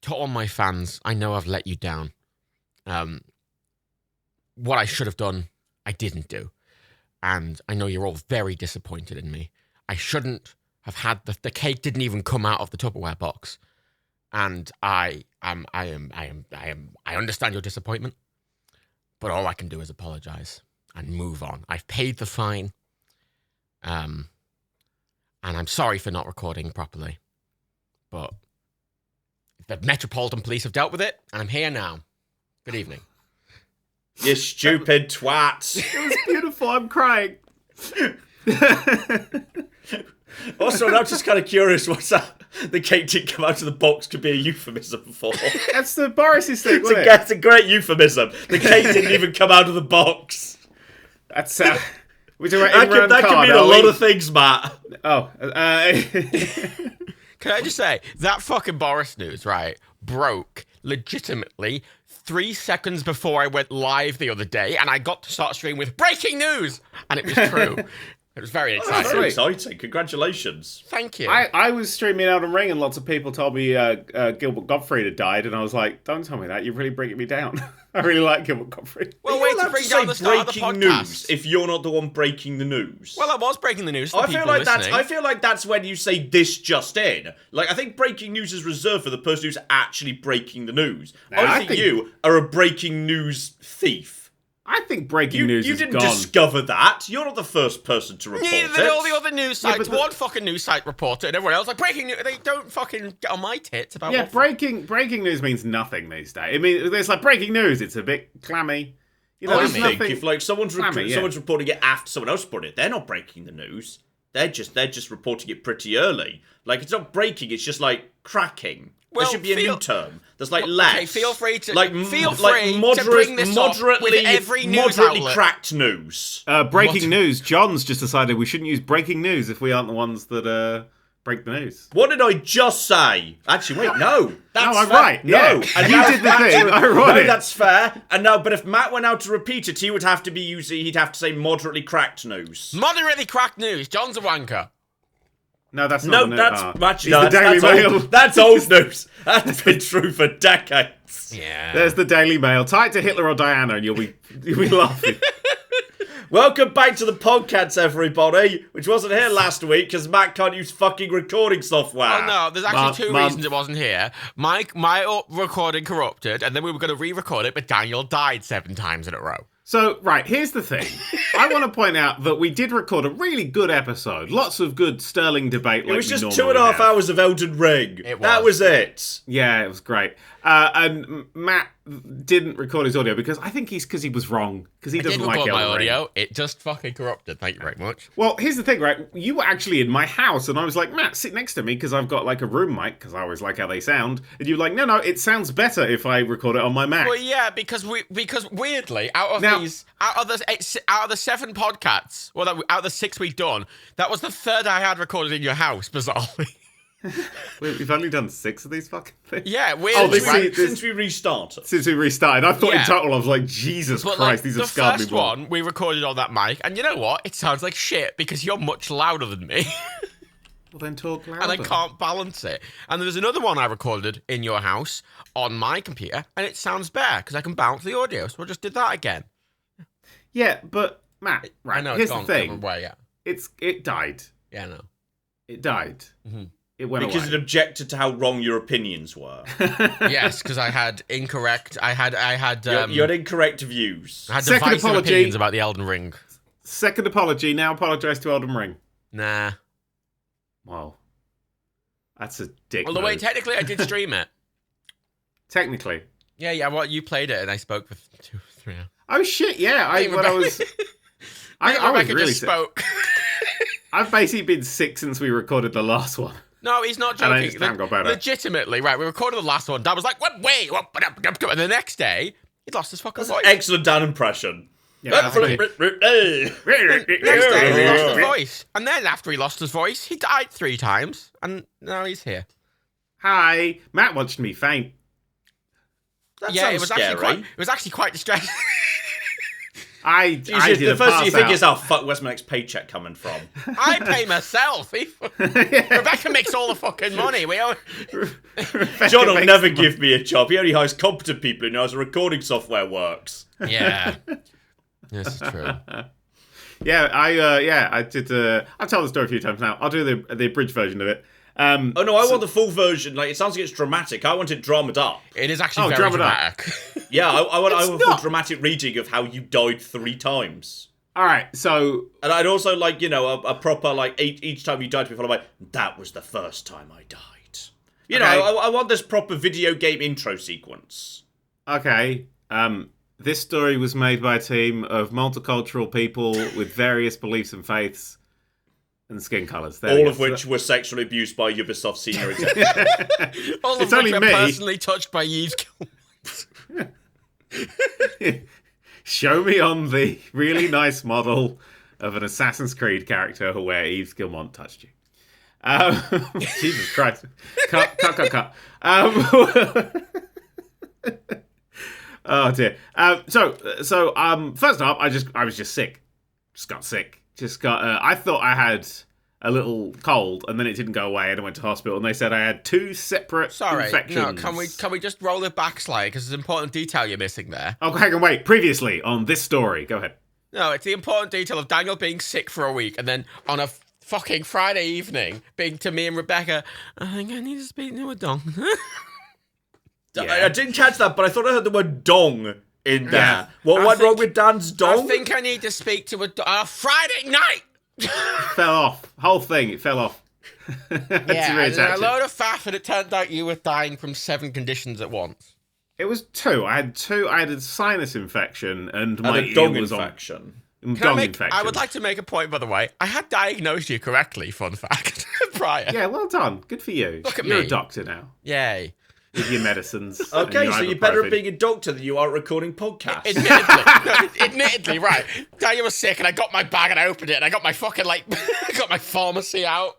to all my fans, I know I've let you down. What I should have done, I didn't do. And I know you're all very disappointed in me. I shouldn't have had the cake didn't even come out of the Tupperware box. And I understand your disappointment, but all I can do is apologize and move on. I've paid the fine. And I'm sorry for not recording properly. But the Metropolitan Police have dealt with it, and I'm here now. Good evening. You stupid twats. It was beautiful. I'm crying. Also, I'm just kind of curious, what's that? The cake didn't come out of the box could be a euphemism for. That's the Boris's thing, wasn't it? That's a great euphemism. The cake didn't even come out of the box. That's we do that could mean a lot of things, Matt. Oh, can I just say that fucking Boris news, right, broke legitimately 3 seconds before I went live the other day, and I got to start streaming with breaking news, and it was true. It was very exciting. That's very exciting. Congratulations. Thank you. I was streaming Elden Ring, and lots of people told me Gilbert Gottfried had died, and I was like, don't tell me that. You're really bringing me down. I really like Gilbert Gottfried. Well, wait to bring down the start of the podcast. News if you're not the one breaking the news. Well, I was breaking the news for I people feel like listening. I feel like that's when you say this just in. Like, I think breaking news is reserved for the person who's actually breaking the news. I think you are a breaking news thief. I think breaking news is gone. You didn't discover that. You're not the first person to report it. All the other news sites, one fucking news site reported, and everyone else like breaking news. They don't fucking get on my tits about. Yeah, breaking news means nothing these days. I mean, it's like breaking news. It's a bit clammy. You know, I think if like someone's reporting it after someone else reported it, they're not breaking the news. They're just reporting it pretty early. Like, it's not breaking. It's just like cracking. There should be a new term. There's like less. Okay, feel free to moderate, to bring this moderately, up with every news moderately outlet. cracked news. Breaking news. John's just decided we shouldn't use breaking news if we aren't the ones that break the news. What did I just say? Actually, wait, no. That's I'm fair. right. No, Yeah. and You did the thing. I wrote it. That's fair. And now, but if Matt went out to repeat it, he would have to be using. He'd have to say moderately cracked news. Moderately cracked news. John's a wanker. No, that's not the Daily Mail. That's old news. That's been true for decades. Yeah. There's the Daily Mail. Tie it to Hitler or Diana, and you'll be laughing. Welcome back to the PodCats, everybody, which wasn't here last week because Matt can't use fucking recording software. Oh no, there's actually two reasons it wasn't here. My recording corrupted, and then we were going to re-record it, but Daniel died 7 times in a row. So, right, here's the thing. I want to point out that we did record a really good episode. Lots of good sterling debate. It was just 2.5 hours of Elden Ring. That was it. Yeah, it was great. And Matt didn't record his audio because I think because he was wrong. Because he doesn't like Elden Ring. my audio. It just fucking corrupted. Thank you very much. Well, here's the thing, right? You were actually in my house, and I was like, Matt, sit next to me because I've got like a room mic because I always like how they sound. And you were like, no, it sounds better if I record it on my Mac. Well, yeah, because weirdly, out of the 7 podcasts, out of the 6 we've done, that was the 3rd I had recorded in your house, bizarrely. We've only done 6 of these fucking things. Yeah, weirdly, since we restarted. Since we restarted. I thought in total I was like, Jesus Christ, these have scarred me. The first one we recorded on that mic, and you know what? It sounds like shit because you're much louder than me. Well, then talk louder. And I can't balance it. And there was another one I recorded in your house on my computer, and it sounds better because I can balance the audio. So I just did that again. Yeah, but Matt, right? I know, here's the thing. Way, yeah. It died. Yeah, I know. It died. Mm-hmm. It went because away. It objected to how wrong your opinions were. Yes, because I had incorrect. I had. You had incorrect views. I had divisive opinions about the Elden Ring. Second apology. Now apologise to Elden Ring. Nah. Well, that's a dick. Well, the way technically I did stream it. Technically. Yeah. Well, you played it, and I spoke for 2 or 3 hours. Oh shit! Yeah, I was really spoke. I've basically been sick since we recorded the last one. No, he's not joking. And I just haven't got better. Legitimately, right? We recorded the last one. Dad was like, "Wait, and the next day, he lost his fucking voice. Excellent Dan impression. Yeah, next day, he lost his voice, and then after he lost his voice, he died 3 times, and now he's here. Hi, Matt watched me faint. That sounds scary. It was actually quite distressing. The first thing you think is, oh, fuck, where's my next paycheck coming from? I pay myself. Rebecca makes all the fucking money. John will never give me a job. He only hires competent people who know how recording software works. Yeah. This is true. I did. I've told the story a few times now. I'll do the abridged version of it. I want the full version. Like, it sounds like it's dramatic. I want it dramaed up. It is actually very dramatic. Yeah, I want a full dramatic reading of how you died 3 times. All right, so... And I'd also like, a proper, like, each time you died to be followed by, that was the first time I died. I want this proper video game intro sequence. Okay, this story was made by a team of multicultural people with various beliefs and faiths. And skin colours. All of which were sexually abused by Ubisoft senior executives. All of which were personally touched by Yves Gilmore. Show me on the really nice model of an Assassin's Creed character where Yves Gilmore touched you. Jesus Christ. Cut. Oh dear. So first up, I was just sick. Just got sick. I thought I had a little cold, and then it didn't go away, and I went to hospital, and they said I had 2 separate infections. No, can we just roll it back slightly, because there's an important detail you're missing there. Oh, hang on, wait. Previously on this story, go ahead. No, it's the important detail of Daniel being sick for a week, and then on a fucking Friday evening, being to me and Rebecca, I think I need to speak to a dong. I didn't catch that, but I thought I heard the word dong in there. Yeah. What went wrong with Dan's dong? I think I need to speak to a Friday night. Fell off. Whole thing, it fell off. Yeah, a load of faff, and it turned out you were dying from 7 conditions at once. It was 2. I had a sinus infection, and my ear dong was infection. Infection. I would like to make a point, by the way. I had diagnosed you correctly, fun fact, prior. Yeah, well done. Good for you. Look at You're me. A doctor now. Yay. With your medicines. Okay, so you're better at being a doctor than you are at recording podcasts. Admittedly, right. Daniel was sick, and I got my bag and I opened it, and I got my fucking, I got my pharmacy out.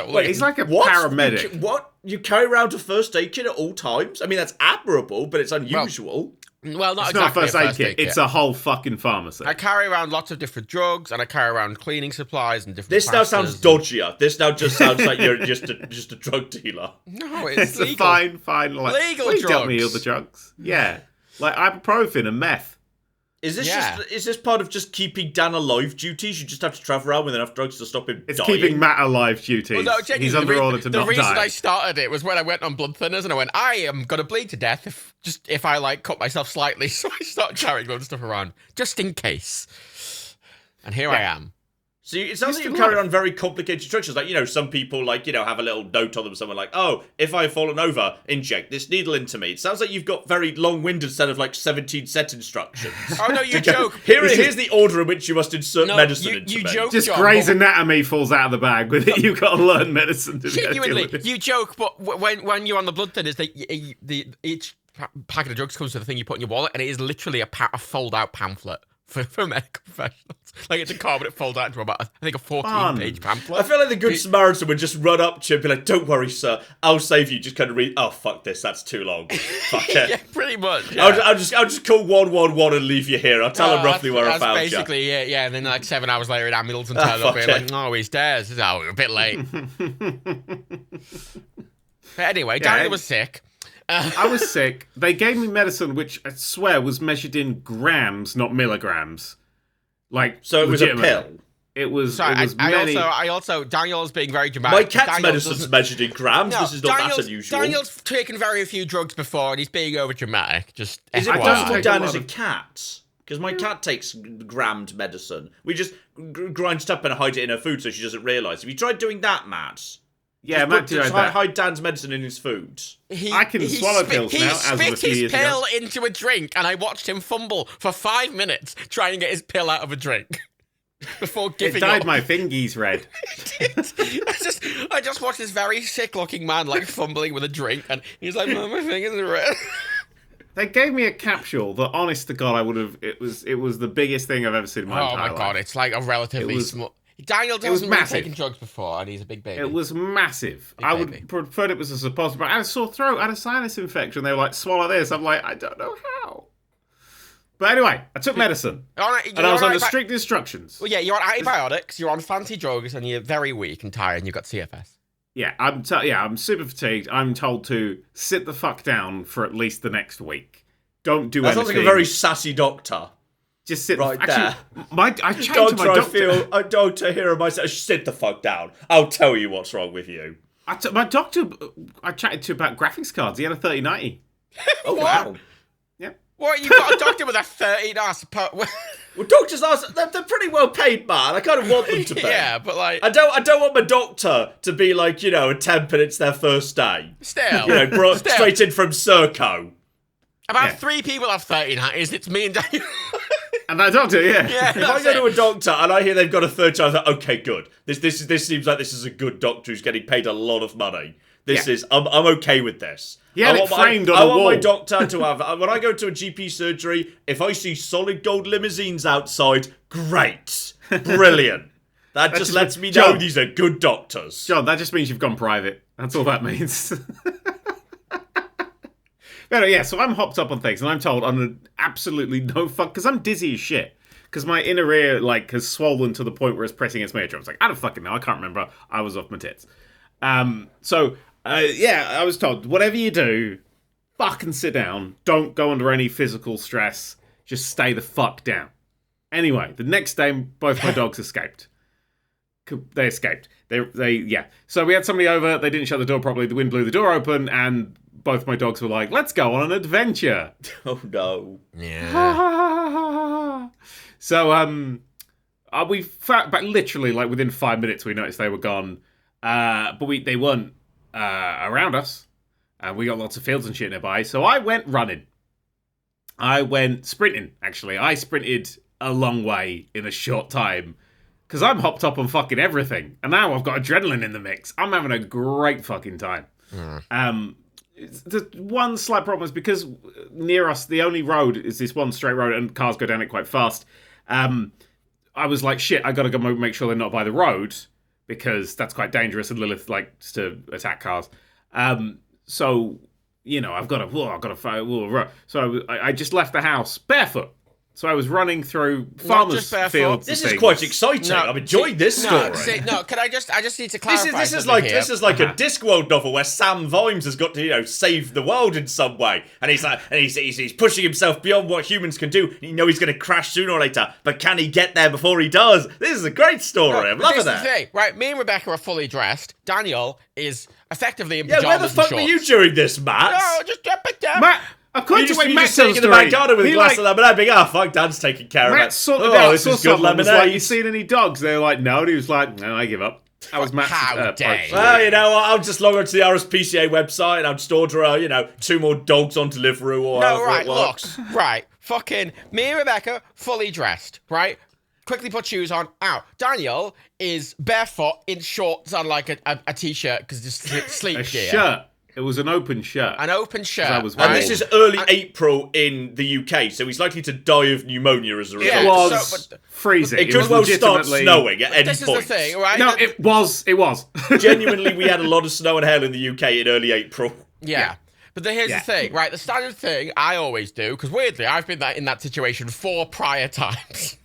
Wait, he's like a paramedic. What? You carry around a first aid kit at all times? I mean, that's admirable, but it's unusual. Well, not it's exactly not a first aid kit. It's a whole fucking pharmacy. I carry around lots of different drugs, and I carry around cleaning supplies and different. This now sounds dodgier. This now just sounds like you're just a drug dealer. No, it's legal. A fine. Legal drugs. Dealt me all the drugs. Yeah, like ibuprofen and meth. Is this part of just keeping Dan alive duties? You just have to travel around with enough drugs to stop him dying? It's keeping Matt alive duties. Well, no, he's under order to not die. The reason I started it was when I went on blood thinners, and I went, I am going to bleed to death if I cut myself slightly. So I started carrying loads of stuff around, just in case. And here I am. So it sounds like you carry on very complicated instructions. Like, some people, have a little note on them. Someone like, oh, if I've fallen over, inject this needle into me. It sounds like you've got very long-winded set of, 17 set instructions. Oh, no, you joke. Here's the order in which you must insert medicine into me. Joke, just John, Grey's Anatomy falls out of the bag with it. You've got to learn medicine to genuinely, you joke, but when you're on the blood thinners, each packet of drugs comes with a thing you put in your wallet, and it is literally a fold-out pamphlet. For medical professionals. It's a card, but it folds out into about, I think, a 14-page pamphlet. I feel like the Good Samaritan would just run up to you and be like, don't worry, sir, I'll save you. Just kind of read, oh, fuck this, that's too long. Fuck it. Yeah, pretty much. Yeah. I'll just call 111 and leave you here. I'll tell him roughly where I found you. Basically, yeah, and then 7 hours later, an ambulance and turns up and oh, he's dead. Oh, we're a bit late. But anyway, Daniel was sick. I was sick. They gave me medicine which I swear was measured in grams, not milligrams. So it was a pill. It was. Sorry, it was I also, Daniel's being very dramatic. My cat's medicine's measured in grams. No, this is not that unusual. Daniel's taken very few drugs before, and he's being over dramatic. Just is it possible Dan is a cat? Because my cat takes grammed medicine. We just grind it up and hide it in her food so she doesn't realise. Have you tried doing that, Matt? Yeah, Matt did that. Hide Dan's medicine in his food. I can swallow pills now, as of a few years ago. He spit his pill into a drink, and I watched him fumble for 5 minutes trying to get his pill out of a drink before giving up. It dyed my fingies red. I just watched this very sick-looking man, fumbling with a drink, and he's like, oh, my fingers are red. They gave me a capsule that, honest to God, I would have... It was the biggest thing I've ever seen in my entire life. Oh, my God, it's like a relatively small... Daniel hasn't really taken drugs before, and he's a big baby. It was massive. I would prefer it was a suppository. I had a sore throat. I had a sinus infection. They were like, swallow this. I'm like, I don't know how. But anyway, I took medicine. And I was under strict instructions. Well, yeah, you're on antibiotics, you're on fancy drugs, and you're very weak and tired, and you've got CFS. Yeah, I'm super fatigued. I'm told to sit the fuck down for at least the next week. Don't do anything. That sounds like a very sassy doctor. Just sit right there. I chatted to my doctor. I don't hear myself. Sit the fuck down. I'll tell you what's wrong with you. My doctor, I chatted to about graphics cards. He had a 3090. Oh, wow. Yeah. What, you've got a doctor with a 3090? Well, doctors are, they're pretty well paid, man. I kind of want them to be. Yeah, but like... I don't want my doctor to be like, a temp and it's their first day. Still. Brought straight in from Serco. About 3 people have 3090s. It's me and Daniel. And that doctor, yeah. If I go to a doctor and I hear they've got a 30, I'm like, okay, good. This seems like this is a good doctor who's getting paid a lot of money. I'm okay with this. Yeah, it framed on a wall. I want my doctor to have, when I go to a GP surgery, if I see solid gold limousines outside, great. Brilliant. That just lets me know these are good doctors. John, that just means you've gone private. That's all that means. But yeah, so I'm hopped up on things, and I'm told on absolutely no fuck, because I'm dizzy as shit. Because my inner ear, has swollen to the point where it's pressing its major. I was like, I don't fucking know. I can't remember. I was off my tits. I was told, whatever you do, fucking sit down. Don't go under any physical stress. Just stay the fuck down. Anyway, the next day, both my dogs escaped. They escaped. So we had somebody over. They didn't shut the door properly. The wind blew the door open, and both my dogs were like, let's go on an adventure. Oh, no. Yeah. So, we found, but literally, within 5 minutes, we noticed they were gone. But they weren't around us. We got lots of fields and shit nearby. So I went running. I went sprinting, actually. I sprinted a long way in a short time. Because I'm hopped up on fucking everything. And now I've got adrenaline in the mix. I'm having a great fucking time. The one slight problem is because near us, the only road is this one straight road and cars go down it quite fast. I was like, shit, I gotta go make sure they're not by the road because that's quite dangerous and Lilith likes to attack cars. So, I've got to fight. So I just left the house barefoot. So I was running through farmers' fields. This is quite exciting. I'm enjoying this story. Can I just need to clarify this is like a Discworld novel where Sam Vimes has got to save the world in some way, and he's pushing himself beyond what humans can do. He's going to crash sooner or later, but can he get there before he does? This is a great story. I'm loving that. The thing, right? Me and Rebecca are fully dressed. Daniel is effectively in pajamas. Yeah, where the fuck were you during this, Matt? No, just drop it down. Matt. According to what Matt sitting in the back garden with a glass of lemonade, being, fuck, Dad's taking care of it. This is good lemonade. You seen any dogs? They were like, no. And he was like, no, I give up. That was Matt's approach. Well, you know what? I'll just log on to the RSPCA website and I'll just order, 2 more dogs on Deliveroo or however it works. Look, right. Fucking me and Rebecca, fully dressed, right? Quickly put shoes on. Ow. Daniel is barefoot in shorts on like a t-shirt because just sleep gear. Shirt. It was an open shirt. An open shirt. And this is early April in the UK, so he's likely to die of pneumonia as a result. It was freezing. It could well start snowing at any point. This is the thing, right? No, it was. Genuinely, we had a lot of snow and hail in the UK in early April. Yeah. But here's the thing, right? The standard thing I always do, because weirdly, I've been in that situation 4 prior times.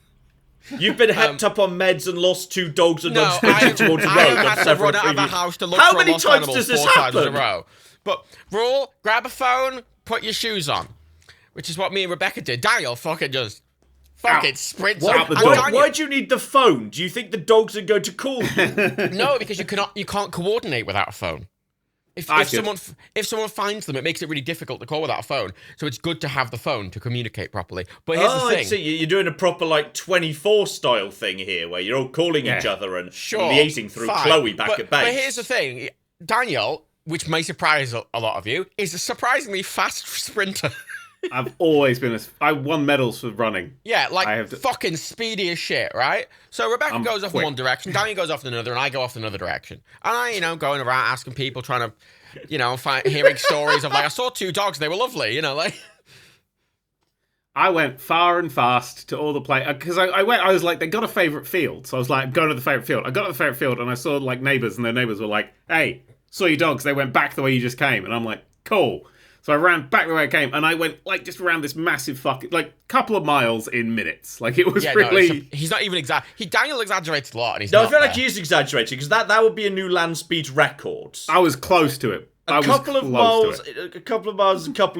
You've been hepped up on meds and lost 2 dogs and not sprinting towards the road. I have had to run out of a house to look How for many a lost times animal does this 4 times in a happen? row. But rule, grab a phone, put your shoes on, which is what me and Rebecca did. Daniel fucking just sprints out the door. Why do you need the phone? Do you think the dogs are going to call you? No, because you can't coordinate without a phone. If someone finds them, it makes it really difficult to call without a phone. So it's good to have the phone to communicate properly. But here's the thing. I see. You're doing a proper 24 style thing here, where you're all calling each other and liaising through Chloe back at base. But here's the thing, Daniel, which may surprise a lot of you, is a surprisingly fast sprinter. I've always been I won medals for running. Yeah, fucking speedy as shit, right? So Rebecca goes off in one direction, Danny goes off in another, and I go off in another direction. And I, going around asking people, trying to, hearing stories of I saw 2 dogs, they were lovely, I went far and fast to all the because I was like, they got a favourite field. So I was like, going to the favourite field. I got to the favourite field and I saw neighbours, and their neighbours were like, hey, saw your dogs. They went back the way you just came. And I'm like, cool. So I ran back the way I came, and I went like just around this massive fucking couple of miles in minutes. Like it was really. He's not even Daniel exaggerates a lot, and he's no. Not I feel there. like he is exaggerating because that would be a new land speed record. I was close to it. A couple of miles, a couple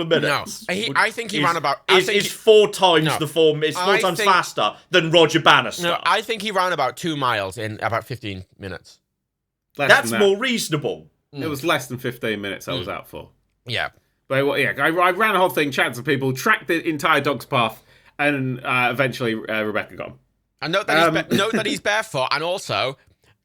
of minutes. No, I think he ran about. It's 4 times It's 4 times faster than Roger Bannister. No, I think he ran about 2 miles in about 15 minutes. That's more reasonable. It was less than 15 minutes I was out for. Yeah. But yeah, I ran the whole thing, chatted to people, tracked the entire dog's path, and eventually Rebecca got him. And note that he's barefoot, and also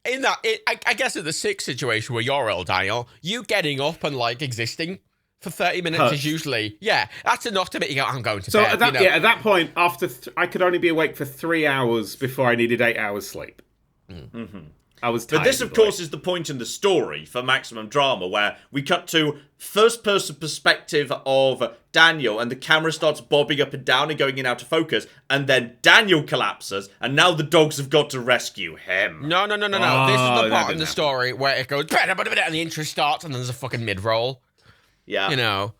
I guess in the sick situation where you're ill, Daniel, you getting up and like existing for 30 minutes is usually that's enough to make you go, I'm going to bed. At that point, after I could only be awake for 3 hours before I needed 8 hours sleep. Mm-hmm. I was tired. But this, of course, is the point in the story for maximum drama where we cut to first-person perspective of Daniel and the camera starts bobbing up and down and going in out of focus, and then Daniel collapses, and now the dogs have got to rescue him. No. This is the part in the story where it goes, and the intro starts, and then there's a fucking mid-roll. Yeah. You know?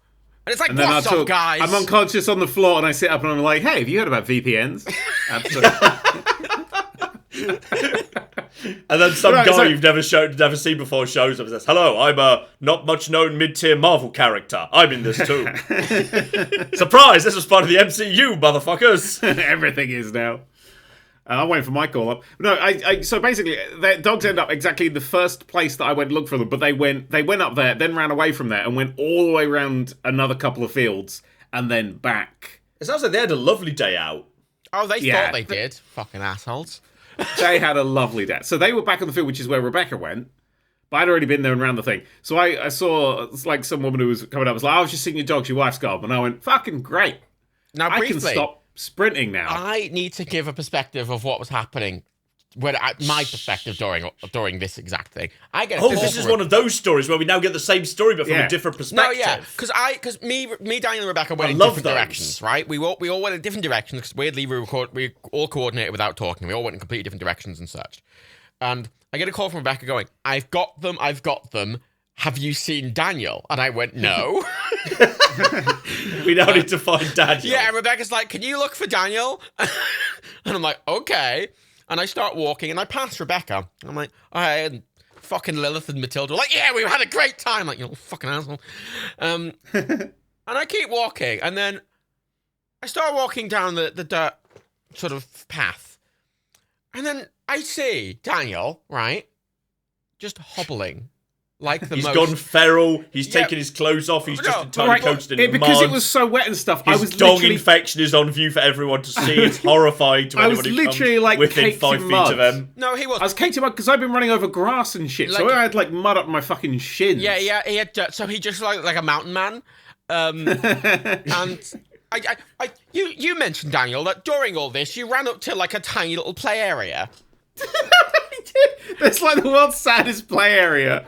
And it's like, what's up, guys? I'm unconscious on the floor, and I sit up and I'm like, hey, have you heard about VPNs? Absolutely. And then some guy you've never seen before shows up and says, hello, I'm a not much known mid-tier Marvel character. I'm in this too. Surprise, this was part of the MCU, motherfuckers. Everything is now. I'm waiting for my call up. No, so basically, their dogs end up exactly in the first place that I went to look for them, but they went up there, then ran away from there, and went all the way around another couple of fields, and then back. It sounds like they had a lovely day out. Oh, they thought they did. Fucking assholes. They had a lovely day. So they were back on the field, which is where Rebecca went. But I'd already been there and around the thing. So I saw like some woman who was coming up was like, I was just seeing your dogs, your wife's gone. And I went, fucking great. Now, briefly, I can stop sprinting now. I need to give a perspective of what was happening. My perspective during this exact thing. This is one of those stories where we now get the same story but from a different perspective. No, yeah, because me, Daniel, and Rebecca went in different directions, right? We all went in different directions because weirdly we all coordinated without talking. We all went in completely different directions and such. And I get a call from Rebecca going, I've got them. Have you seen Daniel? And I went, no. We now need to find Daniel. Yeah, and Rebecca's like, can you look for Daniel? And I'm like, okay. And I start walking, and I pass Rebecca. I'm like, all right, and fucking Lilith and Matilda are like, yeah, we had a great time. Like, you know, fucking asshole. And I keep walking, and then I start walking down the dirt sort of path. And then I see Daniel, right, just hobbling. Like He's gone feral. He's taken his clothes off. He's just entirely coached in mud. Because it was so wet and stuff. His dog infection is on view for everyone to see. It's horrifying to anyone who comes within 5 feet of him. No, he was. I was caked in mud because I've been running over grass and shit. So I had like mud up my fucking shins. Yeah. He had dirt. So he just like a mountain man. And you mentioned, Daniel, that during all this you ran up to like a tiny little play area. I did. That's like the world's saddest play area.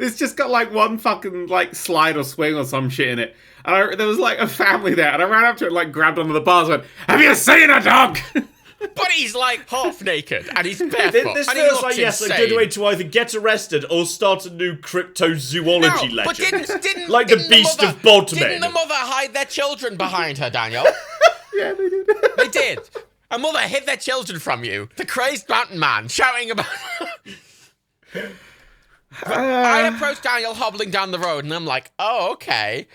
It's just got like one fucking like slide or swing or some shit in it. And there was like a family there, and I ran up to it and like grabbed onto the bars and went, have you seen a dog? But he's like half naked and he's barefoot. This and feels like a good way to either get arrested or start a new cryptozoology legend. But didn't like the Beast of Bodmin. Didn't the mother hide their children behind her, Daniel? Yeah, they did. They did. A mother hid their children from you. The crazed mountain man shouting about. I approached Daniel hobbling down the road, and I'm like, oh, okay.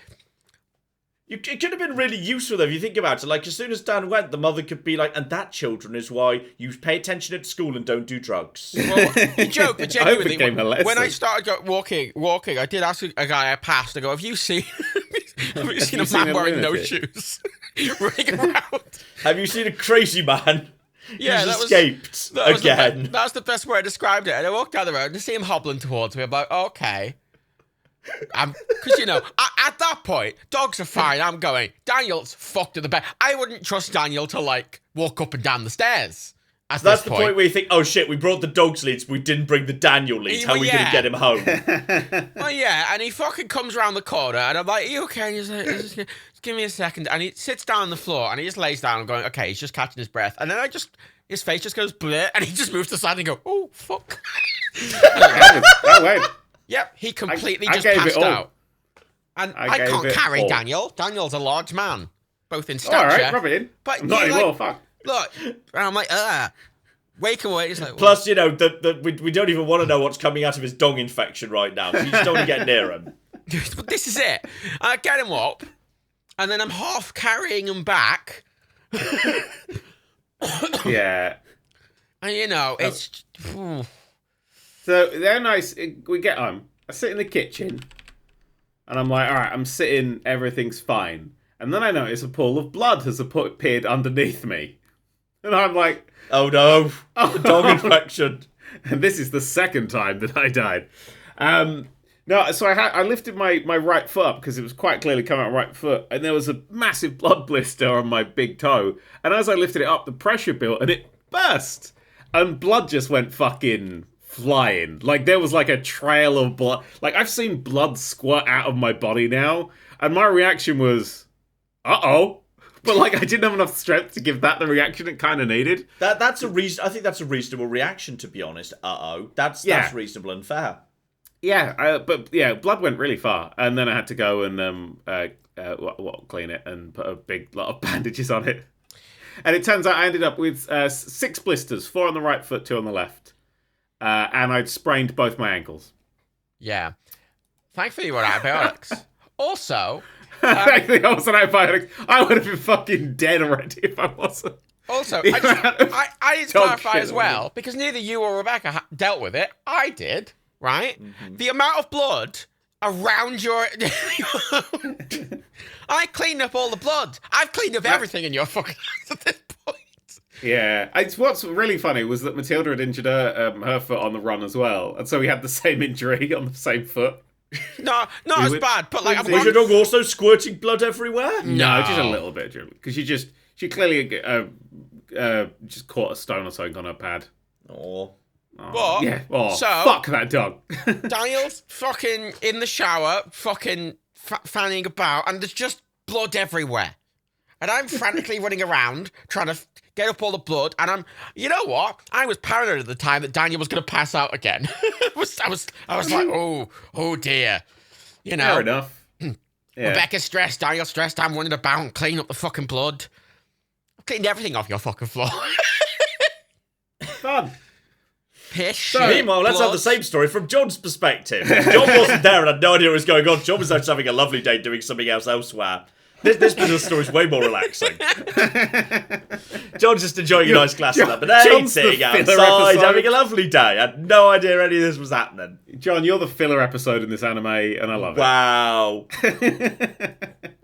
It could have been really useful, though, if you think about it. Like, as soon as Dan went, the mother could be like, and that, children, is why you pay attention at school and don't do drugs. Well, you joke, but genuinely, when I started walking, I did ask a guy I passed, I go, have you seen a man wearing no shoes running around? Have you seen a crazy man? Yeah, that escaped again. That's the best way I described it. And I walked down the road and I see him hobbling towards me. I'm like, okay. Because, you know, at that point, dogs are fine. I'm going, Daniel's fucked at the bed. I wouldn't trust Daniel to, like, walk up and down the stairs. That's the point where you think, oh shit, we brought the dogs leads, but we didn't bring the Daniel leads. How are we going to get him home? Oh, yeah, and he fucking comes around the corner, and I'm like, are you okay? And he's like, just give me a second. And he sits down on the floor, and he just lays down. I'm going, okay, he's just catching his breath. And then his face just goes bleh, and he just moves to the side and go, oh, fuck. Oh, wait. Yep, he completely just passed out. And I can't carry 4. Daniel. Daniel's a large man, both in stature. All right, rub it in. But not anymore, fuck. Look, and I'm like, wake away. It's like, plus, you know, we don't even want to know what's coming out of his dong infection right now. So you just don't want to get near him. But this is it. I get him up, and then I'm half carrying him back. Yeah. And, you know, it's... So, they're nice. We get home. I sit in the kitchen, and I'm like, all right, I'm sitting, everything's fine. And then I notice a pool of blood has appeared underneath me. And I'm like... Oh, no. The dog infection. And this is the second time that I died. No, so I lifted my right foot up because it was quite clearly coming out right foot, and there was a massive blood blister on my big toe. And as I lifted it up, the pressure built, and it burst. And blood just went fucking flying. Like, there was like a trail of blood. Like, I've seen blood squirt out of my body now, and my reaction was, uh-oh. But, like, I didn't have enough strength to give that the reaction it kind of needed. That's a I think that's a reasonable reaction, to be honest. Uh-oh. That's reasonable and fair. Yeah, but blood went really far, and then I had to go and clean it and put a big lot of bandages on it. And it turns out I ended up with 6 blisters, 4 on the right foot, 2 on the left, and I'd sprained both my ankles. Yeah, thankfully you were antibiotics. Also, thankfully I wasn't antibiotics. I would have been fucking dead already if I wasn't. Also, I need to clarify as well, because neither you or Rebecca dealt with it. I did. Right? Mm-hmm. The amount of blood around your... I cleaned up all the blood. I've cleaned up everything in your fucking house at this point. Yeah. What's really funny was that Matilda had injured her foot on the run as well. And so we had the same injury on the same foot. No, not as bad, but like... Was your dog also squirting blood everywhere? No, just a little bit, because she clearly just caught a stone or something on her pad. Oh. But, yeah. Oh, so, fuck that dog. Daniel's fucking in the shower, fucking fanning about, and there's just blood everywhere. And I'm frantically running around, trying to get up all the blood, and you know what? I was paranoid at the time that Daniel was going to pass out again. I was like, oh dear. You know. Fair enough. Yeah. Rebecca's stressed, Daniel's stressed, I'm running about and cleaning up the fucking blood. I've cleaned everything off your fucking floor. Fun. Pish. Meanwhile, let's have the same story from John's perspective. John wasn't there and had no idea what was going on. John was just having a lovely day doing something else elsewhere. This bit of the story is way more relaxing. John's just enjoying a nice glass of lemonade, sitting outside, having a lovely day. I had no idea any of this was happening. John, you're the filler episode in this anime, and I love it. Wow.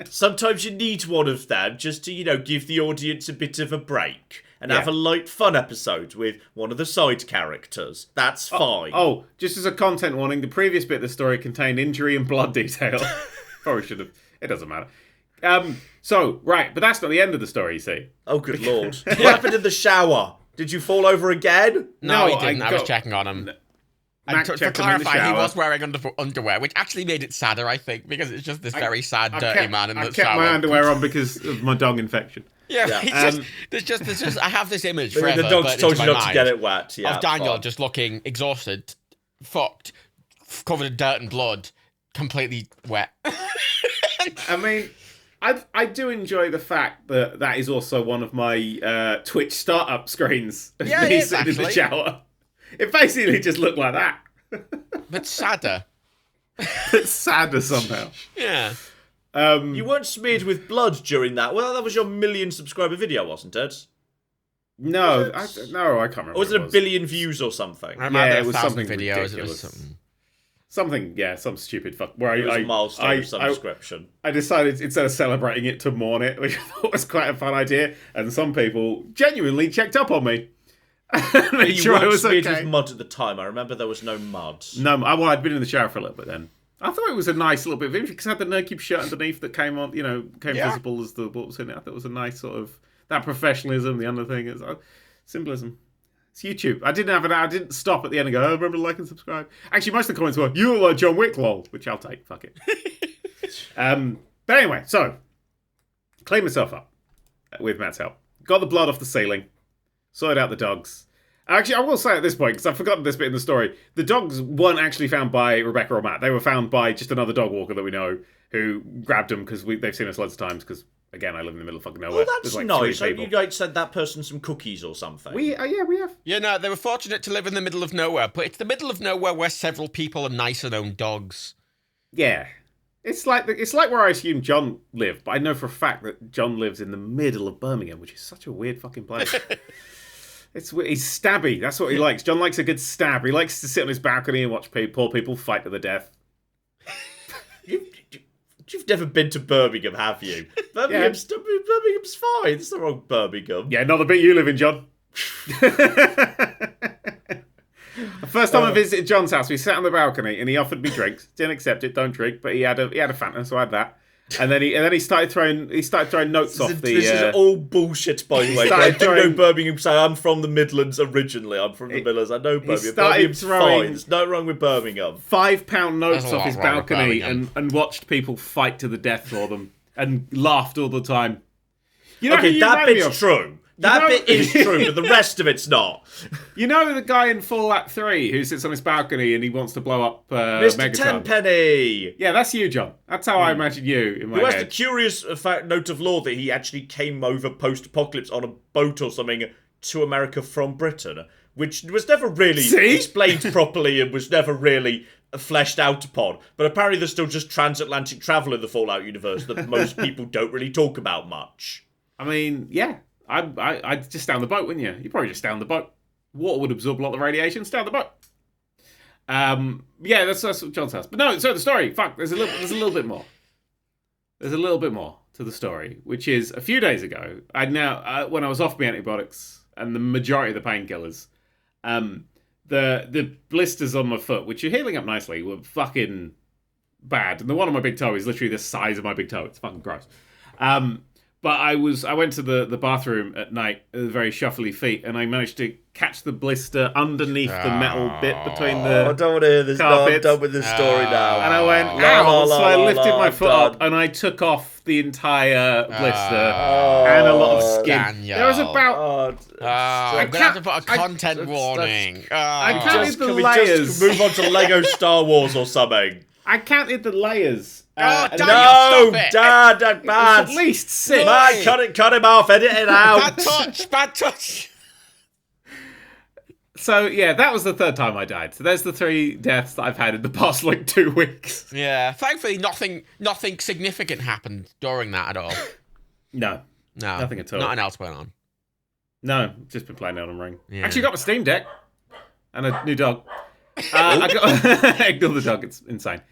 Sometimes you need one of them just to, give the audience a bit of a break. And have a light, fun episode with one of the side characters. That's fine. Oh, just as a content warning, the previous bit of the story contained injury and blood detail. Probably should have. It doesn't matter. But that's not the end of the story, you see. Oh, good lord. What happened in the shower? Did you fall over again? No, he didn't. I was checking on him. And to clarify, he was wearing underwear, which actually made it sadder, I think, because it's just this very sad, dirty man in the shower. I kept my underwear on because of my dog infection. Yeah. There's just. I have this image forever. The dog's told you not to get it wet. Yeah, of Daniel just looking exhausted, fucked, covered in dirt and blood, completely wet. I mean, I do enjoy the fact that is also one of my Twitch startup screens. Yeah, it is, in the shower. It basically just looked like that. But sadder. It's sadder somehow. Yeah. You weren't smeared with blood during that. Well, that was your 1 million subscriber video, wasn't it? No, I can't remember. Or was it 1 billion views or something? It was something videos. ridiculous. It was something. Some stupid fuck. Where it was a milestone of some description. I decided, instead of celebrating it, to mourn it, which I thought was quite a fun idea. And some people genuinely checked up on me. Made sure I was okay. With mud at the time. I remember there was no mud. No, I'd been in the shower for a little bit then. I thought it was a nice little bit of image because it had the Nurkic shirt underneath that came on, visible as what was in it. I thought it was a nice sort of that professionalism. The other thing is symbolism. It's YouTube. I didn't stop at the end and go, oh, remember to like and subscribe. Actually, most of the comments were, you look like John Wick, lol, which I'll take. Fuck it. But anyway, so cleaned myself up with Matt's help. Got the blood off the ceiling. Sorted out the dogs. Actually, I will say at this point, because I've forgotten this bit in the story, the dogs weren't actually found by Rebecca or Matt. They were found by just another dog walker that we know, who grabbed them because they've seen us loads of times. Because again, I live in the middle of fucking nowhere. Oh, that's like nice. 3 So people. you like sent that person some cookies or something. We have. Yeah, no, they were fortunate to live in the middle of nowhere, but it's the middle of nowhere where several people are nice and own dogs. Yeah. It's like where I assume John lived, but I know for a fact that John lives in the middle of Birmingham, which is such a weird fucking place. He's stabby. That's what he likes. John likes a good stab. He likes to sit on his balcony and watch poor people fight to the death. You've never been to Birmingham, have you? Birmingham's fine. There's no wrong with Birmingham. Yeah, not the bit you live in, John. The first time I visited John's house, we sat on the balcony and he offered me drinks. Didn't accept it, don't drink, but he had a Fanta, so I had that. And then he started throwing notes off the. This is all bullshit, by the way. I do know Birmingham. So I'm from the Midlands originally. I'm from the Midlands. I know Birmingham. Birmingham's fine. There's no wrong with Birmingham. £5 notes off his balcony and watched people fight to the death for them and laughed all the time. You know, okay, that bit's true. That bit is true, but the rest of it's not. You know the guy in Fallout 3 who sits on his balcony and he wants to blow up Mr. Megaton? Tenpenny! Yeah, that's you, John. That's how I imagine you in my head. Who has the curious note of law that he actually came over post-apocalypse on a boat or something to America from Britain, which was never really explained properly and was never really fleshed out upon. But apparently there's still just transatlantic travel in the Fallout universe that most people don't really talk about much. I mean, yeah. I'd just stay on the boat, wouldn't you? You'd probably just stay on the boat. Water would absorb a lot of radiation. Stay on the boat. Yeah, that's what John's house. But no, so the story. Fuck, there's a little bit more. There's a little bit more to the story, which is a few days ago. When I was off my antibiotics and the majority of the painkillers, the blisters on my foot, which are healing up nicely, were fucking bad. And the one on my big toe is literally the size of my big toe. It's fucking gross. But I went to the bathroom at night with very shuffly feet, and I managed to catch the blister underneath the metal bit between the I don't want to hear this. No, I'm done with this story now. And I went, ow! So I lifted my foot up, and I took off the entire blister and a lot of skin. Daniel. There was about... I'm going to have to put a content warning. I counted the Can we layers. just move on to Lego Star Wars or something? I counted the layers. Daniel, no, stop it. Dad, bad. At least 6. Man, cut him off, edit it out. Bad touch. So, yeah, that was the third time I died. So there's the 3 deaths that I've had in the past, 2 weeks. Yeah, thankfully nothing significant happened during that at all. No, nothing at all. Nothing else went on. No, just been playing Elden Ring. Yeah. Actually got my Steam Deck and a new dog. Ignore the dog, it's insane.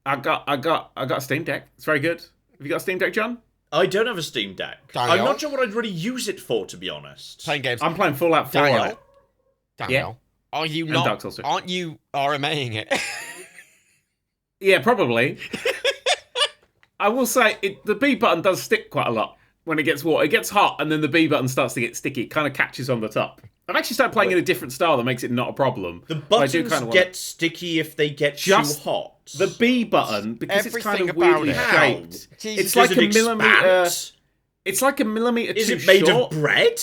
I got a Steam Deck. It's very good. Have you got a Steam Deck, John? I don't have a Steam Deck. Daniel? I'm not sure what I'd really use it for, to be honest. Playing games. I'm playing Fallout 4 on it. Daniel, are you And not? Dark Souls 2. Aren't you RMAing it? Yeah, probably. I will say the B button does stick quite a lot when it gets warm. It gets hot, and then the B button starts to get sticky. It kind of catches on the top. I've actually started playing in a different style that makes it not a problem. The buttons get sticky if they get too hot. The B button, because it's kind Everything of weirdly about shaped. Jesus. It's like a Does it millimeter. expand? It's like a millimeter Is too it made short. of bread?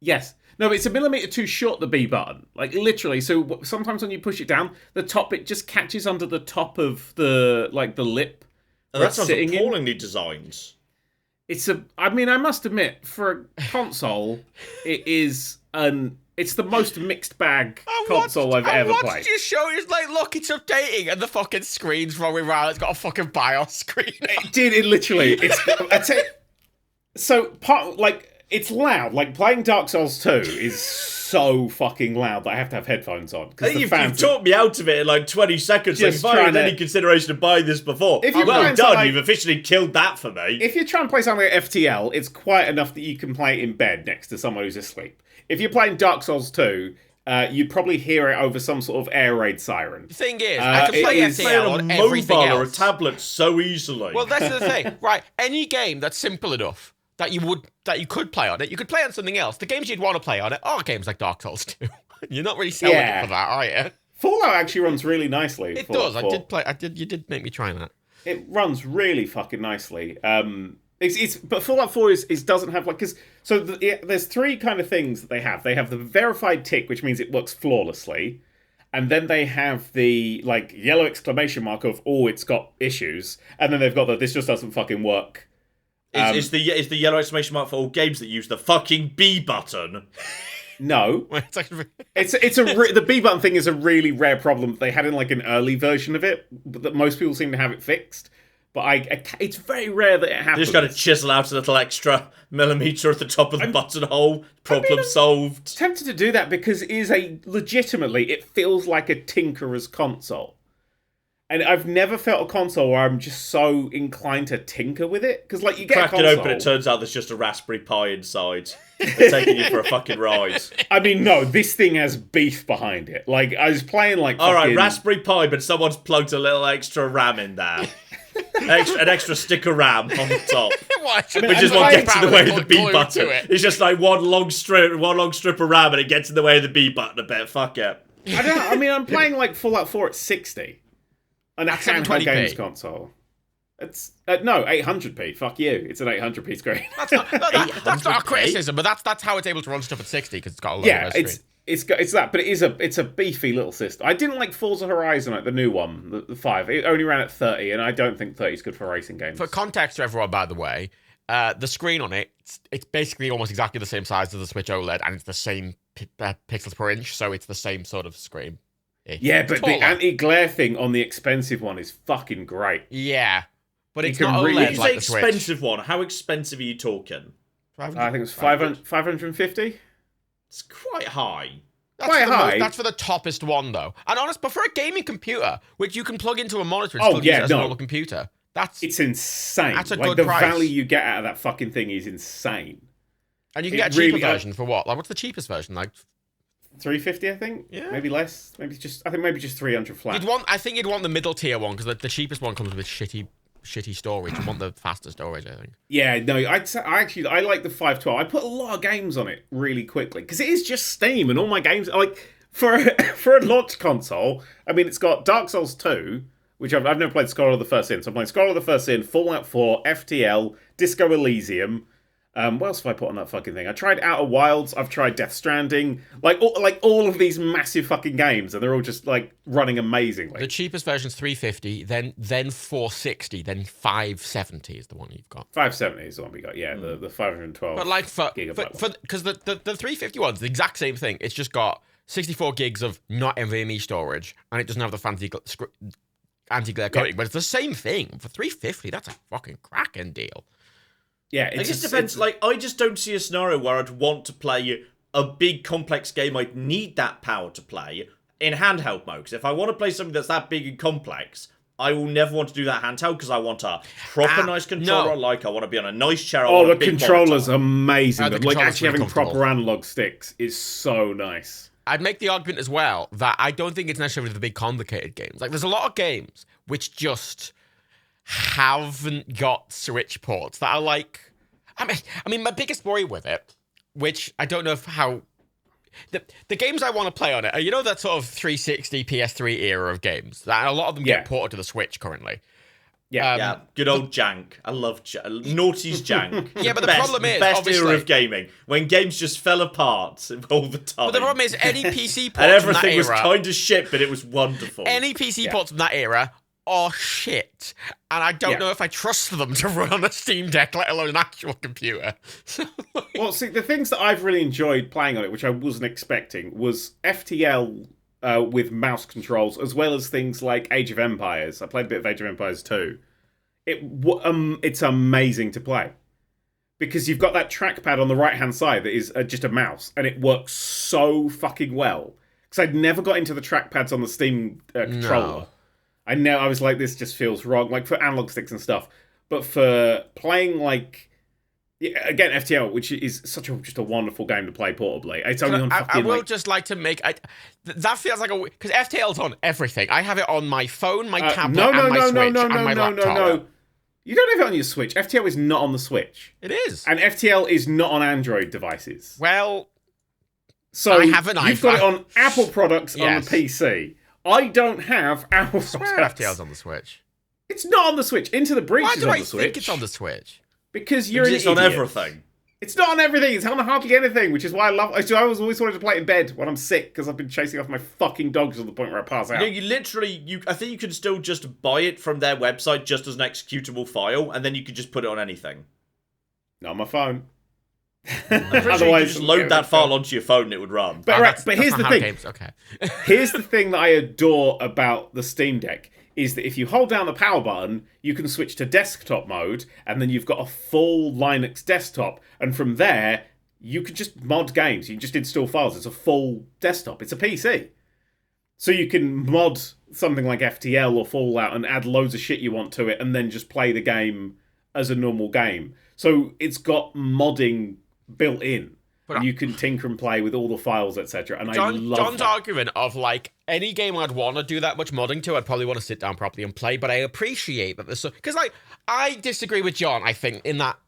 Yes. No, but it's a millimeter too short, the B button. Like, literally. So sometimes when you push it down, the top bit just catches under the top of the lip. Oh, that sounds appallingly designed. I mean, I must admit, for a console, it's the most mixed bag console I've ever played. I wanted to show you, look, it's updating, and the fucking screen's rolling around. It's got a fucking BIOS screen. It literally. So, it's loud. Playing Dark Souls 2 is so fucking loud that I have to have headphones on. You've talked me out of it in 20 seconds. If I had any consideration of buying this before, well done, you've officially killed that for me. If you're trying to play something like FTL, it's quiet enough that you can play it in bed next to someone who's asleep. If you're playing Dark Souls 2, you'd probably hear it over some sort of air raid siren. The thing is, I can play FTL on everything mobile else. or a tablet so easily. Well, that's the thing, right? Any game that's simple enough that you could play on it, you could play on something else. The games you'd want to play on it are games like Dark Souls 2. You're not really selling it for that, are you? Fallout actually runs really nicely. It does. You did make me try that. It runs really fucking nicely. But Fallout 4 doesn't have there's 3 kind of things that they have. They have the verified tick, which means it works flawlessly. and then they have the like yellow exclamation mark of it's got issues, and then they've got this just doesn't fucking work. Is the yellow exclamation mark for all games that use the fucking B button? No, the B button thing is a really rare problem they had in like an early version of it, but that most people seem to have it fixed. But it's very rare that it happens. You just got to chisel out a little extra millimeter at the top of the buttonhole. Problem solved. I'm tempted to do that because it is it feels like a tinkerer's console. And I've never felt a console where I'm just so inclined to tinker with it. Because, like, you get Crack it open, it turns out there's just a Raspberry Pi inside. They're taking you for a fucking ride. I mean, no, this thing has beef behind it. Like, I was playing, like, Alright, Raspberry Pi, but someone's plugged a little extra RAM in there. An extra stick of RAM on the top. Which is what gets in the way of the B button. It's just like one long strip of RAM, and it gets in the way of the B button a bit. Fuck it. I'm playing, like, Fallout 4 at 60. On a handheld games console. It's no 800p. Fuck you. It's an 800p screen. That's not a criticism, but that's how it's able to run stuff at 60 because it's got a low screen. It's that, but it's a beefy little system. I didn't like Forza Horizon, like the new one, the 5. It only ran at 30, and I don't think 30 is good for racing games. For context to everyone, by the way, the screen on it's basically almost exactly the same size as the Switch OLED, and it's the same pixels per inch, so it's the same sort of screen. Yeah, but the anti-glare thing on the expensive one is fucking great. Yeah, but it's not OLED It's like the expensive one. How expensive are you talking? I think it's 550. It's quite high. That's for the toppest one, though. And but for a gaming computer, which you can plug into a monitor and still use it as a normal computer, it's insane. That's a good price. The value you get out of that fucking thing is insane. And you can get a cheaper version for what? Like, what's the cheapest version? Like 350, I think. Yeah. Maybe less. Maybe just 300 flat. I think you'd want the middle tier one because the cheapest one comes with shitty storage. You want the faster storage, I think. Yeah, no, I like the 512. I put a lot of games on it really quickly because it is just Steam, and all my games like for a launch console. I mean, it's got Dark Souls 2, which I've never played Scholar of the First Sin. So I'm playing Scholar of the First Sin, Fallout 4, FTL, Disco Elysium. What else have I put on that fucking thing? I tried Outer Wilds. I've tried Death Stranding. Like all of these massive fucking games, and they're all just like running amazingly. The cheapest version's 350, then 460, then 570 is the one you've got. 570 is the one we got. Yeah, the 512. But like because the 350 one's the exact same thing. It's just got 64 gigs of not NVMe storage, and it doesn't have the fancy anti-glare coating. But it's the same thing for 350. That's a fucking cracking deal. Yeah, it just depends. Like, I just don't see a scenario where I'd want to play a big, complex game. I'd need that power to play in handheld mode. Because if I want to play something that's that big and complex, I will never want to do that handheld because I want a proper nice controller. No. I want to be on a nice chair. The controller's amazing. The like actually having proper analog sticks is so nice. I'd make the argument as well that I don't think it's necessarily the big complicated games. Like, there's a lot of games which just haven't got Switch ports that are like... I mean, my biggest worry with it, which I don't know how... The games I want to play on it are, you know, that sort of 360, PS3 era of games. That a lot of them get ported to the Switch currently. Yeah, good old jank. I love Naughty's jank. Yeah, but the problem is, best obviously, era of gaming when games just fell apart all the time. But the problem is, any PC ports and everything from that was era, kind of shit, but it was wonderful. Any PC ports from that era are shit, and I don't know if I trust them to run on a Steam Deck, let alone an actual computer. Well, see, the things that I've really enjoyed playing on it, which I wasn't expecting, was FTL. With mouse controls, as well as things like Age of Empires. I played a bit of Age of Empires 2. It's amazing to play. Because you've got that trackpad on the right-hand side that is just a mouse, and it works so fucking well. Because I'd never got into the trackpads on the Steam controller. No. I was like, this just feels wrong, like for analog sticks and stuff. But for playing like... Again, FTL, which is just a wonderful game to play portably. It's only on fucking, I will just like to make... that feels like a... Because FTL's on everything. I have it on my phone, my tablet, and my Switch, and my laptop. No. You don't have it on your Switch. FTL is not on the Switch. It is. And FTL is not on Android devices. Well... So I have an iPhone. You've got it on Apple products on the PC. I don't have Apple products. FTL's on the Switch. It's not on the Switch. Into the Breach is on the Switch. Why do I think it's on the Switch? Because you're an idiot. on everything. It's not on everything. It's on hardly anything, which is why I always wanted to play it in bed when I'm sick because I've been chasing off my fucking dogs to the point where I pass out. You literally, I think you can still just buy it from their website just as an executable file, and then you could just put it on anything. Not on my phone. Otherwise, you could just load that file onto your phone and it would run. But here's the thing. Okay. Here's the thing that I adore about the Steam Deck. Is that if you hold down the power button, you can switch to desktop mode, and then you've got a full Linux desktop, and from there, you can just mod games. You can just install files. It's a full desktop. It's a PC. So you can mod something like FTL or Fallout and add loads of shit you want to it, and then just play the game as a normal game. So it's got modding built in. And you can tinker and play with all the files, etc. And I love John's that. argument of like any game I'd want to do that much modding to, I'd probably want to sit down properly and play. But I appreciate that there's because like I disagree with John. I think in that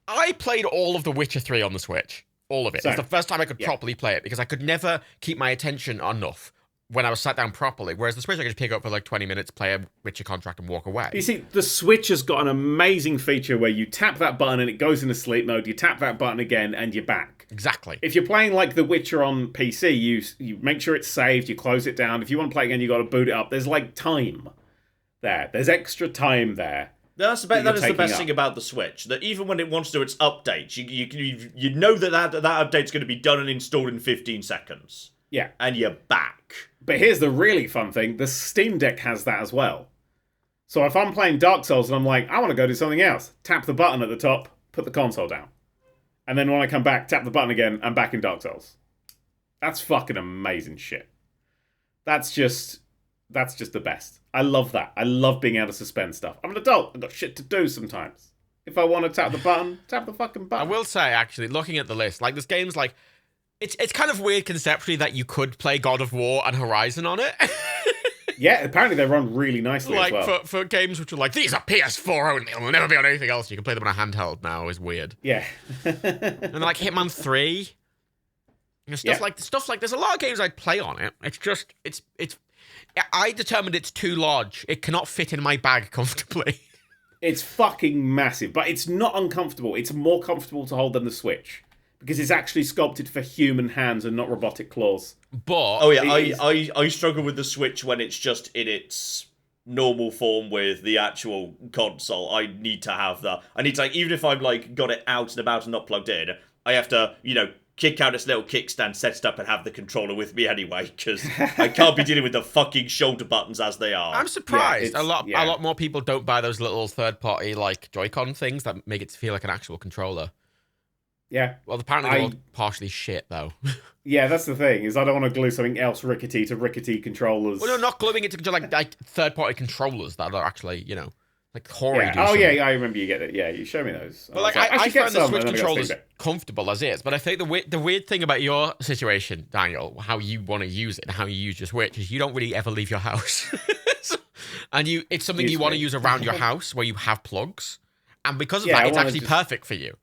I played all of The Witcher 3 on the Switch, all of it. It's the first time I could properly play it because I could never keep my attention enough when I was sat down properly. Whereas the Switch, I could just pick up for like 20 minutes, play a Witcher contract, and walk away. You see, the Switch has got an amazing feature where you tap that button and it goes into sleep mode. You tap that button again and you're back. Exactly. If you're playing like The Witcher on PC, you make sure it's saved, you close it down. If you want to play again, you got to boot it up. There's like time there. There's extra time there. That is the best thing about the Switch. That even when it wants to do its updates, you know that update's going to be done and installed in 15 seconds. Yeah. And you're back. But here's the really fun thing. The Steam Deck has that as well. So if I'm playing Dark Souls and I'm like, I want to go do something else, tap the button at the top, put the console down. And then when I come back, tap the button again, I'm back in Dark Souls. That's fucking amazing shit. That's just the best. I love that. I love being able to suspend stuff. I'm an adult. I've got shit to do sometimes. If I want to tap the button, tap the fucking button. I will say, actually, looking at the list, like there's games like it's kind of weird conceptually that you could play God of War and Horizon on it. Yeah, apparently they run really nicely like as well. for games which are like, these are PS4 only, they'll never be on anything else. You can play them on a handheld now is weird. Yeah. And like Hitman 3. And stuff like there's a lot of games I'd play on it. It's just it's I determined it's too large. It cannot fit in my bag comfortably. It's fucking massive, but it's not uncomfortable. It's more comfortable to hold than the Switch. Because it's actually sculpted for human hands and not robotic claws. But I struggle with the Switch when it's just in its normal form with the actual console. I need to have that. I need to, like, even if I've like got it out and about and not plugged in, I have to, kick out its little kickstand, set it up, and have the controller with me anyway, because I can't be dealing with the fucking shoulder buttons as they are. I'm surprised a lot more people don't buy those little third-party like Joy-Con things that make it feel like an actual controller. Yeah. Well, apparently they're all partially shit, though. Yeah, that's the thing, is I don't want to glue something else rickety to rickety controllers. Well, no, not gluing it to like third-party controllers that are actually, like hoary. Yeah. Oh, yeah, I remember you get it. Yeah, you show me those. But like, I find the Switch controllers comfortable as is, but I think the weird thing about your situation, Daniel, how you want to use it and how you use your Switch, is you don't really ever leave your house. And it's something you want to use around your house where you have plugs. And because of that, it's actually perfect for you.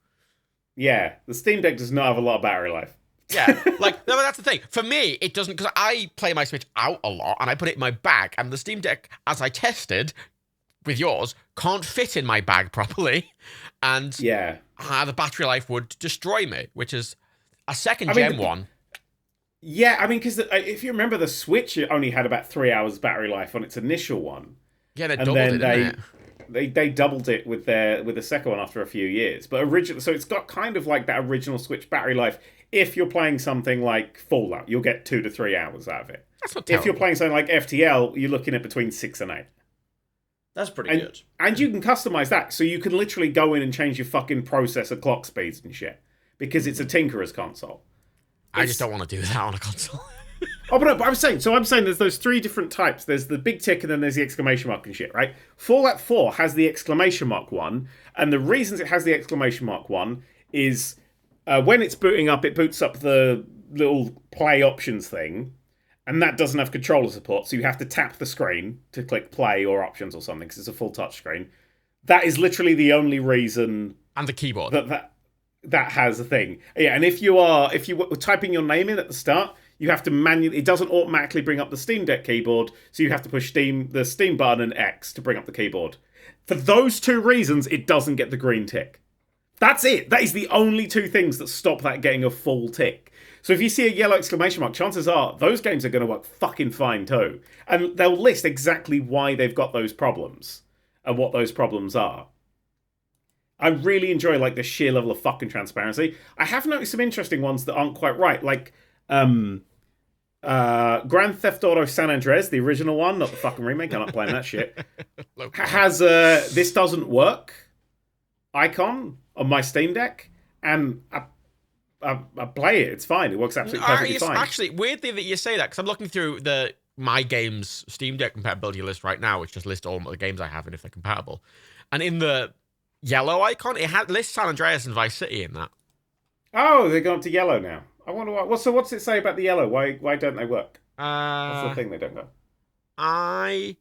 Yeah, the Steam Deck does not have a lot of battery life. Yeah, like, no, that's the thing. For me, it doesn't, because I play my Switch out a lot, and I put it in my bag, and the Steam Deck, as I tested with yours, can't fit in my bag properly, and the battery life would destroy me, which is a second-gen one. Yeah, I mean, because if you remember, the Switch only had about 3 hours battery life on its initial one. Yeah, they doubled it, didn't it? They doubled it with the second one after a few years. But so it's got kind of like that original Switch battery life. If you're playing something like Fallout, you'll get 2 to 3 hours out of it. That's not terrible. If you're playing something like FTL, you're looking at between 6 and 8. That's pretty good. And you can customize that. So you can literally go in and change your fucking processor clock speeds and shit. Because it's a tinkerer's console. I just don't want to do that on a console. But I'm saying there's those 3 different types. There's the big tick and then there's the exclamation mark and shit, right? Fallout 4 has the exclamation mark one, and the reasons it has the exclamation mark one is when it's booting up, it boots up the little play options thing, and that doesn't have controller support, so you have to tap the screen to click play or options or something, because it's a full touch screen. That is literally the only reason. And the keyboard. That has a thing. Yeah, and if you were typing your name in at the start, you have to manually. It doesn't automatically bring up the Steam Deck keyboard, so you have to push the Steam button and X to bring up the keyboard. For those 2 reasons, it doesn't get the green tick. That's it. That is the only two things that stop that getting a full tick. So if you see a yellow exclamation mark, chances are those games are going to work fucking fine too. And they'll list exactly why they've got those problems and what those problems are. I really enjoy like the sheer level of fucking transparency. I have noticed some interesting ones that aren't quite right. Like Grand Theft Auto San Andreas, the original one, not the fucking remake. I'm not playing that shit. Has this doesn't work icon on my Steam Deck, and I play it. It's fine. It works absolutely perfectly fine. Actually, weirdly that you say that, because I'm looking through my games Steam Deck compatibility list right now, which just lists all the games I have and if they're compatible. And in the yellow icon, it lists San Andreas and Vice City in that. Oh, they've gone to yellow now. I wonder why. So what's it say about the yellow? Why don't they work? What's the thing they don't go? I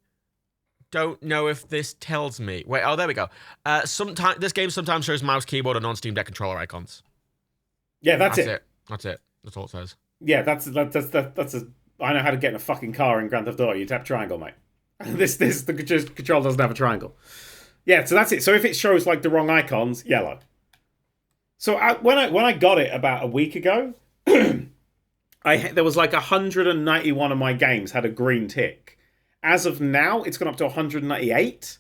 don't know if this tells me. Wait, oh, there we go. This game sometimes shows mouse, keyboard, and non-Steam Deck controller icons. Yeah, that's it. That's it. That's all it says. Yeah, that's a. I know how to get in a fucking car in Grand Theft Auto. You tap triangle, mate. The control doesn't have a triangle. Yeah, so that's it. So if it shows like the wrong icons, yellow. So when I got it about a week ago, there was like 191 of my games had a green tick. As of now, it's gone up to 198.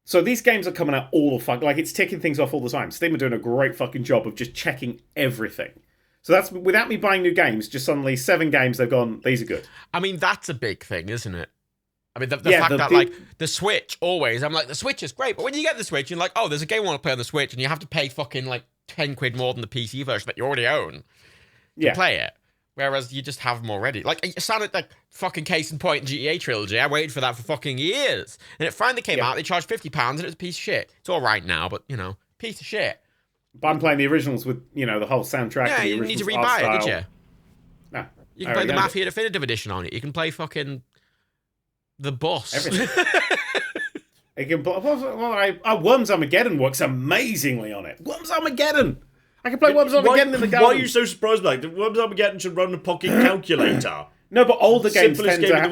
So these games are coming out all the fuck, like it's ticking things off all the time. Steam are doing a great fucking job of just checking everything. So that's without me buying new games. Just suddenly 7 games they've gone. These are good. I mean, that's a big thing, isn't it? I mean, the fact that like the Switch always, I'm like the Switch is great, but when you get the Switch, you're like, oh, there's a game I want to play on the Switch, and you have to pay fucking like 10 quid more than the PC version that you already own to play it. Whereas you just have them already. Like, it sounded like fucking case in point GTA Trilogy. I waited for that for fucking years. And it finally came out. They charged £50 and it was a piece of shit. It's all right now, but, piece of shit. But I'm playing the originals with, the whole soundtrack. Yeah, and the you need to rebuy it, did you? No. You can play the Mafia Definitive Edition on it. You can play fucking The Boss. Everything. You can play... Worms Armageddon works amazingly on it. Worms Armageddon! I can play Worms Armageddon in the garden. Why are you so surprised by that? Worms Armageddon should run a pocket calculator. No, but older games tend to have...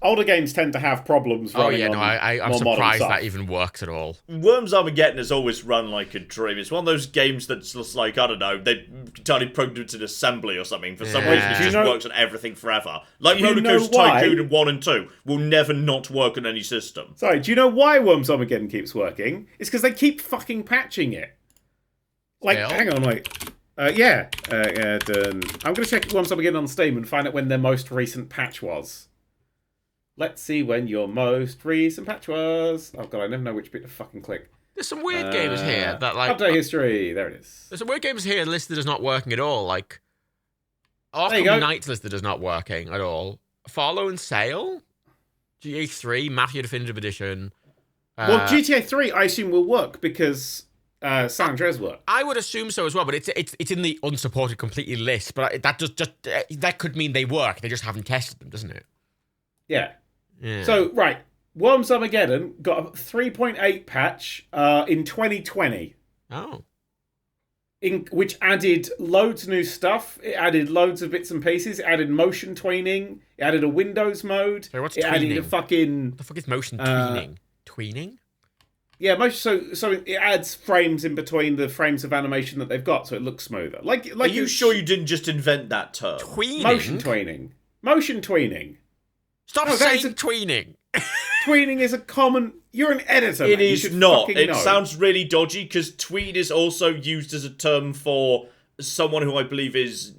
Older games tend to have problems running on I'm surprised that even works at all. Worms Armageddon has always run like a dream. It's one of those games that's just like, I don't know, they entirely programmed it in assembly or something. For some reason, it just works on everything forever. Like Roller Coaster Tycoon 1 and 2 will never not work on any system. Sorry, do you know why Worms Armageddon keeps working? It's because they keep fucking patching it. Like, hang on, wait. I'm going to check Worms Armageddon on Steam and find out when their most recent patch was. Let's see when your most recent patch was. Oh, God, I never know which bit to fucking click. There's some weird games here that, like... Update history. There it is. There's some weird games here listed as not working at all. Like, Arkham Knight's listed as not working at all. Follow and Sail? GTA 3, Mafia Definitive Edition. Well, GTA 3, I assume, will work because... San Andreas work. I would assume so as well, but it's in the unsupported completely list. But that could mean they work. They just haven't tested them, doesn't it? Yeah. So right, Worms Armageddon got a 3.8 patch in 2020. Oh. Which added loads of new stuff. It added loads of bits and pieces. It added motion tweening. It added a Windows mode. So what's it tweening? Added a fucking... The fuck is motion tweening? Tweening? Yeah, so it adds frames in between the frames of animation that they've got, so it looks smoother. Like are you sure you didn't just invent that term? Tweening? Motion tweening. Stop saying tweening. Tweening is a common... You're an editor, It is not. It know. sounds really dodgy, because tween is also used as a term for someone who I believe is,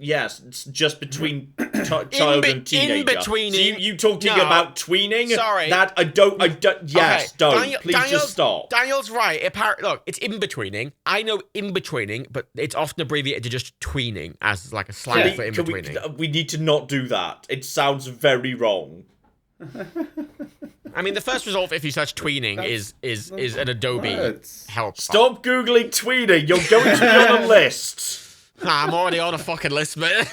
just between child and teenager. In-betweening. So you talking about tweening? Sorry. That I don't, yes, don't. Please just stop. Daniel's right. Look, it's in-betweening. I know in-betweening, but it's often abbreviated to just tweening as like a slang for in-betweening. We need to not do that. It sounds very wrong. I mean, the first result if you search tweening is an Adobe help. Stop Googling tweening. You're going to be on a list. I'm already on a fucking list, man.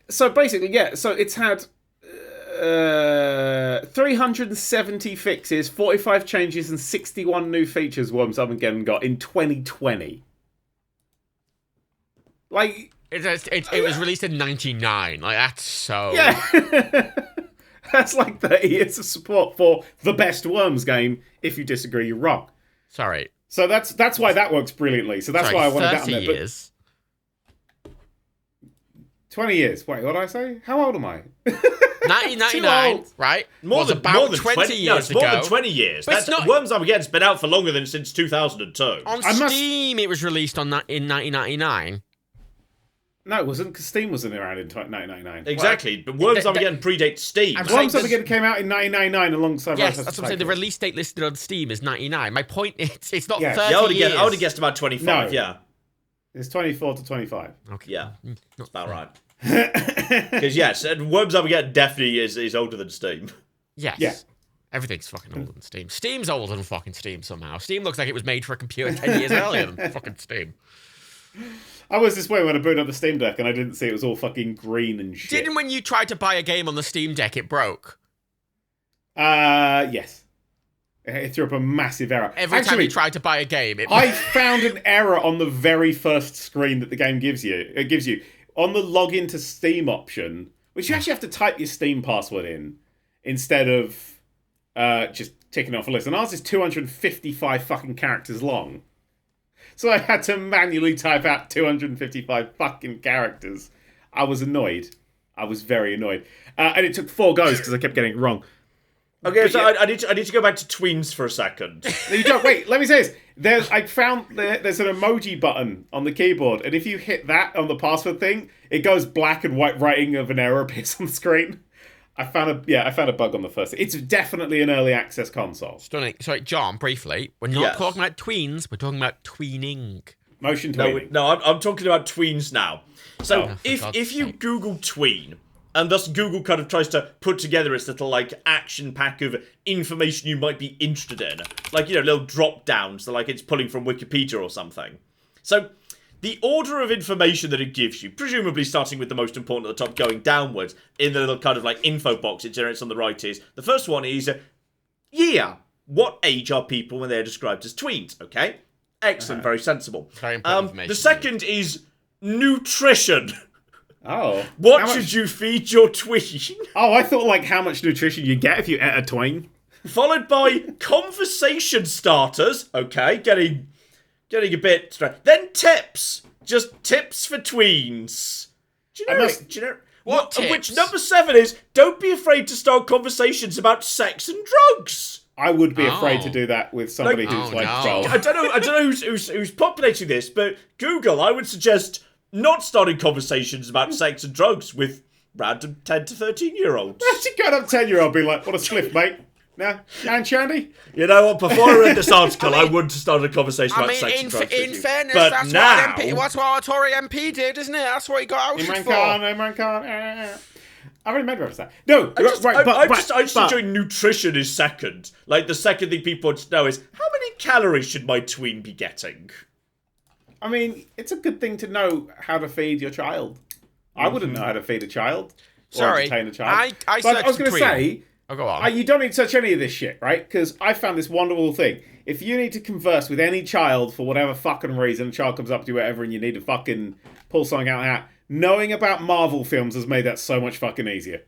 So basically, so it's had 370 fixes, 45 changes, and 61 new features Worms Armageddon got in 2020. It was released in 99. Like, that's so... Yeah. That's like 30 years of support for the best Worms game. If you disagree, you're wrong. Sorry. So that's why that works brilliantly. So that's why I wanted that on there. 30 years. 20 years. Wait, what did I say? How old am I? 1999, right? More than 20 years ago. More than 20 years. But That's Worms Armageddon's been out for longer than since 2002. On Steam, it was released in 1999. No, it wasn't, because Steam wasn't around in 1999. Exactly, but Worms Armageddon predates Steam. Worms Armageddon came out in 1999 alongside... Yes, that's what I'm saying. The release date listed on Steam is 99. My point is, it's not 30 years. I would have guessed about 25, yeah. It's 24 to 25. Okay. Yeah, that's about right. Because, yes, Worms Armageddon definitely is older than Steam. Yes. Yeah. Everything's fucking older than Steam. Steam's older than fucking Steam somehow. Steam looks like it was made for a computer 10 years earlier than fucking Steam. I was this way when I booted up the Steam Deck and I didn't see it was all fucking green and shit. Didn't when you tried to buy a game on the Steam Deck, it broke? Yes. It threw up a massive error. Every time you tried to buy a game, I found an error on the very first screen that the game gives you. It gives you on the login to Steam option, which you actually have to type your Steam password in instead of just ticking off a list. And ours is 255 fucking characters long. So I had to manually type out 255 fucking characters. I was annoyed. I was very annoyed. And it took 4 goes because I kept getting it wrong. Okay, but so yeah. I need to go back to Tweens for a second. No, you don't. Wait, let me say this. I found there's an emoji button on the keyboard, and if you hit that on the password thing, it goes black and white writing of an error appears on the screen. I found a bug on the first. It's definitely an early access console. Stunning. Sorry, John, briefly, we're not talking about tweens, we're talking about tweening. Motion tweening. No, I'm talking about tweens now. So if you Google tween, and thus Google kind of tries to put together its little like action pack of information you might be interested in, like little drop downs, so like it's pulling from Wikipedia or something. So the order of information that it gives you, presumably starting with the most important at the top, going downwards, in the little kind of like info box it generates on the right is, the first one is, what age are people when they're described as tweens? Okay, excellent, very sensible. Very important information. The second is nutrition. Oh. What should you feed your tween? Oh, I thought like how much nutrition you get if you ate a tween. Followed by conversation starters. Okay, getting a bit straight. Then tips. Just tips for tweens. Do you know what tips? Which number 7 is, don't be afraid to start conversations about sex and drugs. I would be afraid to do that with somebody who's 12. I don't know who's populating this, but Google, I would suggest not starting conversations about sex and drugs with random 10 to 13-year-olds. Imagine going up 10-year-old being like, what a spliff, mate. Now, and Shandy? You know what? Before I read this article, I wouldn't have started a conconversation about sex and drugs. In fairness, but that's now, what our Tory MP did, isn't it? That's what he got ousted for. Imran Khan. I already made reference to that. No, I just enjoy nutrition is second. Like, the second thing people want to know is, how many calories should my tween be getting? I mean, it's a good thing to know how to feed your child. I wouldn't know how to feed a child. Or entertain a child. I was going to say, go on. You don't need to search any of this shit, right? Because I found this wonderful thing. If you need to converse with any child for whatever fucking reason, a child comes up to you, whatever, and you need to fucking pull something out of the hat, knowing about Marvel films has made that so much fucking easier.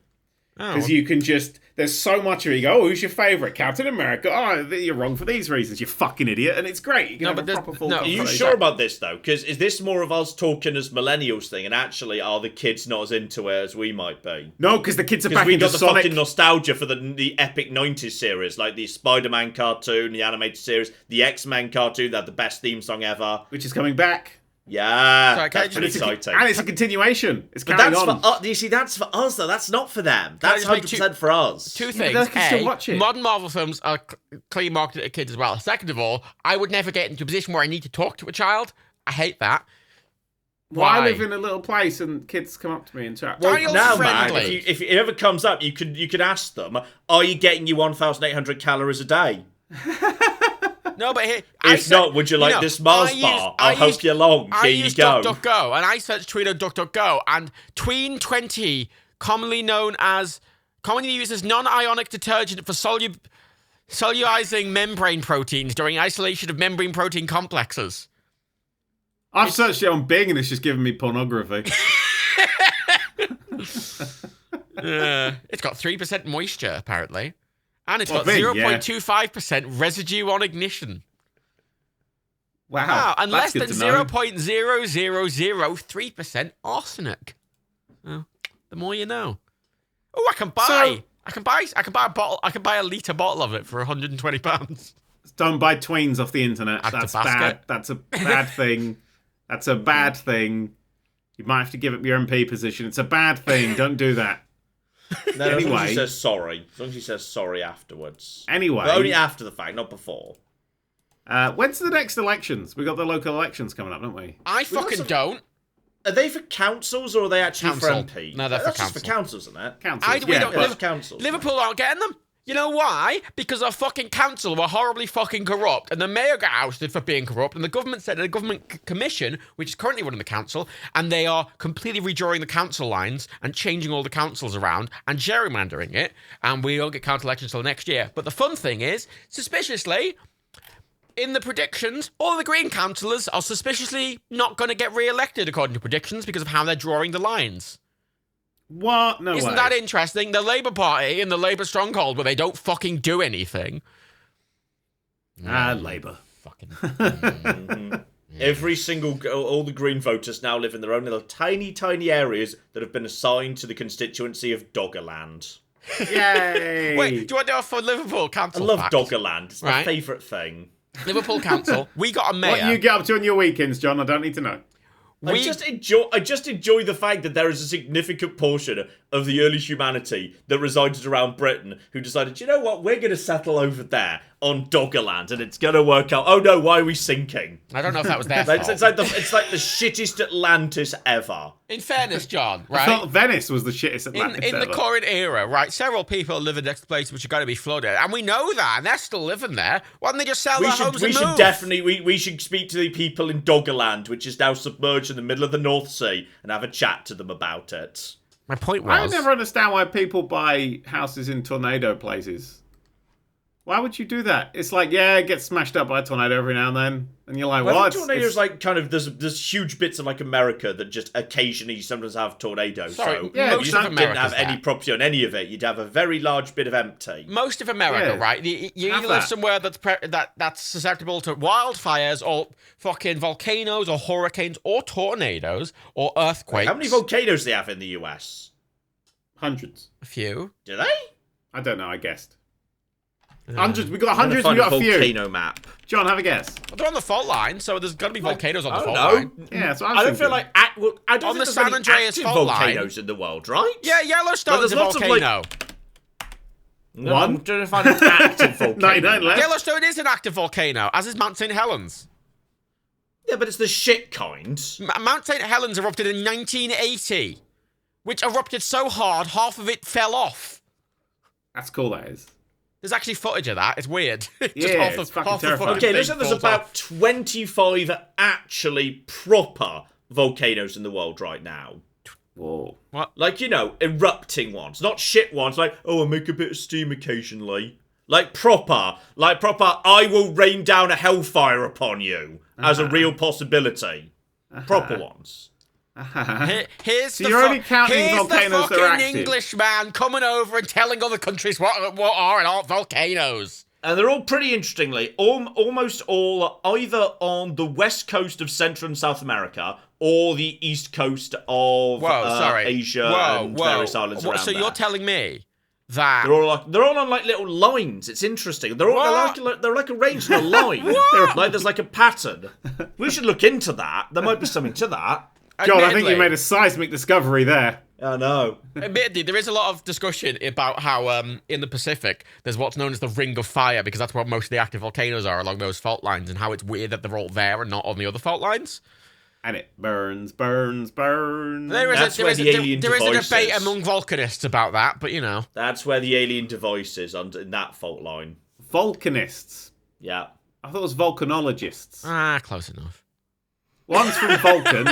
Because you can just... There's so much of it. You go, who's your favourite? Captain America. Oh, you're wrong for these reasons, you fucking idiot. And it's great. You can have a proper full conversation. Are you sure about this, though? Because is this more of us talking as millennials thing, and actually are the kids not as into it as we might be? No, because the kids are back into Sonic. Because we got the fucking nostalgia for the epic 90s series, like the Spider-Man cartoon, the animated series, the X-Men cartoon, that had the best theme song ever. Which is coming back. Yeah, that's pretty exciting. And it's a continuation. It's carrying on. You see, that's for us, though. That's not for them. That's 100% for us. Two things. Still watch it. Modern Marvel films are clearly marketed at kids as well. Second of all, I would never get into a position where I need to talk to a child. I hate that. Well, I live in a little place and kids come up to me and chat. Well, now, man, if it ever comes up, you could ask them, are you getting you 1,800 calories a day? No, but here... If not, would you like this Mars bar? I'll help you along. Here you go. DuckDuckGo, and I searched tween on DuckDuckGo, and tween 20, commonly used as non-ionic detergent for solubilizing membrane proteins during isolation of membrane protein complexes. I've searched it on Bing, and it's just giving me pornography. It's got 3% moisture, apparently. And it's got 0.25% residue on ignition. Wow. And less that's than good to know. 0.0003% arsenic. Well, the more you know. Oh, I can buy a bottle. I can buy a litre bottle of it for £120. Don't buy Tweens off the internet. Add to That's basket. bad. That's a bad thing. That's a bad thing. You might have to give up your MP position. It's a bad thing. Don't do that. No, as long as Anyway. she says sorry. As long as she says sorry afterwards. Anyway. But only after the fact, not before. When's the next elections? We got the local elections coming up, don't we? I fucking don't. Are they for councils or are they actually Council. for MP? No, they're for That's council. just for councils, isn't it? Councils. We yeah, don't but- live- Councils. Liverpool aren't getting them. You know why? Because our fucking council were horribly fucking corrupt, and the mayor got ousted for being corrupt, and the government said the government commission, which is currently running the council, and they are completely redrawing the council lines and changing all the councils around and gerrymandering it, and we don't get council elections till next year. But the fun thing is, suspiciously, in the predictions, all the Green councillors are suspiciously not going to get re-elected according to predictions because of how they're drawing the lines. What? No Isn't way. that interesting? The Labour Party in the Labour stronghold where they don't fucking do anything. Labour. Fucking. Every single, all the Green voters now live in their own little tiny, tiny areas that have been assigned to the constituency of Doggerland. Yay! Wait, do you want to do it for Liverpool I Council? love fact? Doggerland. It's my Right. favourite thing. Liverpool Council. We got a mayor. What you get up to on your weekends, John? I don't need to know. I just enjoy the fact that there is a significant portion of the early humanity that resided around Britain who decided, you know what, we're going to settle over there on Doggerland and it's going to work out. Oh no, why are we sinking? I don't know if that was their Like, fault. it's like the shittest Atlantis ever. In fairness, John, I right? thought Venice was the shittest Atlantis In the ever. current era, right, several people live in next place which are going to be flooded, and we know that, and they're still living there. Why don't they just sell their homes and move? We should speak to the people in Doggerland, which is now submerged in the middle of the North Sea, and have a chat to them about it. My point I was, never understand why people buy houses in tornado places. Why would you do that? It's like, yeah, it gets smashed up by a tornado every now and then. And you're like, Well, I what? think tornadoes like kind of there's huge bits of like America that just occasionally sometimes have tornadoes. Sorry, so yeah, if you most of didn't have America's any that. property on any of it, you'd have a very large bit of empty. most of America, Yeah. right? You Have either live that. somewhere that's susceptible to wildfires or fucking volcanoes or hurricanes or tornadoes or earthquakes. How many volcanoes do they have in the US? Hundreds. A few. Do they? I don't know, I guessed. Hundreds. We got hundreds, we Find a got a few. volcano map. John, have a guess. Well, they're on the fault line, so there's got to be volcanoes on the fault No, line. Yeah, that's what I I'm don't feel thinking. like I don't On think the there's San any Andreas active fault line. volcanoes in the world, right? Yeah, Yellowstone's there's a lots of, like- volcano. No, One? I'm trying to find an active volcano. 99 left. Yellowstone is an active volcano, as is Mount St. Helens. Yeah, but it's the shit kind. Mount St. Helens erupted in 1980, which erupted so hard, half of it fell off. That's cool, that is. There's actually footage of that. It's weird. Just Yeah, half the- it's fucking half the terrifying. Okay, thing listen, there's falls about off. 25 actually proper volcanoes in the world right now. Whoa. Like, you know, erupting ones. Not shit ones like, oh, I make a bit of steam occasionally. Like proper, I will rain down a hellfire upon you as a real possibility. Proper ones. Here's So the you're only counting here's volcanoes the that are fucking active. Englishman coming over and telling other countries what are and aren't volcanoes. And they're all pretty interestingly, almost all either on the west coast of Central and South America or the east coast of Asia and various islands around So there. you're telling me that They're all on like little lines. It's interesting. They're like arranged on a line. Like there's like a pattern. We should look into that. There might be something to that. John, I think Admittedly- you made a seismic discovery there. I know. Admittedly, there is a lot of discussion about how in the Pacific there's what's known as the Ring of Fire because that's where most of the active volcanoes are along those fault lines, and how it's weird that they're all there and not on the other fault lines. And it burns, burns, burns. There is That's a where the alien there is a device debate is. among volcanists about that, but you know. That's where the alien device is in that fault line. Volcanists. Yeah. I thought it was volcanologists. Close enough. One's from Vulcan,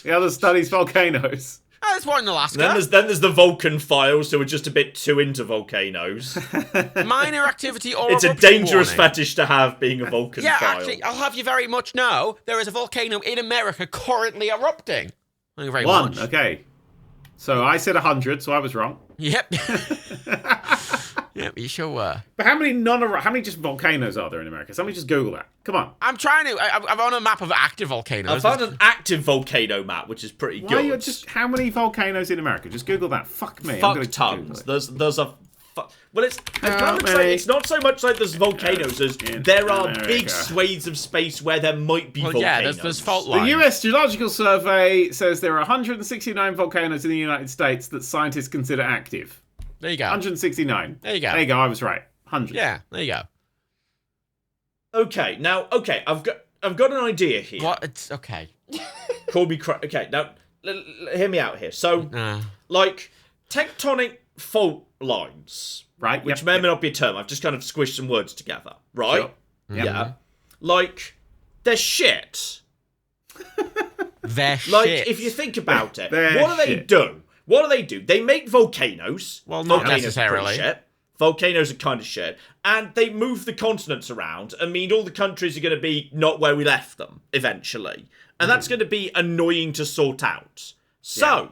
the other studies volcanoes. There's one in Alaska. And then there's the Vulcan files who are just a bit too into volcanoes. Minor activity or It's a eruption dangerous warning. fetish to have being a Vulcan Yeah, file. actually, I'll have you very much know there is a volcano in America currently erupting. Thank you very One, much. okay. So I said 100, so I was wrong. Yep. Yeah, you sure were. But how many just volcanoes are there in America? Somebody just Google that. Come on. I'm trying to. I'm on a map of active volcanoes. I found an active volcano map, which is pretty good. How many volcanoes in America? Just Google that. Fuck me. Fuck tons. There's a. Well, it's kind of looks like it's not so much like there's volcanoes as there are big swathes of space where there might be volcanoes. Yeah, there's fault lines. The US Geological Survey says there are 169 volcanoes in the United States that scientists consider active. There you go. 169. There you go. There you go. I was right. 100. Yeah, there you go. Okay, now, I've got an idea here. What? It's okay. Call me okay, now, hear me out here. So, like, tectonic fault lines, right? Which may or may not be a term. I've just kind of squished some words together, right? Sure. Yeah. Like, they're shit. They're like, shit. if you think about it, what do they do? What do they do? They make volcanoes. Well, not volcanoes necessarily. Are shit. Volcanoes are kind of shit. And they move the continents around and mean all the countries are going to be not where we left them, eventually. And that's going to be annoying to sort out. So,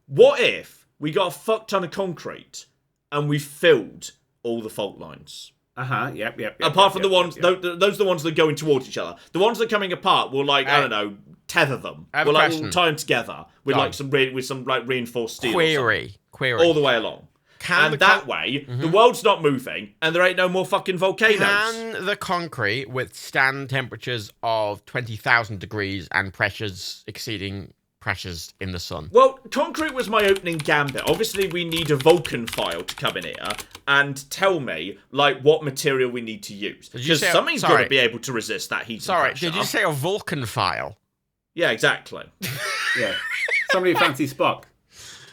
what if we got a fuck ton of concrete and we filled all the fault lines? Yep. Apart from the ones, those are the ones that are going towards each other. The ones that are coming apart will, like, I don't know, tether them. We'll, like, tie them together with, like, some reinforced steel. Query. All the way along. That way, the world's not moving, and there ain't no more fucking volcanoes. Can the concrete withstand temperatures of 20,000 degrees and pressures exceeding pressures in the sun? Well, concrete was my opening gambit. Obviously, we need a Vulcan file to come in here and tell me, like, what material we need to use. Because something's got to be able to resist that heat and pressure. Did you say a Vulcan file? Yeah, exactly. Yeah. Somebody fancy Spock.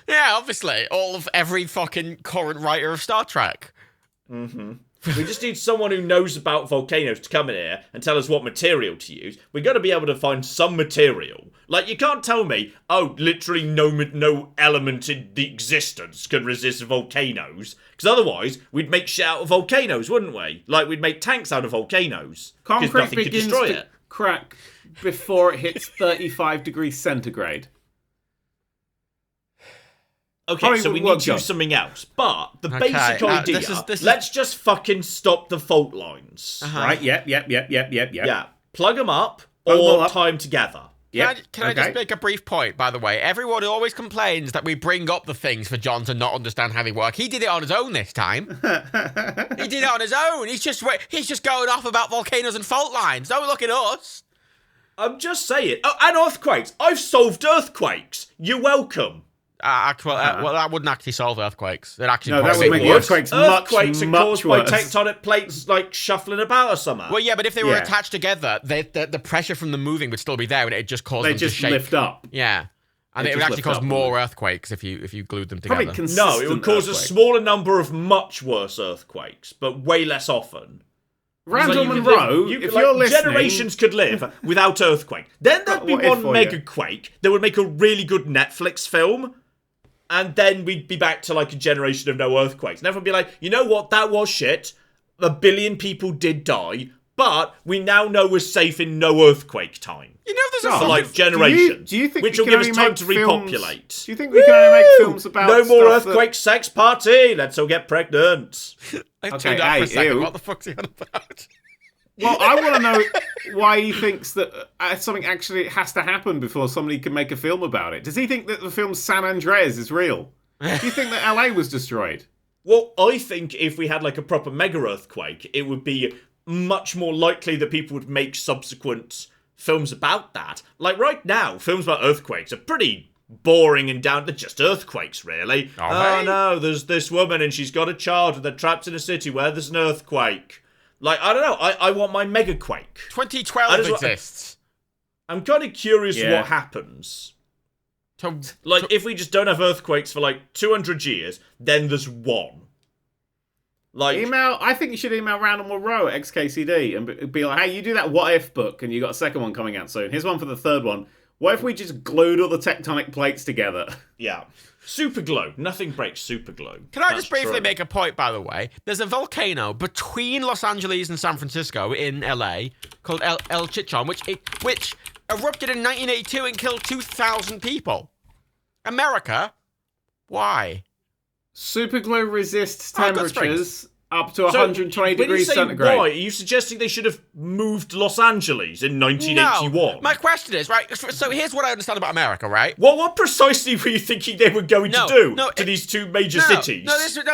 Yeah, obviously. Every fucking current writer of Star Trek. Mm-hmm. We just need someone who knows about volcanoes to come in here and tell us what material to use. We've got to be able to find some material. Like, you can't tell me, literally no element in the existence can resist volcanoes. Because otherwise, we'd make shit out of volcanoes, wouldn't we? Like, we'd make tanks out of volcanoes. Concrete begins to crack before it hits 35 degrees centigrade. Okay, so we need to use something else. But the basic idea, let's just fucking stop the fault lines. Right, yep. Yeah, plug them up or tie them together. Can I just make a brief point, by the way? Everyone always complains that we bring up the things for John to not understand how they work. He did it on his own this time. He did it on his own. He's just going off about volcanoes and fault lines. Don't look at us. I'm just saying. Oh, and earthquakes. I've solved earthquakes. You're welcome. Well, that wouldn't actually solve earthquakes. It actually that would make earthquakes much are caused by tectonic plates like shuffling about or something. Well, yeah, but if they were attached together, the pressure from the moving would still be there, and it'd just cause them to shake. They just lift up. Yeah, and it would actually cause more earthquakes if you glued them together. No, it would cause a smaller number of much worse earthquakes, but way less often. Randall Monroe, if you're listening... Generations could live without earthquake. Then there'd be one megaquake that would make a really good Netflix film. And then we'd be back to, like, a generation of no earthquakes. And everyone would be like, you know what? That was shit. 1 billion people did die. But we now know we're safe in no earthquake time. You know, there's for, like, generations. Do you think which will give us time to repopulate. Do you think we can only make films about no more earthquake sex party. Let's all get pregnant. I tuned out for a second. What the fuck's he on about? Well, I want to know why he thinks that something actually has to happen before somebody can make a film about it. Does he think that the film San Andreas is real? Do you think that LA was destroyed? Well, I think if we had, like, a proper mega earthquake, it would be much more likely that people would make subsequent films about that. Like, right now, films about earthquakes are pretty boring and down. They're just earthquakes, really. No, there's this woman and she's got a child and they're trapped in a city where there's an earthquake. Like, I don't know. I want my megaquake. 2012 exists. I'm kind of curious what happens. If we just don't have earthquakes for, like, 200 years, then there's one. Like, I think you should email Randall Monroe at XKCD and be like, hey, you do that What If book and you got a second one coming out soon. Here's one for the third one. What if we just glued all the tectonic plates together? Yeah. Super glue. Nothing breaks super glue. Can I just briefly make a point, by the way? There's a volcano between Los Angeles and San Francisco in LA called El Chichon, which erupted in 1982 and killed 2,000 people. America? Why? Superglue resists Oh, good temperatures up to 120 when degrees you say centigrade. why, are you suggesting they should have moved Los Angeles in 1981? No, my question is, right, so here's what I understand about America, right? What precisely were you thinking they were going to do to these two major cities? No,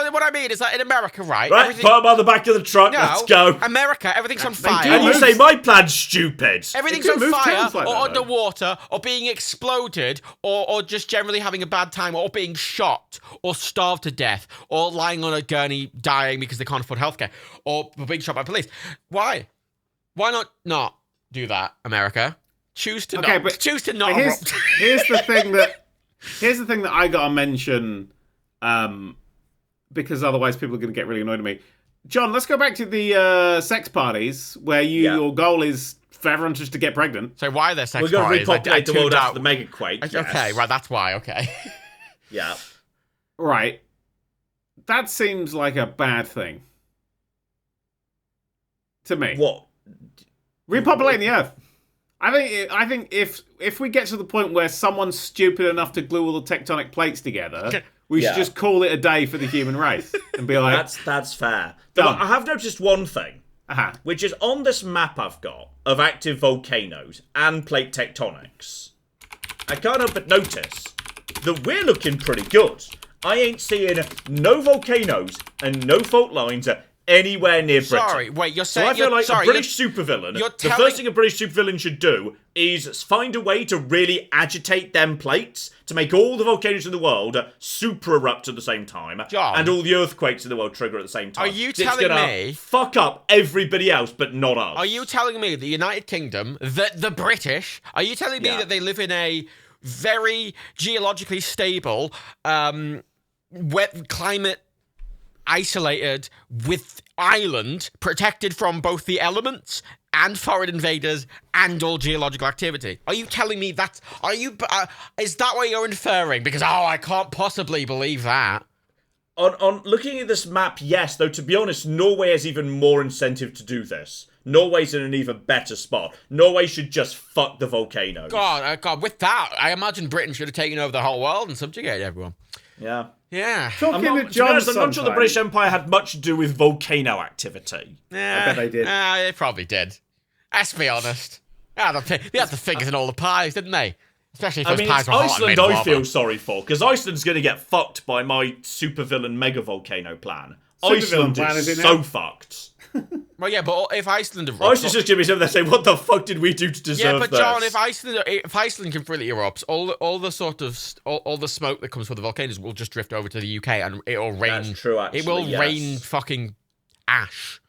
what I mean is that in America, right? Right, put them on the back of the truck, let's go. America, everything's on fire. And you say my plan's stupid. Everything's on fire, or underwater, or being exploded, or just generally having a bad time, or being shot, or starved to death, or lying on a gurney dying because they can't afford healthcare, or being shot by police. Why? Why not do that, America? Choose to not erupt. Here's the thing that I gotta mention, because otherwise people are gonna get really annoyed at me. John, let's go back to the sex parties where your goal is for everyone just to get pregnant. So why are there sex parties? We're going to repopulate the world after the mega quake. Okay, right, that's why, okay. Yeah. Right. That seems like a bad thing. To me. What? Repopulating the Earth. I think if we get to the point where someone's stupid enough to glue all the tectonic plates together, we should just call it a day for the human race and be like, that's fair. I have noticed one thing, which is on this map I've got of active volcanoes and plate tectonics. I can't help but notice that we're looking pretty good. I ain't seeing no volcanoes and no fault lines anywhere near Britain. Sorry, wait, you're saying... So I feel like a British supervillain, the first thing a British supervillain should do is find a way to really agitate them plates to make all the volcanoes in the world super erupt at the same time. John, and all the earthquakes in the world trigger at the same time. Are you telling me... fuck up everybody else, but not us. Are you telling me the United Kingdom, the British, are you telling me that they live in a very geologically stable, wet climate, isolated with island, protected from both the elements and foreign invaders and all geological activity? Are you telling me that? Is that what you're inferring? Because I can't possibly believe that. On looking at this map, yes. Though to be honest, Norway has even more incentive to do this. Norway's in an even better spot. Norway should just fuck the volcanoes. God, with that, I imagine Britain should have taken over the whole world and subjugated everyone. Yeah. Yeah. I'm not sure the British Empire had much to do with volcano activity. Yeah, I bet they did. They probably did. Let's be honest. They had the fingers in all the pies, didn't they? Especially if those pies were hot and Iceland made of I lava. feel sorry for, because Iceland's going to get fucked by my supervillain mega volcano plan. Iceland is so fucked. Well, yeah, but if Iceland erupts... Iceland's just going to be something that say, what the fuck did we do to deserve this? Yeah, but John, if Iceland completely erupts, all the smoke that comes from the volcanoes will just drift over to the UK and it'll rain... That's true, actually, it will rain fucking ash.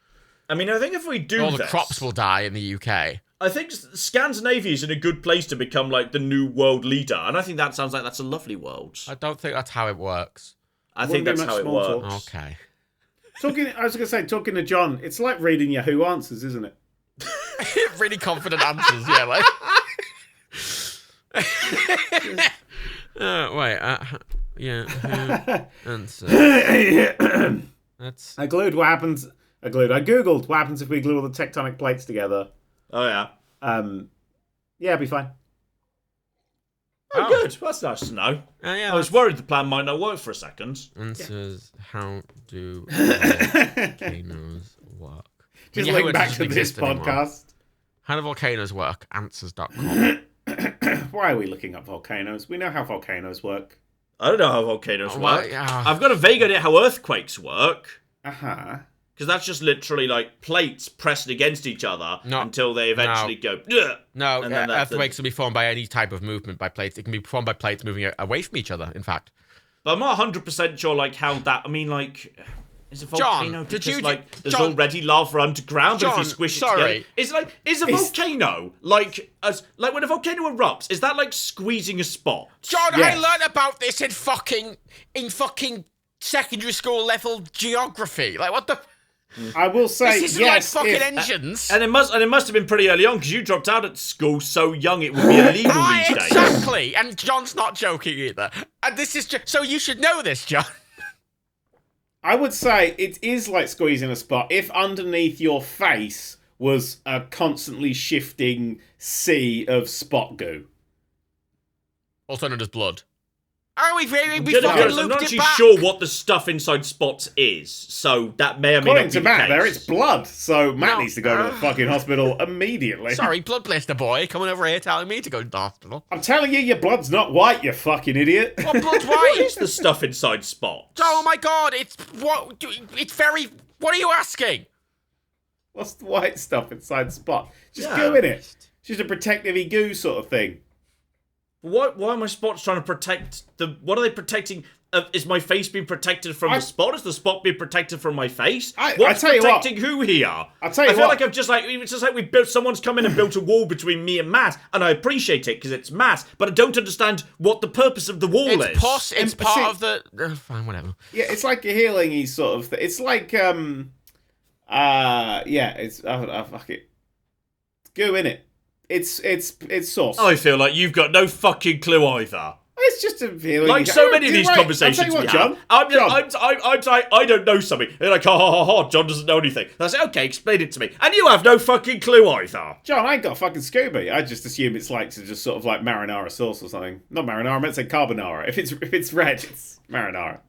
I mean, I think if we do all the crops will die in the UK. I think Scandinavia is in a good place to become, like, the new world leader, and I think that sounds like that's a lovely world. I don't think that's how it works. I think that's how it works. Okay. I was going to say, talking to John, it's like reading Yahoo Answers, isn't it? Really confident answers, yeah, like... answer. I googled what happens if we glue all the tectonic plates together. Oh, yeah. Yeah, it'd be fine. Oh, good. Well, that's nice to know. Yeah, I was worried the plan might not work for a second. Answers, how do volcanoes work? Just link back to this podcast. Anymore. How do volcanoes work? Answers.com. Why are we looking up volcanoes? We know how volcanoes work. I don't know how volcanoes work. I've got a vague idea how earthquakes work. Uh-huh. Because that's just literally like plates pressed against each other until they eventually go. No, earthquakes can be formed by any type of movement by plates. It can be formed by plates moving away from each other, in fact. But I'm not 100% sure, like, how that. I mean, like, is a volcano there's already lava underground, but if you squish it together, is a volcano like when a volcano erupts? Is that like squeezing a spot? John, yes. I learned about this in fucking secondary school level geography. Like, what the. I will say, this isn't like fucking engines. And it must have been pretty early on because you dropped out at school so young it would be illegal these days. Exactly, and John's not joking either. And this is so you should know this, John. I would say it is like squeezing a spot if underneath your face was a constantly shifting sea of spot goo. Also known as blood. Oh, we fucking looped I'm not it actually back. sure what the stuff inside spots is, so that may or may According not to be Matt, the there case. it's blood. So Matt No. needs to go to the fucking hospital immediately. Sorry, blood blister boy, coming over here telling me to go to the hospital. I'm telling you, your blood's not white, you fucking idiot. What blood's What white? is the stuff inside spots? Oh my god, it's very. What are you asking? What's the white stuff inside Spot? Just Yeah. goo in it. It's just a protective-y goo sort of thing. Why are my spots trying to protect the... What are they protecting? Is my face being protected from the spot? Is the spot being protected from my face? What's tell you what. protecting who here? I'll tell you I feel what. like it's just like we built... Someone's come in and built a wall between me and Matt, and I appreciate it because it's Matt, but I don't understand what the purpose of the wall is. It's part of the... fine, whatever. Yeah, it's like a healing-y sort of thing. It's like, it's... fuck it. It's goo in it. It's sauce. I feel like you've got no fucking clue either. It's just a feeling. Like so many of these conversations we have. I don't know something. They're like, John doesn't know anything. And I say, okay, explain it to me. And you have no fucking clue either. John, I ain't got fucking Scooby. I just assume it's like to just sort of like marinara sauce or something. Not marinara, I meant to say carbonara. If it's red, it's marinara.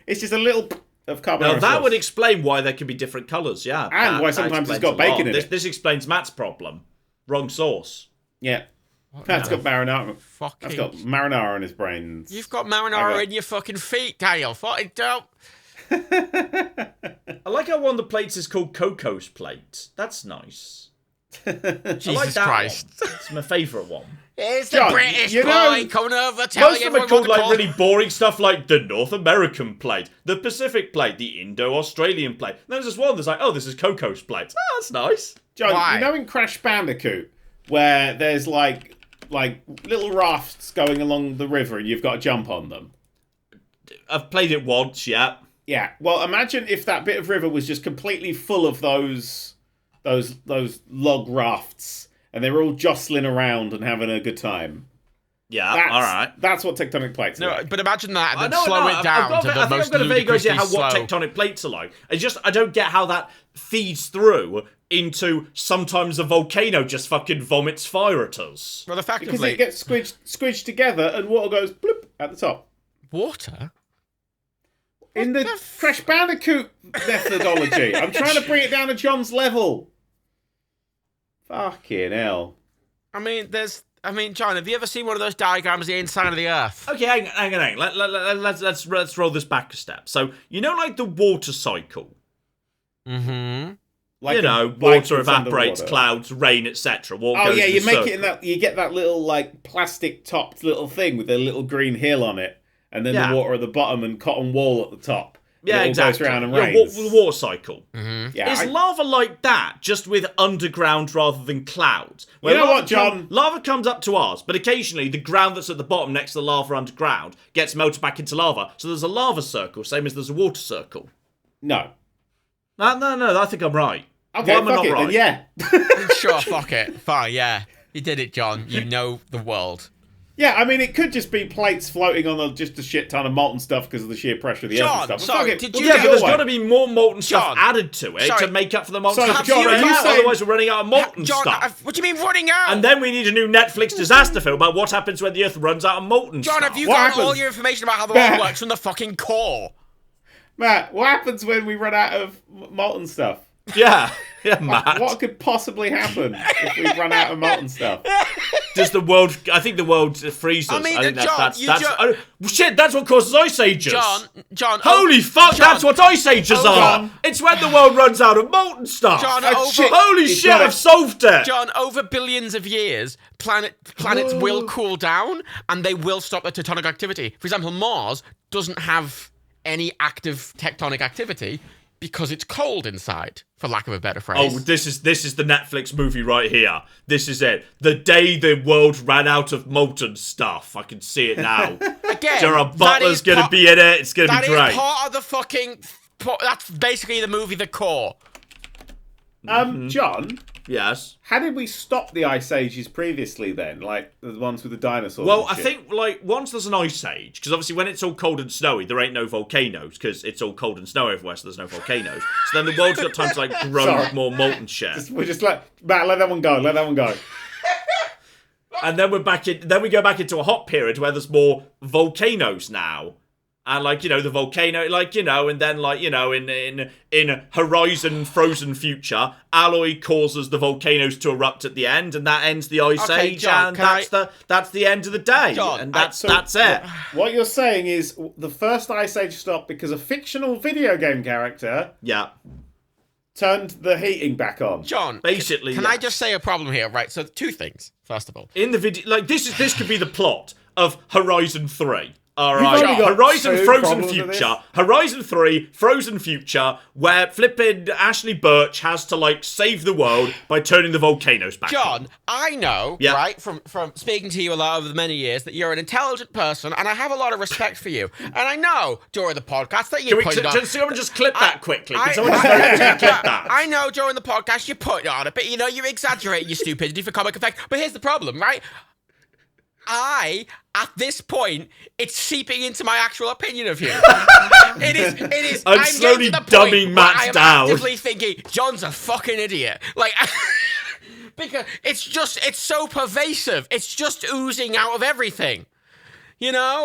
It's just a little of carbonara Now that sauce. would explain why there can be different colours, yeah. And why sometimes it's got bacon in it. This explains Matt's problem. Wrong sauce. Yeah. That's got marinara. Fucking... That's got marinara in his brains. You've got marinara in your fucking feet, Dale. Fucking don't. I like how one of the plates is called Coco's plate. That's nice. Jesus I like that Christ. one. It's my favourite one. It's the John, British you boy know- coming over telling Most of them everyone are called what to like call. really boring stuff like the North American plate, the Pacific plate, the Indo-Australian plate. And then there's this one that's like, oh, this is Coco's plate. Oh, that's nice. John, Why? you know in Crash Bandicoot, where there's like little rafts going along the river and you've got to jump on them? I've played it once, yeah. Yeah. Well, imagine if that bit of river was just completely full of those log rafts, and they were all jostling around and having a good time. Yeah, alright. That's what tectonic plates are. No, like. but imagine that and I then know, slow no, it down to the I think most I've got a vague idea how ludicrously what slow. tectonic plates are like. It's just, I don't get how that feeds through into sometimes a volcano just fucking vomits fire at us. Well, Because effectively, it gets squidged together and water goes bloop at the top. water. In the Crash Bandicoot methodology. I'm trying to bring it down to John's level. Fucking hell. I mean, John, have you ever seen one of those diagrams of the inside of the Earth? Okay, hang on. Let's roll this back a step. So, you know like the water cycle? Mm-hmm. Like you know, water evaporates, clouds, rain, etc. Oh yeah, you make it in that. You get that little like plastic topped little thing with a little green hill on it, and then the water at the bottom and cotton wool at the top. Yeah, it all exactly. goes around and Yeah, rains. the water cycle. Mm-hmm. Yeah, Is lava like that, just with underground rather than clouds? You know what, John? Lava comes up to us, but occasionally the ground that's at the bottom next to the lava underground gets melted back into lava. So there's a lava circle, same as there's a water circle. No. No, I think I'm right. Okay, Why am I fuck not it, right? then yeah. Sure, fuck it. Fine, yeah. You did it, John. You know the world. Yeah, I mean, it could just be plates floating on just a shit ton of molten stuff because of the sheer pressure of the earth John, and stuff. But sorry, fuck it, did we'll you do it Yeah, but your there's way. got to be more molten John, stuff added to it sorry. to make up for the molten Sorry, stuff. John, straight are you out, saying- otherwise we're running out of molten John, stuff. what do you mean running out? And then we need a new Netflix disaster film about what happens when the Earth runs out of molten John, stuff. have you What got happens? all your information about how the Matt. world works from the fucking core? Matt, what happens when we run out of molten stuff? Yeah, Matt. What could possibly happen if we run out of molten stuff? Does the world? I think the world freezes. I mean, think John, that's you shit. That's what causes ice ages. John. Holy fuck! John. That's what ice ages Oh, are. John. It's when the world runs out of molten stuff. John, shit. Holy He's shit! got it. I've solved it. John, over billions of years, planets will cool down and they will stop their tectonic activity. For example, Mars doesn't have any active tectonic activity because it's cold inside, for lack of a better phrase. Oh, this is the Netflix movie right here. This is it. The day the world ran out of molten stuff. I can see it now. Again, Gerard that Butler's is going to part- be in it. It's going to That be is great. part of the fucking... That's basically the movie The Core. John, Yes. how did we stop the ice ages previously then? Like the ones with the dinosaurs? Well, and I shit? think, like, once there's an ice age, because obviously when it's all cold and snowy, there ain't no volcanoes, because it's all cold and snowy everywhere, so there's no volcanoes. So then the world's got time to, like, grow Sorry. more molten shit. We're just like, Matt, let that one go. Let that one go. And then we go back into a hot period where there's more volcanoes now. And the volcano, and then in Horizon Frozen Future, Aloy causes the volcanoes to erupt at the end, and that ends the Ice Age, John, and that's the end of the day, John, and that's it. What you're saying is the first Ice Age stopped because a fictional video game character turned the heating back on. John, basically, can I just say a problem here? Right, so two things. First of all, in the video, this could be the plot of Horizon 3. All You've only right, got Horizon two Frozen problems with Future, Horizon 3, Frozen Future, where flippin' Ashley Birch has to save the world by turning the volcanoes back John, on. I know, right, from speaking to you a lot over the many years, that you're an intelligent person, and I have a lot of respect for you. And I know during the podcast that you put it on. Someone just clip that quickly. Can someone just clip that? I know during the podcast you put it on a bit, you're exaggerating your stupidity for comic effect. But here's the problem, right? At this point, it's seeping into my actual opinion of you. It is. I'm slowly dumbing Matt down. I'm actively thinking, John's a fucking idiot. Because it's so pervasive. It's just oozing out of everything. Yeah,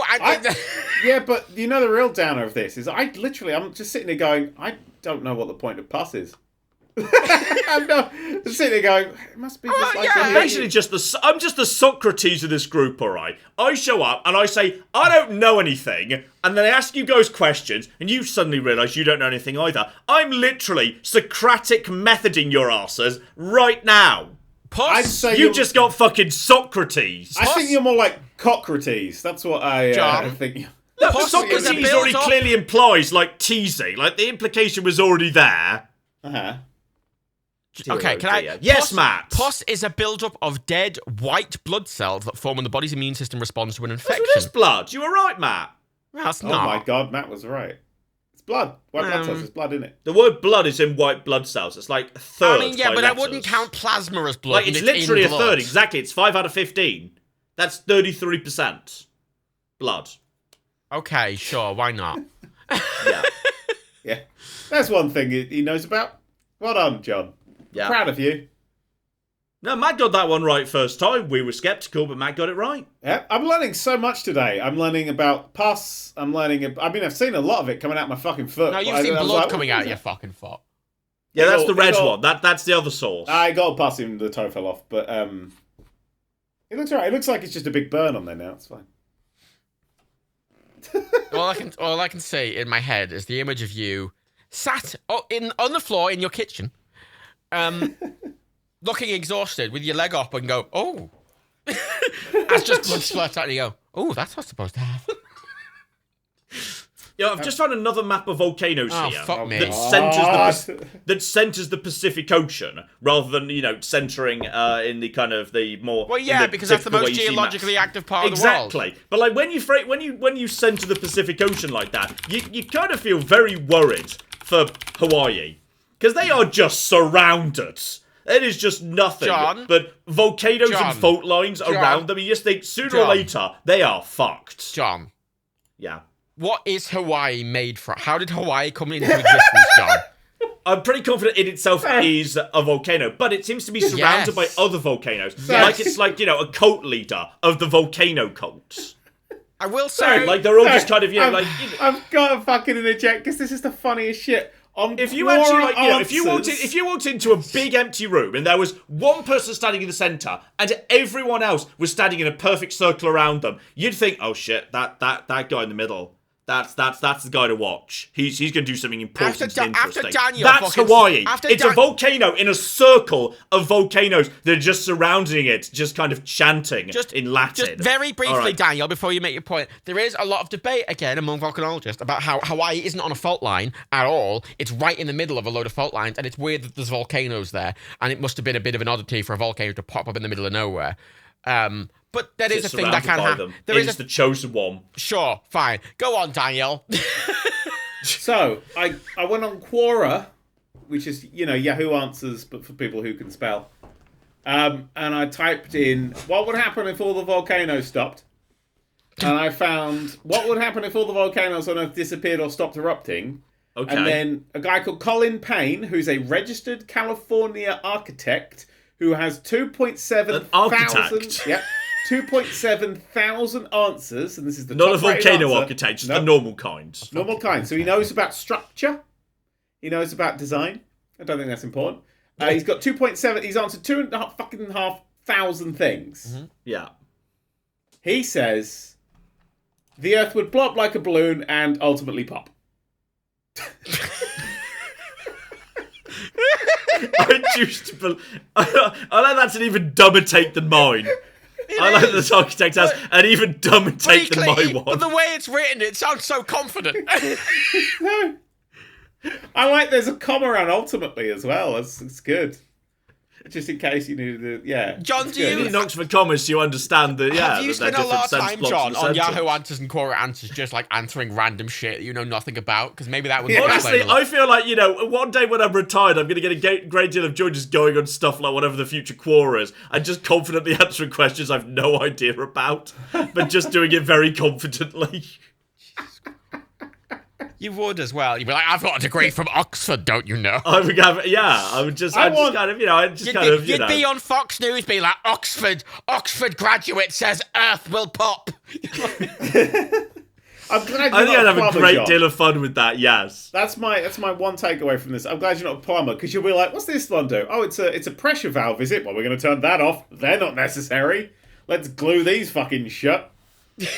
but the real downer of this is I'm just sitting there going, I don't know what the point of Puss is. I'm sitting there going, it must be just I'm basically I'm just the Socrates of this group, alright? I show up and I say, I don't know anything, and then I ask you guys questions, and you suddenly realise you don't know anything either. I'm literally Socratic methoding your asses right now. I'd say you just got fucking Socrates. I think you're more like Cockroaches. That's what I think. Look, Socrates already clearly implies, teasing. The implication was already there. Uh-huh. Okay, can I? Yes, Matt. Pus is a build-up of dead white blood cells that form when the body's immune system responds to an infection. That's blood. You were right, Matt. That's not. Oh my god, Matt was right. It's blood. White blood cells. There's blood in it. The word blood is in white blood cells. It's a third. But I wouldn't count plasma as blood. It's literally a third. Exactly. It's 5 out of 15. That's 33% blood. Okay, sure. Why not? Yeah. That's one thing he knows about. Well done, John. Yeah. Proud of you. No, Matt got that one right first time. We were sceptical, but Matt got it right. Yeah, I'm learning so much today. I'm learning about pus. I've seen a lot of it coming out my fucking foot. No, you've seen blood coming out of your fucking foot. Yeah, that's the red one. That's the other source. I got pus in the toe fell off, but it looks alright. It looks like it's just a big burn on there now. It's fine. all I can see in my head is the image of you sat on the floor in your kitchen, looking exhausted with your leg up and go, oh. As just blood splurts out and you go, oh, that's what's supposed to happen. Yeah, I've just found another map of volcanoes here. Fuck me. That centers the Pacific Ocean rather than centering in the kind of the more. Well, yeah, because that's the most geologically active part of the world. Exactly, but when you center the Pacific Ocean like that, you kind of feel very worried for Hawaii because they are just surrounded. It is just nothing but volcanoes and fault lines around them. You just think sooner or later they are fucked. John. Yeah. What is Hawaii made from? How did Hawaii come into existence, John? I'm pretty confident it itself is a volcano, but it seems to be surrounded by other volcanoes. Yes. It's a cult leader of the volcano cult. I will say, they're all just kind of I've got to fucking interject because this is the funniest shit. If you actually if you walked into a big empty room and there was one person standing in the center and everyone else was standing in a perfect circle around them, you'd think, oh shit, that guy in the middle. That's the guy to watch. He's going to do something important and interesting. That's Hawaii. It's a volcano in a circle of volcanoes that are just surrounding it, just kind of chanting in Latin. Just very briefly, Daniel, before you make your point, there is a lot of debate, again, among volcanologists about how Hawaii isn't on a fault line at all. It's right in the middle of a load of fault lines, and it's weird that there's volcanoes there, and it must have been a bit of an oddity for a volcano to pop up in the middle of nowhere. But that is a thing that can happen. It's the chosen one. Sure, fine. Go on, Daniel. So, I went on Quora, which is, Yahoo Answers, but for people who can spell. And I typed in, what would happen if all the volcanoes stopped? And I found, what would happen if all the volcanoes on Earth disappeared or stopped erupting? Okay. And then a guy called Colin Payne, who's a registered California architect, who has 2.7 thousand... Architect? Yep. 2.7 thousand answers, and this is the not a top-rated volcano answer. architect, just the normal kind. Normal kind. So he knows about structure. He knows about design. I don't think that's important. He's got 2.7. He's answered 2.5 thousand things. Mm-hmm. Yeah. He says the Earth would blow up like a balloon and ultimately pop. I choose to believe. I like that's an even dumber take than mine. I like that this architect has an even dumber take than my one. But the way it's written, it sounds so confident. No. I like there's a comma around ultimately as well. It's good. Just in case you knew the John, do you need an Oxford commas so you understand that? Yeah, have you spent a lot of time, John, on Yahoo Answers and Quora Answers, just like answering random shit that you know nothing about? Because maybe that would. Honestly, I feel like one day when I'm retired, I'm going to get a great deal of joy just going on stuff like whatever the future Quora is, and just confidently answering questions I've no idea about, but just doing it very confidently. You would as well. You'd be like, I've got a degree from Oxford, don't you know? I would have, You'd be on Fox News, be like, Oxford graduate says Earth will pop. I'm glad I think I'd have plumber, a great John. deal of fun with that. Yes, that's my one takeaway from this. I'm glad you're not a plumber, because you'll be like, what's this one do? Oh, it's a pressure valve, is it? Well, we're going to turn that off. They're not necessary. Let's glue these fucking shut.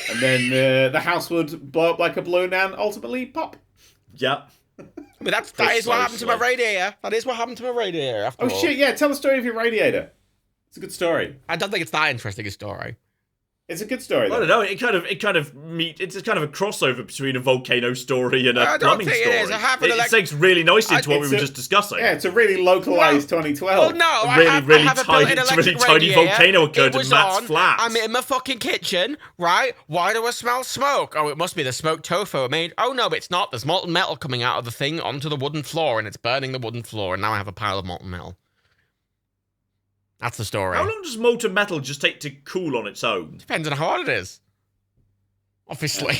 And then the house would blow up like a balloon and ultimately pop. Yep. I mean, that is what happened to my radiator. That is what happened to my radiator. After all. Shit! Yeah, tell the story of your radiator. It's a good story. I don't think it's that interesting a story. It's a good story, though. I don't know. It's kind of a crossover between a volcano story and a plumbing story. It is. It segues really nicely into what we were just discussing. Yeah, it's a really localized 2012. Well, no, I have a really tiny volcano occurred in Matt's flat. I'm in my fucking kitchen, right? Why do I smell smoke? Oh, it must be the smoked tofu I made. Oh no, it's not. There's molten metal coming out of the thing onto the wooden floor, and it's burning the wooden floor. And now I have a pile of molten metal. That's the story. How long does molten metal just take to cool on its own? Depends on how hard it is. Obviously.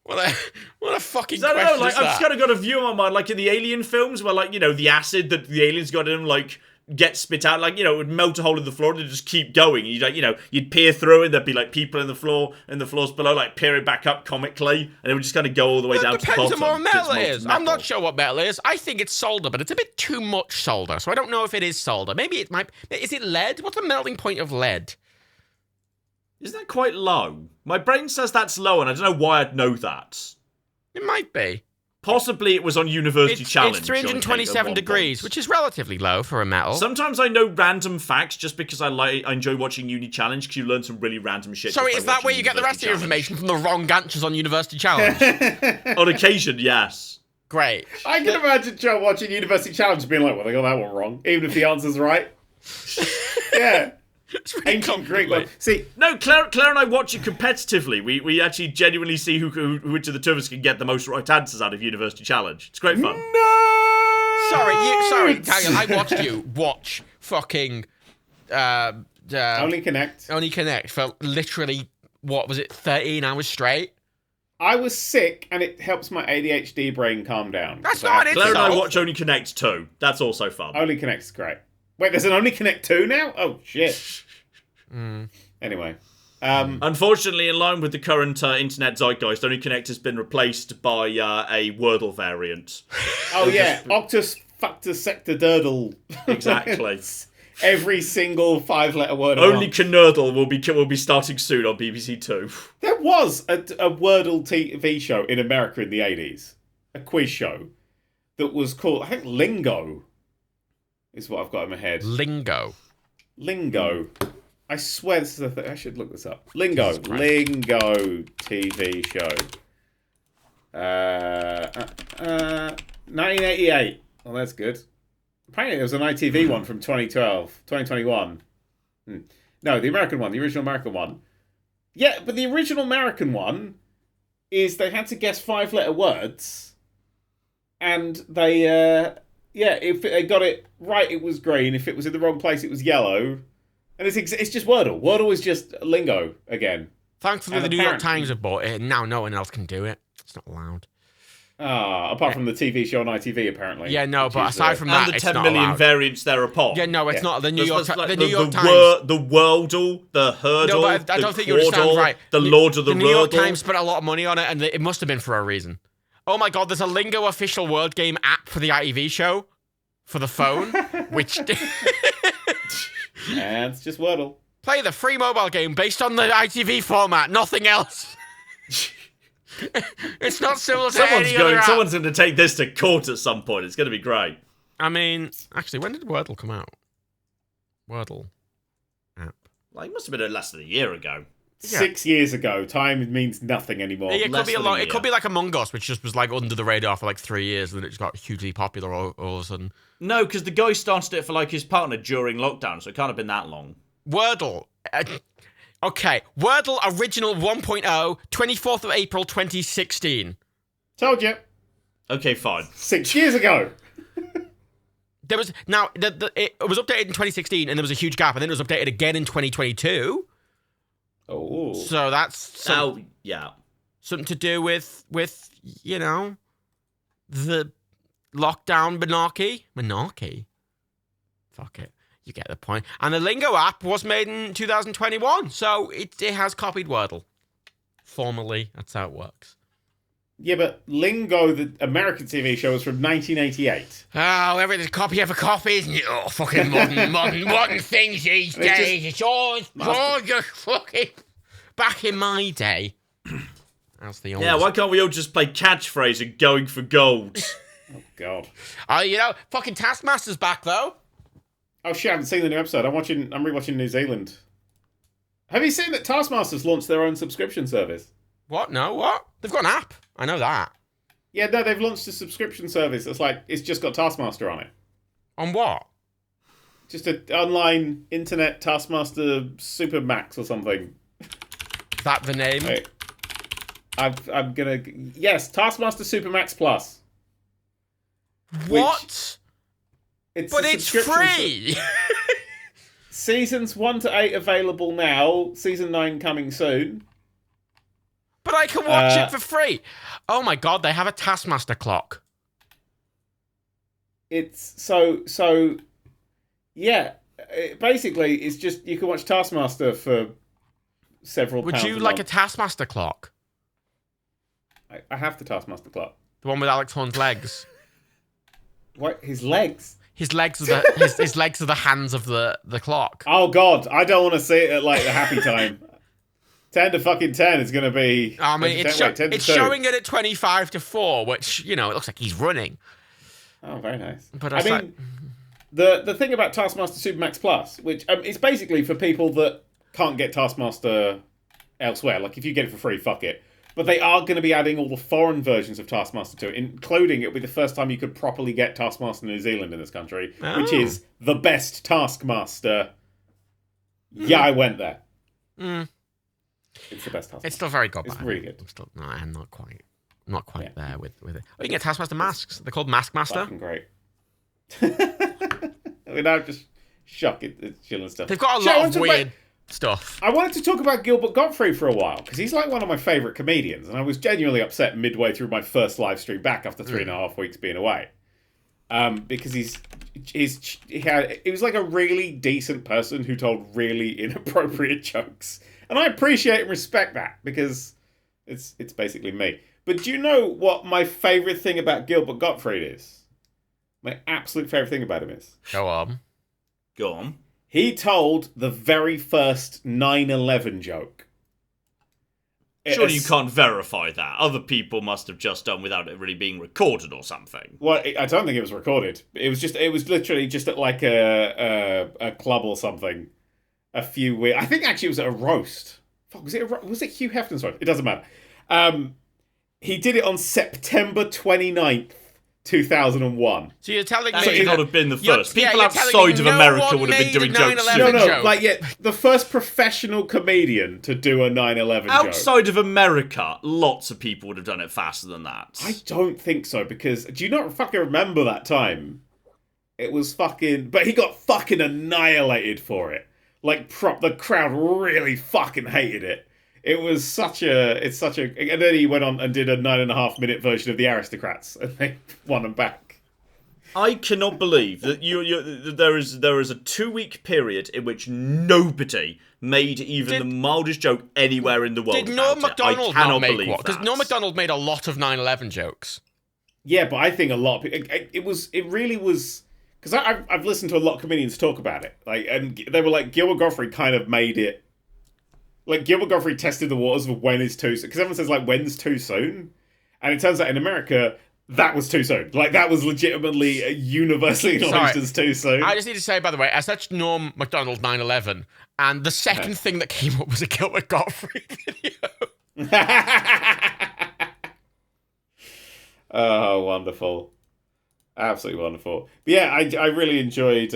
What a fucking question I don't know, is I've that? just kind of got a view in my mind, like in the Alien films, where the acid that the aliens got in them, gets spit out, it would melt a hole in the floor and it'd just keep going. You'd peer through and there'd be people in the floors below, peering back up comically, and it would just kind of go all the way down to the bottom. Depends on what metal it is. I'm not sure what metal it is. I think it's solder, but it's a bit too much solder, so I don't know if it is solder. Maybe it might. Is it lead? What's the melting point of lead? Isn't that quite low? My brain says that's low, and I don't know why I'd know that. It might be. Possibly it was on University Challenge. It's 327 degrees, which is relatively low for a metal. Sometimes I know random facts just because I enjoy watching Uni Challenge, because you learn some really random shit. So is that where you get the rest of your information, from the wrong answers on University Challenge? On occasion, yes. Great. I can imagine Joe watching University Challenge being like, well, they got that one wrong, even if the answer's right. Yeah. It's really ancient Greek one. See, no, Claire and I watch it competitively. We actually genuinely see which of the two of us can get the most right answers out of University Challenge. It's great fun. No! Sorry, Daniel, I watched you watch fucking Only Connect for literally, what was it, 13 hours straight? I was sick, and it helps my ADHD brain calm down. That's not an Claire and I watch Only Connect 2. That's also fun. Only Connect's great. Wait, there's an Only Connect 2 now? Oh, shit. Anyway. Unfortunately, in line with the current internet zeitgeist, Only Connect has been replaced by a Wordle variant. Oh, yeah. Octus Factor Sector Durdle. Exactly. Every single 5-letter word. Only Knurdle will be starting soon on BBC Two. There was a Wordle TV show in America in the 80s. A quiz show that was called, I think, Lingo. Is what I've got in my head. Lingo. I swear this is a thing. I should look this up. Lingo TV show. 1988. Well, that's good. Apparently there was an ITV one from 2021. No, the American one, the original American one. Yeah, but the original American one is they had to guess 5-letter words, and they if they got it right, it was green. If it was in the wrong place, it was yellow. And it's just Wordle. Wordle is just lingo again. Thankfully, the New York Times have bought it, and now no one else can do it. It's not allowed. Apart from the TV show on ITV, apparently. Yeah, no, but aside from that, and the it's 10 not million allowed. variants thereupon. Yeah, no, it's not. The New York Times. The Wordle, the Hurdle, No, but I don't think you Quordle, understand right. the Lord of the New York Rurdle. Times spent a lot of money on it, and it must have been for a reason. Oh my god, there's a Lingo official word game app for the ITV show for the phone, which And it's just Wordle. play the free mobile game based on the ITV format, nothing else. It's not similar to any other app. Someone's going to take this to court at some point. It's going to be great. I mean, actually, when did Wordle come out? Wordle app. Like, it must have been less than a year ago. Yeah. 6 years ago. Time means nothing anymore. It could be a lot. It could year. be like Among Us, which just was like under the radar for like 3 years, and then it just got hugely popular all of a sudden. No, because the guy started it for like his partner during lockdown, so it can't have been that long. Wordle. Okay, Wordle Original 1.0, 24th of April 2016. Told you. Okay, fine. 6 years ago. There was it was updated in 2016, and there was a huge gap, and then it was updated again in 2022. Oh. So that's yeah. something to do with the lockdown monarchy. Fuck it. You get the point. And the Lingo app was made in 2021, so it has copied Wordle. Formally, that's how it works. Yeah, but Lingo, the American TV show, was from 1988. Oh, everything's copy of a copy, isn't it? Oh, fucking modern things these days. It's all just fucking back in my day. That's the old. Yeah, why can't we all just play catchphrase and going for gold? Oh, God. Oh, fucking Taskmaster's back, though. Oh, shit, I haven't seen the new episode. I'm rewatching New Zealand. Have you seen that Taskmaster's launched their own subscription service? What? No, what? They've got an app. I know that. Yeah, no, they've launched a subscription service. It's just got Taskmaster on it. On what? Just an online internet Taskmaster Super Max or something. Is that the name? Wait. I'm gonna... Yes, Taskmaster Super Max Plus. What? But it's free! Seasons 1 to 8 available now. Season 9 coming soon. But I can watch it for free. Oh my god, they have a Taskmaster clock. It's so yeah. Basically, it's just you can watch Taskmaster for several pounds. Would you like a Taskmaster clock? I have the Taskmaster clock. The one with Alex Horn's legs. What? His legs? His legs are the his legs are the hands of the clock. Oh god, I don't want to see it at like the happy time. 10 to fucking 10 is going to be... I mean, it's showing it at 25 to 4, which, it looks like he's running. Oh, very nice. But I mean, the thing about Taskmaster Super Max Plus, which it's basically for people that can't get Taskmaster elsewhere. Like, if you get it for free, fuck it. But they are going to be adding all the foreign versions of Taskmaster to it, including it'll be the first time you could properly get Taskmaster New Zealand in this country, which is the best Taskmaster. Yeah, I went there. It's the best Taskmaster. It's still very good. It's really good. I'm not quite there with it. Oh, you can get Taskmaster masks. They're called Maskmaster. Fucking great. I mean, I'm just shocked at chilling stuff. They've got a lot of weird stuff. I wanted to talk about Gilbert Gottfried for a while, because he's like one of my favourite comedians, and I was genuinely upset midway through my first live stream back after 3.5 weeks being away. Because he was like a really decent person who told really inappropriate jokes. And I appreciate and respect that, because it's basically me. But do you know what my favourite thing about Gilbert Gottfried is? My absolute favourite thing about him is... Go on. He told the very first 9/11 joke. Surely you can't verify that. Other people must have just done without it really being recorded or something. Well, I don't think it was recorded. It was literally just at like a club or something. A few weeks. I think actually it was at a roast. Fuck, was it Hugh Hefner's roast? It doesn't matter. He did it on September 29th, 2001. So you're telling me... So he not have been the first. People outside of no America would have been doing jokes. No, like, yeah, the first professional comedian to do a 9/11 joke. Outside of America, lots of people would have done it faster than that. I don't think so, because do you not fucking remember that time? It was fucking... But he got fucking annihilated for it. Like, the crowd really fucking hated it. it's such a, and then he went on and did a 9.5-minute version of the Aristocrats, and they won them back. I cannot believe that there is a 2-week period in which nobody made even the mildest joke anywhere in the world. Did Norm Macdonald not make one? Because Norm that. Macdonald made a lot of 9/11 jokes. Yeah, but I think a lot of people, it really was, because I've listened to a lot of comedians talk about it, like, and they were like, Gilbert Gottfried kind of made it, like, Gilbert Gottfried tested the waters of when is too soon, because everyone says, like, when's too soon? And it turns out in America, that was too soon. Like, that was legitimately universally acknowledged as too soon. I just need to say, by the way, I searched Norm Macdonald 9/11, and the second thing that came up was a Gilbert Gottfried video. Oh, wonderful. Absolutely wonderful. But yeah, I really enjoyed,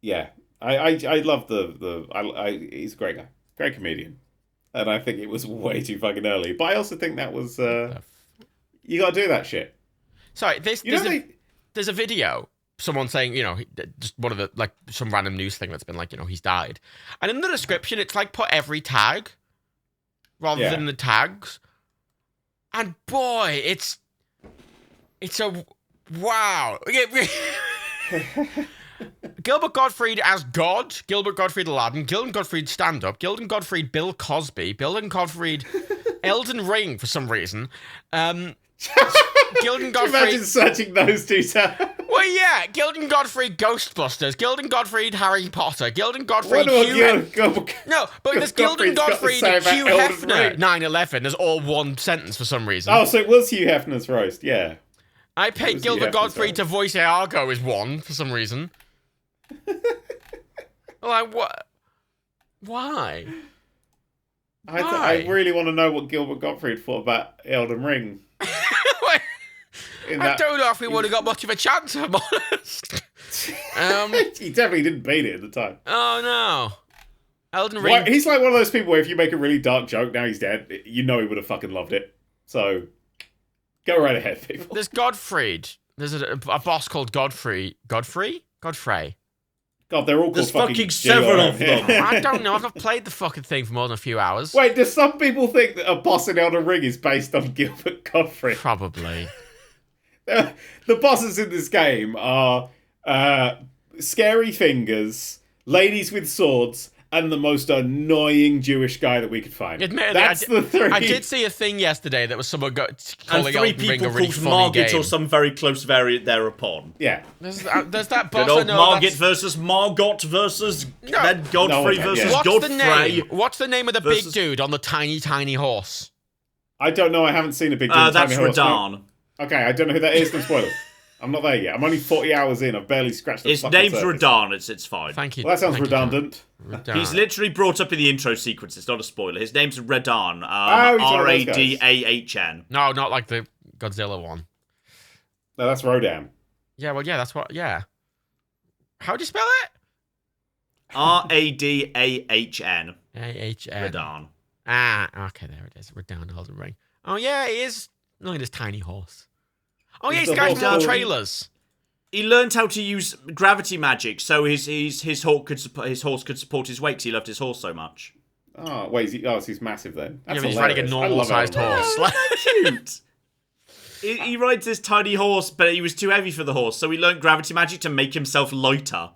yeah. I love he's a great guy. Great comedian. And I think it was way too fucking early. But I also think that was, you gotta do that shit. Sorry, there's a video, someone saying, just one of the, like, some random news thing that's been like, he's died. And in the description, it's like, put every tag rather than the tags. And boy, it's a wow. Gilbert Gottfried as God, Gilbert Gottfried Aladdin, Gilbert Gottfried stand-up, Gilbert Gottfried Bill Cosby, Gilbert Gottfried Elden Ring for some reason. Gilbert Gottfried. Imagine searching those two tabs. Well, yeah, Gilbert Gottfried Ghostbusters, Gilbert Gottfried Harry Potter, Gilbert Gottfried No, but there's Gilbert Gottfried Hugh Hefner 9/11 as all one sentence for some reason. Oh, so it was Hugh Hefner's roast, yeah. I paid Gilbert Gottfried to voice Argo as one for some reason. Like, what? Why? I really want to know what Gilbert Gottfried thought about Elden Ring. I don't know if we would have got much of a chance, if I'm honest. He definitely didn't beat it at the time. Oh, no. Elden Ring. He's like one of those people where if you make a really dark joke, now he's dead, you know he would have fucking loved it. So, go right ahead, people. There's Gottfried. There's a boss called Godfrey. Godfrey? Godfrey. God, they're all called There's fucking several of them. I don't know. I've not played the fucking thing for more than a few hours. Wait, do some people think that a boss in Elden Ring is based on Gilbert Gottfried? Probably. The bosses in this game are scary fingers, ladies with swords, and the most annoying Jewish guy that we could find. That's the three. I did see a thing yesterday that was someone calling and 3 Elden Ring people a really called funny Margit game. or some very close variant thereupon. Yeah. There's that boss Good old I know Margit versus Margot versus then Godfrey versus Godfrey. What's the name of the big dude on the tiny, tiny horse? I don't know. I haven't seen a big dude on the tiny horse. That's Radahn. Okay, I don't know who that is. No spoilers. I'm not there yet. I'm only 40 hours in. I've barely scratched the fucking surface. His name's Radahn. It's fine. Thank you. Well, that sounds redundant. He's literally brought up in the intro sequence. It's not a spoiler. His name's Radahn. Radahn. No, not like the Godzilla one. No, that's Rodan. Yeah, well, yeah, that's what. Yeah. How do you spell it? Radahn. Radahn. Ah, okay, there it is. Radahn Elden Ring. Oh yeah, he is. Look at this tiny horse. Oh yeah, he's the guy from all the trailers. He learned how to use gravity magic, so his horse could support his weight. 'Cause he loved his horse so much. Oh wait, he's massive then. That's he's riding a normal-sized horse. Cute. He rides this tiny horse, but he was too heavy for the horse, so he learned gravity magic to make himself lighter,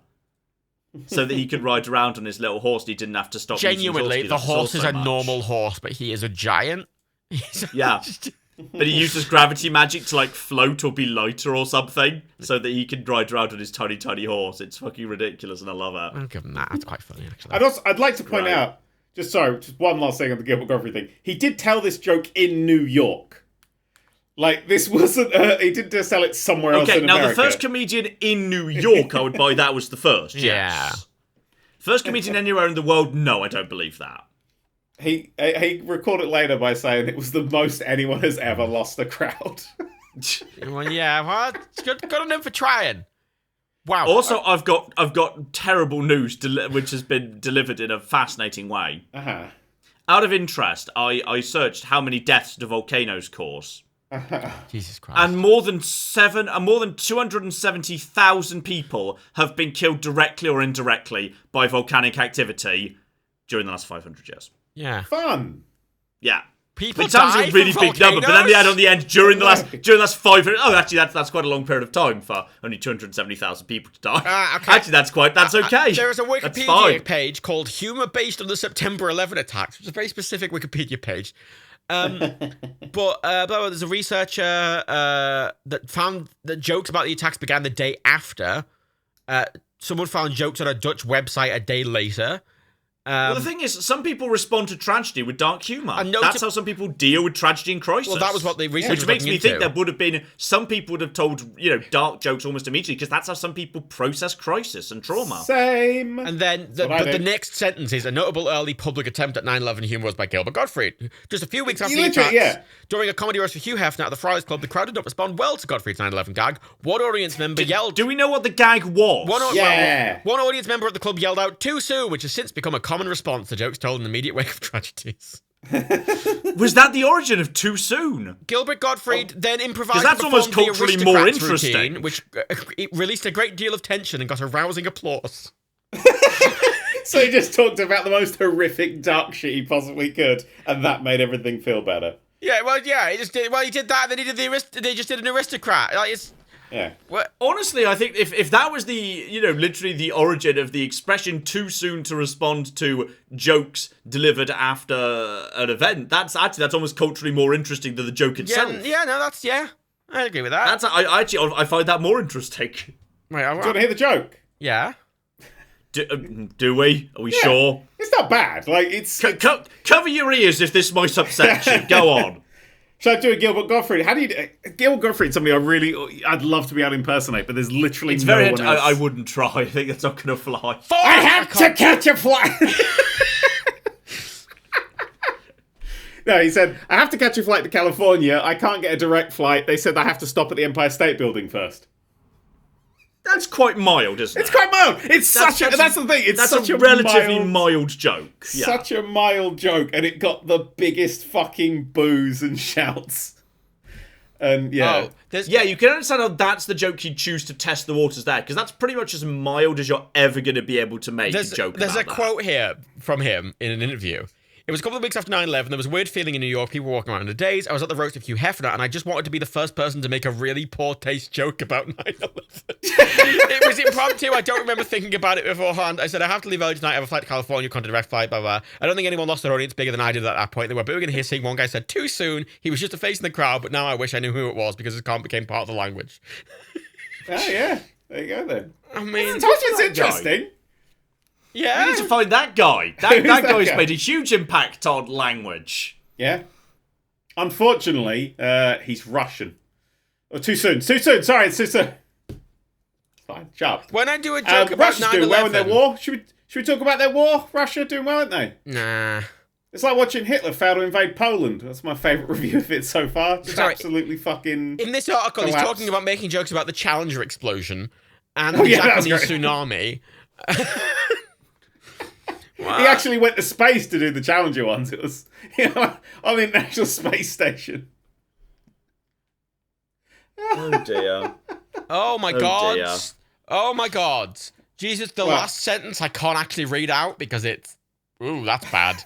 so that he could ride around on his little horse. And he didn't have to stop. Genuinely, the horse is a normal horse, but he is a giant. Yeah. But he uses gravity magic to, like, float or be lighter or something, so that he can ride around on his tiny, tiny horse. It's fucking ridiculous, and I love it. I'll give him that. That's quite funny, actually. I'd like to point out, just one last thing on the Gilbert Gottfried thing. He did tell this joke in New York. Like, this wasn't... he didn't just tell it somewhere else in America. Okay, now the first comedian in New York, I would buy that was the first, yes. Yeah. First comedian anywhere in the world, no, I don't believe that. He recorded later by saying it was the most anyone has ever lost a crowd. Well, yeah, well, it's good on him for trying. Wow. Also, I've got terrible news which has been delivered in a fascinating way. Uh-huh. Out of interest, I searched how many deaths do volcanoes cause. Jesus Christ. And more than 270,000 people have been killed directly or indirectly by volcanic activity during the last 500 years. Yeah. Fun. Yeah. People It sounds like died a really from big number, but then they add on the end during the last 500. Oh, actually, that's quite a long period of time for only 270,000 people to die. Okay. Actually, that's okay. There is a That's Wikipedia fine. page called "Humor Based on the September 11 Attacks," which is a very specific Wikipedia page. But there's a researcher that found that jokes about the attacks began the day after. Someone found jokes on a Dutch website a day later. Well, the thing is, some people respond to tragedy with dark humour. That's how some people deal with tragedy and crisis. Well, that was what the research was Which makes looking me think into. there would have been... Some people would have told, dark jokes almost immediately, because that's how some people process crisis and trauma. Same. And then the next sentence is a notable early public attempt at 9/11 humor was by Gilbert Gottfried. Just a few weeks after the attacks, during a comedy roast for Hugh Hefner at the Friars Club, the crowd did not respond well to Gottfried's 9/11 gag. One audience member yelled... Do we know what the gag was? One audience member at the club yelled out, "Too soon," which has since become a common response to jokes told in the immediate wake of tragedies. Was that the origin of Too Soon? Gilbert Gottfried then improvised. Because that's almost culturally more interesting. Routine, which it released a great deal of tension and got a rousing applause. So he just talked about the most horrific dark shit he possibly could, and that made everything feel better. Yeah, he just did. Well, he did that. Then he did they just did an aristocrat. Like it's. Yeah. What? Honestly, I think if that was the, literally the origin of the expression "too soon to respond to jokes delivered after an event," that's almost culturally more interesting than the joke itself. I agree with that. I find that more interesting. Right, Do you want to hear the joke? Yeah. Do we? Are we sure? It's not bad. Like, it's... Cover your ears if this might upset you. Go on. Shall I do a Gilbert Gottfried? How do you... Gilbert Gottfried, somebody I'd love to be able to impersonate, but there's literally no one else. I wouldn't try. I think that's not going to fly. I have to catch a flight! No, he said, I have to catch a flight to California. I can't get a direct flight. They said I have to stop at the Empire State Building first. That's quite mild, isn't it? It's quite mild. That's the thing. It's such a relatively mild joke. Yeah. Such a mild joke, and it got the biggest fucking boos and shouts. And yeah. You can understand how that's the joke you'd choose to test the waters there, because that's pretty much as mild as you're ever going to be able to make a joke There's about a quote here from him in an interview. It was a couple of weeks after 9/11. There was a weird feeling in New York. People were walking around in the days. I was at the roast of Hugh Hefner, and I just wanted to be the first person to make a really poor taste joke about 9/11. It was impromptu. I don't remember thinking about it beforehand. I said, I have to leave early tonight. I have a flight to California. Can't direct flight, blah, blah. I don't think anyone lost their audience bigger than I did at that point. They were booing and hissing. One guy said, "Too soon." He was just a face in the crowd, but now I wish I knew who it was because his comment became part of the language. Oh, yeah. There you go, then. I mean... It's interesting. Yeah. We need to find that guy. That guy's made a huge impact on language. Yeah. Unfortunately, he's Russian. Oh, too soon. Sorry, it's too soon. Fine, sharp. When I do a joke about Russia's 9/11... doing well in their war. Should we talk about their war? Russia doing well, aren't they? Nah. It's like watching Hitler fail to invade Poland. That's my favourite review of it so far. Just absolutely fucking... In this article, he's talking about making jokes about the Challenger explosion and the Japanese tsunami. Wow. He actually went to space to do the Challenger ones. It was on the International Space Station. Oh dear. Oh my god. Dear. Oh my god. Jesus, the last sentence I can't actually read out because it's... Ooh, that's bad.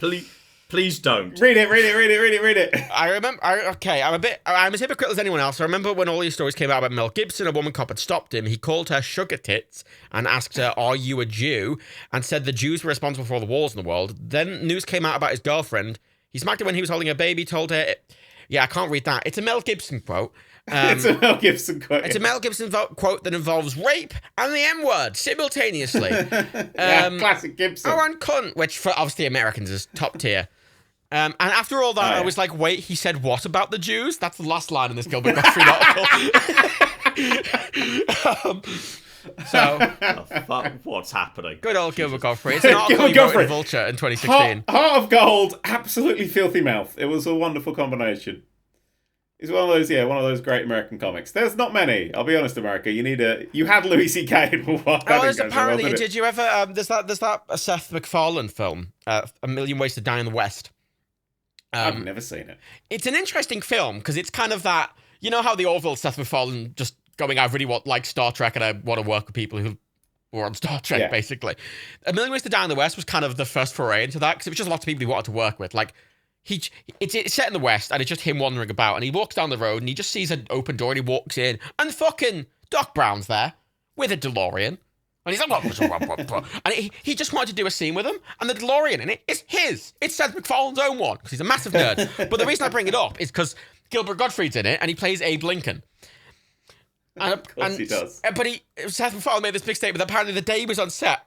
Please don't. Read it. I remember... I'm as hypocritical as anyone else. I remember when all these stories came out about Mel Gibson, a woman cop had stopped him. He called her sugar tits and asked her, "Are you a Jew?" and said the Jews were responsible for all the wars in the world. Then news came out about his girlfriend. He smacked her when he was holding her baby, told her... Yeah, I can't read that. It's a Mel Gibson quote. It's a Mel Gibson quote. It's a Mel Gibson quote that involves rape and the M-word simultaneously. Classic Gibson. Oh, and cunt, which for obviously Americans is top tier. And after all that, I was like, wait, he said what about the Jews? That's the last line in this Gilbert Gottfried article. What's happening? Good old Gilbert Gottfried. It's an article he wrote in Vulture in 2016. Heart of Gold, absolutely filthy mouth. It was a wonderful combination. He's one of those great American comics. There's not many. I'll be honest, America. You had Louis C.K. in one. Apparently, did you ever? There's that Seth MacFarlane film, A Million Ways to Die in the West. I've never seen it. It's an interesting film because it's kind of that. You know how the Orville Seth MacFarlane just going, I really like Star Trek and I want to work with people who or on Star Trek, basically. A Million Ways to Die in the West was kind of the first foray into that, because it was just lots of people he wanted to work with. Like, it's set in the West, and it's just him wandering about, and he walks down the road, and he just sees an open door, and he walks in, and fucking Doc Brown's there, with a DeLorean. And he's like, and he just wanted to do a scene with him, and the DeLorean in it is his. It's Seth MacFarlane's own one, because he's a massive nerd. But the reason I bring it up is because Gilbert Gottfried's in it, and he plays Abe Lincoln. Of course he does. But Seth MacFarlane made this big statement that apparently the day he was on set,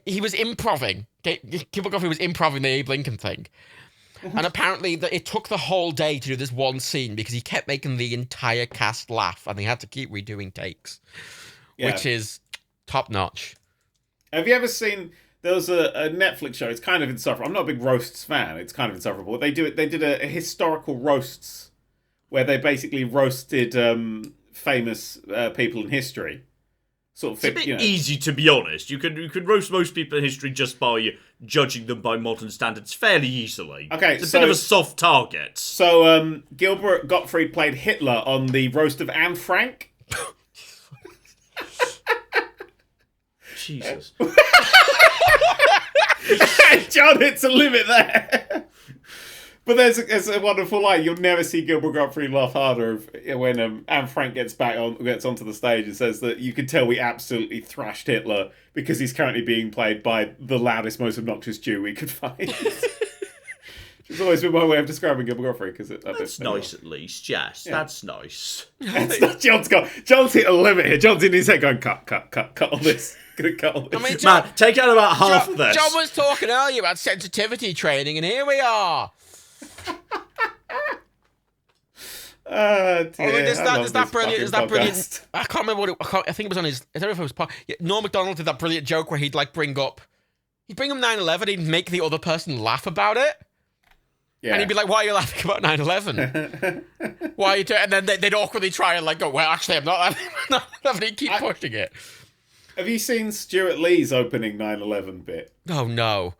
he was improving. Gilbert Gottfried was improving the Abe Lincoln thing. And apparently it took the whole day to do this one scene because he kept making the entire cast laugh, and they had to keep redoing takes, which is top notch. Have you ever seen? There was a Netflix show. It's kind of insufferable. I'm not a big roasts fan. It's kind of insufferable. They did a historical roasts where they basically roasted famous people in history. Sort of, it's a bit easy, to be honest. You could roast most people in history just by judging them by modern standards fairly easily. Okay, it's a bit of a soft target. So Gilbert Gottfried played Hitler on the roast of Anne Frank. Jesus. John hits a limit there. But there's a wonderful line. You'll never see Gilbert Gottfried laugh harder when Anne Frank gets onto the stage and says that you can tell we absolutely thrashed Hitler because he's currently being played by the loudest, most obnoxious Jew we could find. It's always been my way of describing Gilbert Gottfried. That's nice, at least. Yes, that's nice. John's hit a limit here. John's in his head going, cut all this. Gonna cut all this. I mean, John, man, take out about half of this. John was talking earlier about sensitivity training, and here we are. Dear. There's that brilliant. I can't remember what it. I think it was on his. I don't know if it was. Norm Macdonald did that brilliant joke where he'd like bring up 9/11. He'd make the other person laugh about it. Yeah. And he'd be like, "Why are you laughing about 9/11? Why are you?" And then they'd awkwardly try and like go, "Well, actually, I'm not laughing." He'd keep pushing it. Have you seen Stuart Lee's opening 9/11 bit? Oh no.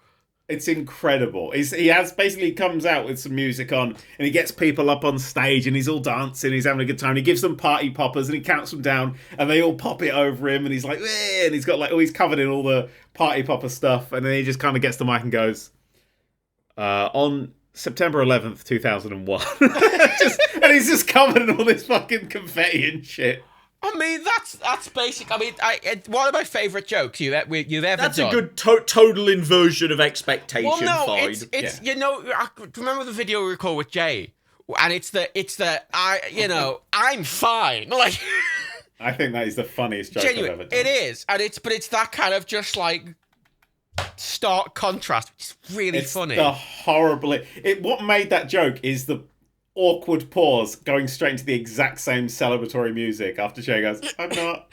It's incredible. He comes out with some music on, and he gets people up on stage, and he's all dancing. He's having a good time. He gives them party poppers, and he counts them down, and they all pop it over him. And he's like, eh, and he's got like, he's covered in all the party popper stuff. And then he just kind of gets the mic and goes, on September 11th, 2001, and he's just covered in all this fucking confetti and shit. I mean, that's basic. I mean, one of my favourite jokes you've ever That's done. a good total inversion of expectation. Well, no, fine. it's I remember the video we recorded with Jay, and it's the I'm fine. Like, I think that is the funniest joke I've ever done. It is, and it's that kind of just like stark contrast, which is really funny. The what made that joke is the awkward pause going straight into the exact same celebratory music after Jay goes, I'm not.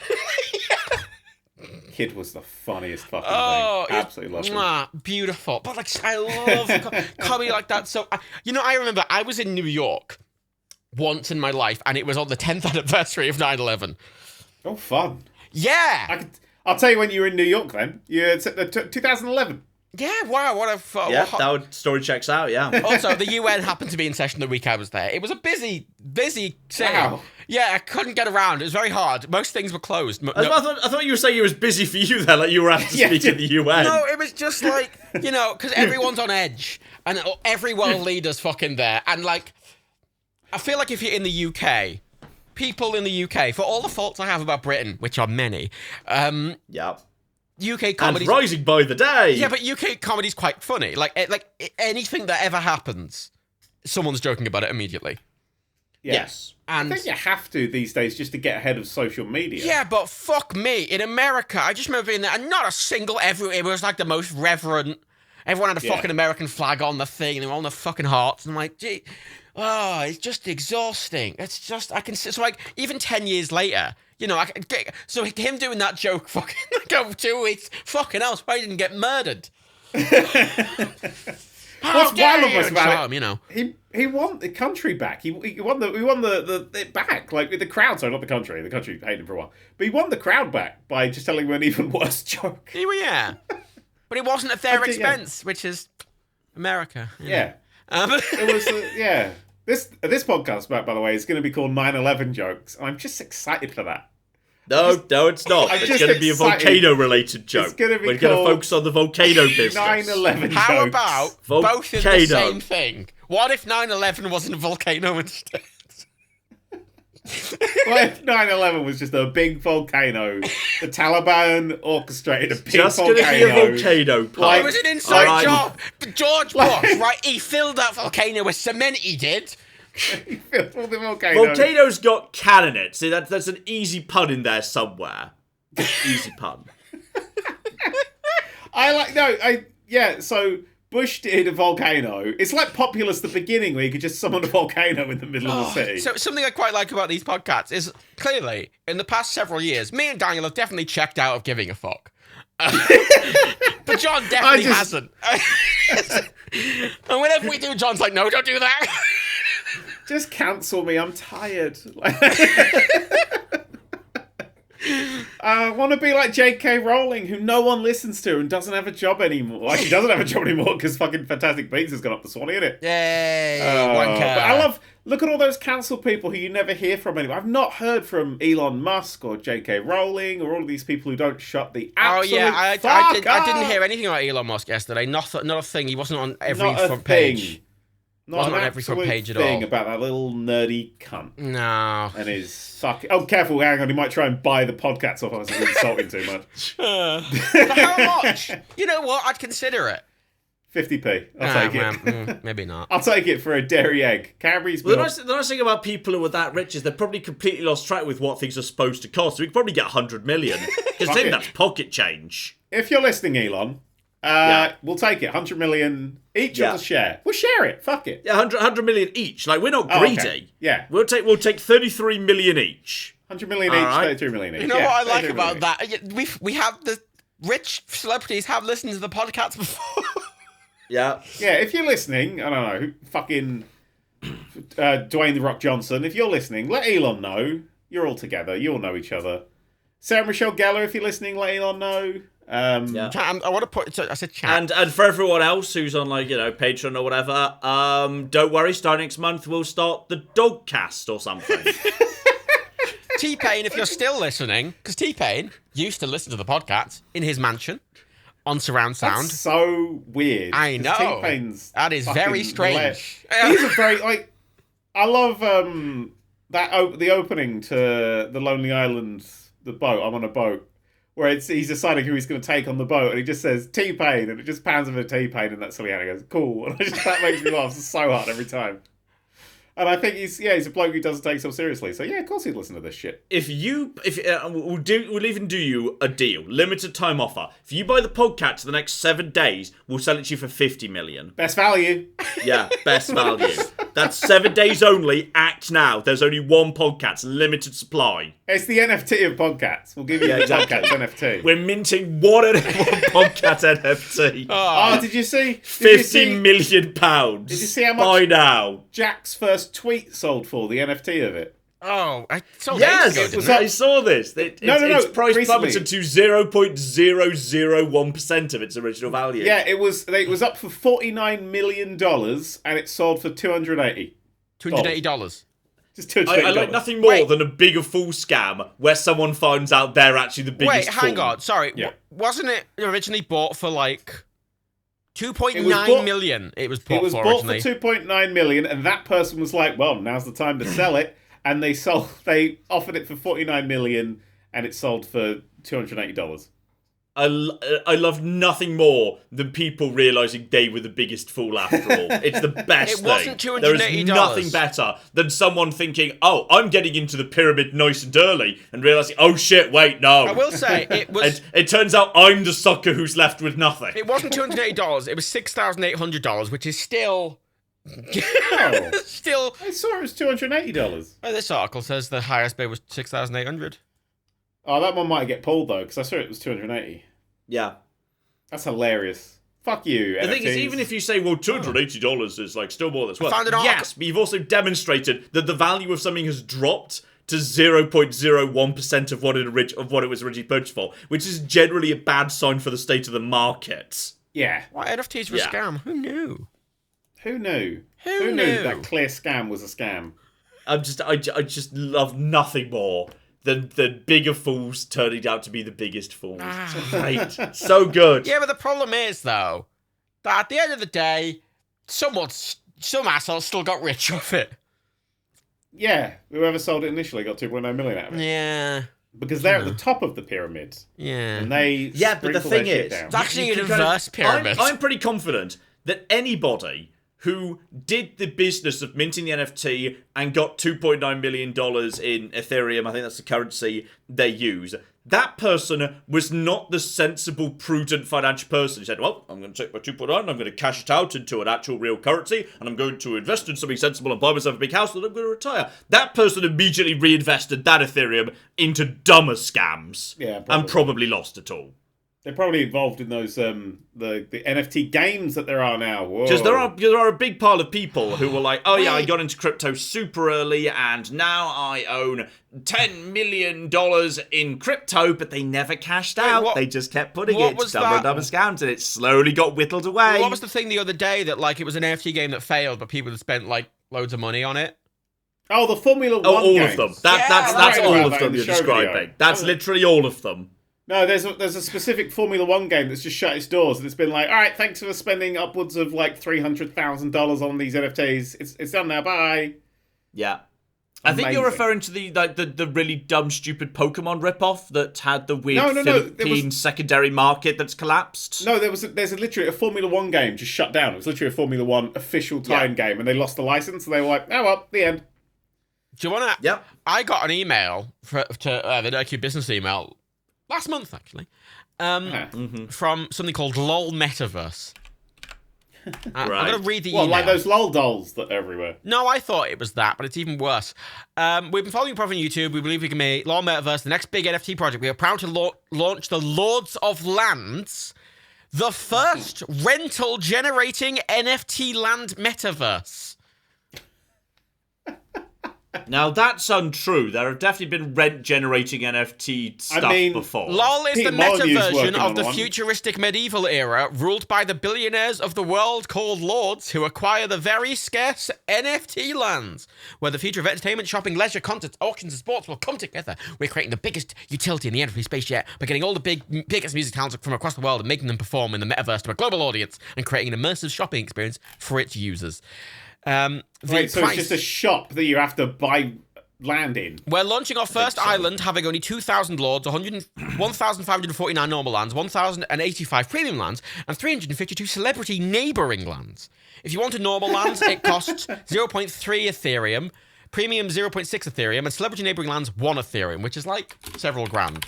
Kid was the funniest fucking thing. Absolutely loved him. Beautiful. But like, I love comedy like that. So, I remember I was in New York once in my life, and it was on the 10th anniversary of 9/11. Oh, fun. Yeah. I'll tell you when you were in New York then. It's 2011. Yeah, wow, what a... that story checks out, yeah. Also, the UN happened to be in session the week I was there. It was a busy city. Wow. Yeah, I couldn't get around. It was very hard. Most things were closed. I thought you were saying it was busy for you there, like you were asked to speak at the UN. No, it was just like, because everyone's on edge, and every world leader's fucking there. And like, I feel like if you're in the UK, people in the UK, for all the faults I have about Britain, which are many, yeah. UK comedy rising by the day. Yeah, but UK comedy's quite funny. Like anything that ever happens, someone's joking about it immediately. Yeah. Yes. And I think you have to these days just to get ahead of social media. Yeah, but fuck me. In America, I just remember being there, and not a single it was like the most reverent. Everyone had a fucking American flag on the thing, and they were on the fucking hearts. And I'm like, gee, it's just exhausting. It's just, so like, even 10 years later, so him doing that joke fucking like over 2 weeks, fucking else, why he didn't get murdered? What's wild of us about it? He won the country back. He won the back, like the crowd. Sorry, not the country. The country hated him for a while, but he won the crowd back by just telling them an even worse joke. Yeah, but it wasn't at their expense, which is America. Yeah, it was. This podcast, by the way, is going to be called 9/11 jokes, and I'm just excited for that. No, it's not. It's going to be a volcano-related joke. It's going to be We're going to focus on the volcano business. 9/11 How jokes. about both in the same thing? What if 9/11 wasn't a volcano instead? What if 9/11 was just a big volcano? The Taliban orchestrated a big just volcano. Just going to be a volcano park. It was an inside job. George Bush, right? He filled that volcano with cement, he did. He filled all the volcano. Volcano's got can in it. See, that's an easy pun in there somewhere. Easy pun. So Bush did a volcano. It's like Populous the beginning, where you could just summon a volcano in the middle of the city. So something I quite like about these podcasts is, clearly, in the past several years, me and Daniel have definitely checked out of giving a fuck. But John definitely hasn't. And whenever we do, John's like, no, don't do that. Just cancel me, I'm tired. I want to be like J.K. Rowling, who no one listens to and doesn't have a job anymore. Like, she doesn't have a job anymore because fucking Fantastic Beasts has gone up the Swanee, innit? Yay, but look at all those cancelled people who you never hear from anymore. I've not heard from Elon Musk or J.K. Rowling or all of these people who don't shut the absolute I didn't hear anything about Elon Musk yesterday. Not a thing. He wasn't on every front page. Not on every front page at all. About that little nerdy cunt. No. And his fucking... Oh, careful, hang on. He might try and buy the podcast off us if we're insulting too much. But how much? You know what? I'd consider it. 50p. I'll take it. Maybe not. I'll take it for a dairy egg. Cadbury's milk. The nice thing about people who are that rich is they're probably completely lost track with what things are supposed to cost. So we could probably get 100 million. Because I think that's pocket change. If you're listening, Elon... we'll take it. 100 million each of the share. We'll share it. Fuck it. Yeah, 100 million each. Like, we're not greedy. Okay. Yeah. We'll take 33 million each. 100 million each, right. 33 million each. You know what I like about that? We have the rich celebrities have listened to the podcast before. Yeah. Yeah, if you're listening, I don't know, fucking Dwayne The Rock Johnson, if you're listening, let Elon know. You're all together. You all know each other. Sarah Michelle Gellar, if you're listening, let Elon know. I want to put. I said chat. And for everyone else who's on Patreon or whatever, don't worry. Starting next month, we'll start the Dogcast or something. T-Pain, if you're still listening, because T-Pain used to listen to the podcast in his mansion on surround sound. That's so weird. I know. T-Pain's that is very strange. He's a very I love the opening to the Lonely Island, the boat. I'm on a boat. Where he's deciding who he's going to take on the boat, and he just says T-Pain, and it just pans over to T-Pain, and that's silly, and he goes, cool. And that makes me laugh so hard every time. And I think he's a bloke who doesn't take himself seriously. So yeah, of course he'd listen to this shit. We'll even do you a deal, limited time offer. If you buy the podcast for the next 7 days, we'll sell it to you for 50 million. Best value. Yeah, best value. That's 7 days only. Act now. There's only one podcast, limited supply. It's the NFT of podcasts. We'll give you the podcast NFT. We're minting one podcast NFT. Oh, did you see? £50 million. Did you see how much by now Jack's first tweet sold for, the NFT of it? Oh, I saw yes, I saw this. Its price plummeted to 0.001% of its original value. Yeah, it was up for $49 million, and it sold for $280. $280. Just $280. I like nothing more than a bigger fool scam where someone finds out they're actually the biggest fool. Wait, hang on. Sorry. Yeah. Wasn't it originally bought for like 2.9 million? It was bought for originally. 2.9 million, and that person was like, well, now's the time to sell it. And they offered it for $49 million, and it sold for $280. I love nothing more than people realising they were the biggest fool after all. It's the best thing. It wasn't $280. There is nothing better than someone thinking, oh, I'm getting into the pyramid nice and early, and realising, oh shit, wait, no. I will say, it was... it turns out I'm the sucker who's left with nothing. It wasn't $280, it was $6,800, which is still... Still, I saw it was $280. Oh, this article says the highest bid was $6,800. Oh, that one might get pulled though, because I saw it was $280. Yeah, that's hilarious. Fuck you. The thing is, even if you say, well, $280 is like still more than it's worth. Yes, but you've also demonstrated that the value of something has dropped to 0.01% of what it was originally purchased for, which is generally a bad sign for the state of the market. Yeah. Why NFTs were a scam? Who knew? Who knew? Who knew that clear scam was a scam? I just love nothing more the bigger fools turning out to be the biggest fools. Right. So good. Yeah, but the problem is, though, that at the end of the day, some asshole still got rich off it. Yeah, whoever sold it initially got 2.9 million out of it. Yeah. Because they're at the top of the pyramid. Yeah. And they but the thing is, it's actually an inverse pyramid. I'm pretty confident that anybody who did the business of minting the NFT and got $2.9 million in Ethereum, I think that's the currency they use, that person was not the sensible, prudent financial person. He said, well, I'm going to take my 2.9 and I'm going to cash it out into an actual real currency and I'm going to invest in something sensible and buy myself a big house and I'm going to retire. That person immediately reinvested that Ethereum into dumber scams and probably lost it all. They're probably involved in those the NFT games that there are now. Because there are a big pile of people who were like, oh yeah, I got into crypto super early and now I own $10 million in crypto, but they never cashed out. They just kept putting it to dumber scams and it slowly got whittled away. What was the thing the other day that it was an NFT game that failed, but people had spent loads of money on it? Oh, the Formula 1 all games. of them. That's all of them you're describing. Video. That's literally all of them. No, there's a specific Formula 1 game that's just shut its doors and it's been like, all right, thanks for spending upwards of $300,000 on these NFTs. It's done now. Bye. Yeah. I think you're referring to the really dumb, stupid Pokemon ripoff that had the weird Philippine secondary market that's collapsed. No, there's literally a Formula 1 game just shut down. It was literally a Formula 1 official time game and they lost the license and they were like, oh well, the end. Do you want to? Yep. I got an email to the NerdQ business email last month, actually, from something called LOL Metaverse. I'm going to read the email. Like those LOL dolls that are everywhere? No, I thought it was that, but it's even worse. We've been following Prof on YouTube. We believe we can make LOL Metaverse the next big NFT project. We are proud to launch the Lords of Lands, the first rental-generating NFT land metaverse. Now, that's untrue. There have definitely been rent-generating NFT stuff before. LOL is the meta version of the futuristic medieval era, ruled by the billionaires of the world called lords, who acquire the very scarce NFT lands, where the future of entertainment, shopping, leisure, concerts, auctions, and sports will come together. We're creating the biggest utility in the NFT space yet by getting all the biggest music talents from across the world and making them perform in the metaverse to a global audience and creating an immersive shopping experience for its users. So it's just a shop that you have to buy land in. We're launching our first island, having only 2,000 lords, 1,549 normal lands, 1,085 premium lands, and 352 celebrity neighbouring lands. If you want a normal land, it costs 0.3 Ethereum, premium 0.6 Ethereum, and celebrity neighbouring lands 1 Ethereum, which is like several grand.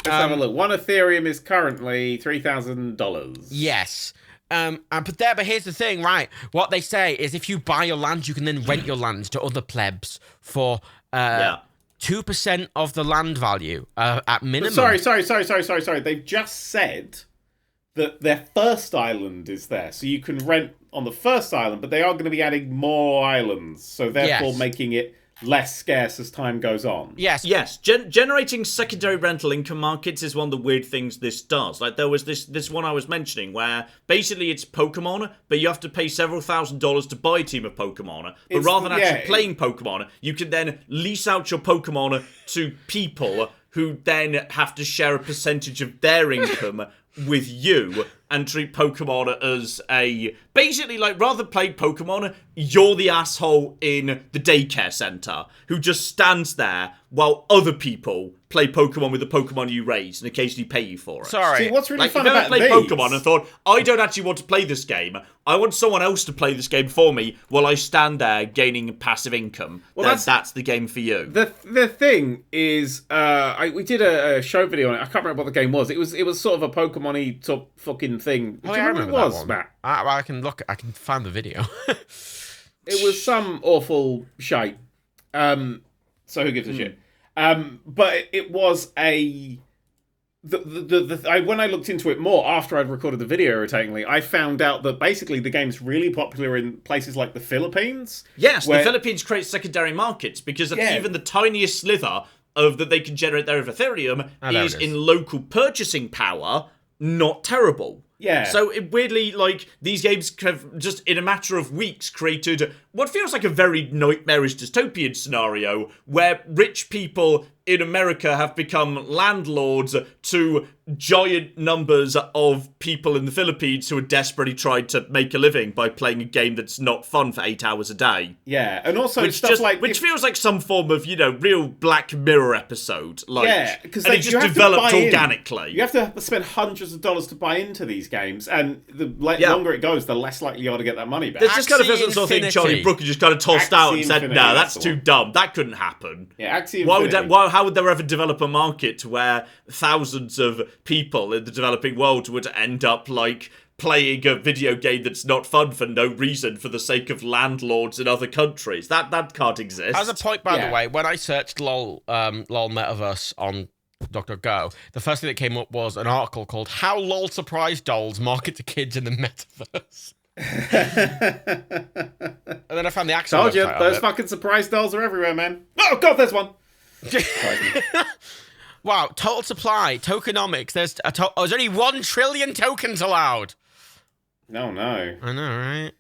Let's have a look. 1 Ethereum is currently $3,000. Yes. But here's the thing, right? What they say is if you buy your land, you can then rent your land to other plebs for 2% of the land value at minimum. Sorry. They've just said that their first island is there, so you can rent on the first island, but they are going to be adding more islands, so therefore making it less scarce as time goes on. Yes. Generating secondary rental income markets is one of the weird things this does. Like there was this one I was mentioning where basically it's Pokemon, but you have to pay several $1,000s to buy a team of Pokemon. But rather than actually playing Pokemon, you can then lease out your Pokemon to people who then have to share a percentage of their income with you and treat Pokemon as basically rather than playing Pokemon, you're the asshole in the daycare center who just stands there while other people play Pokemon with the Pokemon you raise and occasionally pay you for it. Sorry. See, what's really fun about these? If I played Pokemon and thought, I don't actually want to play this game, I want someone else to play this game for me while I stand there gaining passive income, then that's the game for you. The thing is, we did a show video on it. I can't remember what the game was. It was sort of a Pokemon-y sort of fucking thing. Do you remember what it was, Matt? I can find the video. It was some awful shite. So who gives a shit? But it was when I looked into it more after I'd recorded the video, irritatingly, I found out that basically the game's really popular in places like the Philippines. Yes, the Philippines create secondary markets because even the tiniest slither of that they can generate there of Ethereum is in local purchasing power not terrible. Yeah. So it weirdly, like, these games have just in a matter of weeks created what feels like a very nightmarish dystopian scenario where rich people in America have become landlords to giant numbers of people in the Philippines who are desperately trying to make a living by playing a game that's not fun for 8 hours a day. Yeah, and also which feels like some form of, real Black Mirror episode. Like, yeah, because it just developed organically. You have to spend hundreds of dollars to buy into these games, and the longer it goes, the less likely you are to get that money back. This just kind of feels like the sort of thing Charlie Brooker just kind of tossed out and said, "No, that's too dumb. That couldn't happen." Yeah, Axie Infinity. How would there ever develop a market where thousands of people in the developing world would end up like playing a video game that's not fun for no reason for the sake of landlords in other countries? That can't exist. As a point, by the way, when I searched LOL Metaverse on DuckDuckGo, the first thing that came up was an article called "How LOL Surprise Dolls Market to Kids in the Metaverse." And then I found the actual Told you, website those fucking surprise dolls are everywhere, man. Oh god, there's one. Wow, total supply, tokenomics. There's only 1 trillion tokens allowed. No. I know, right?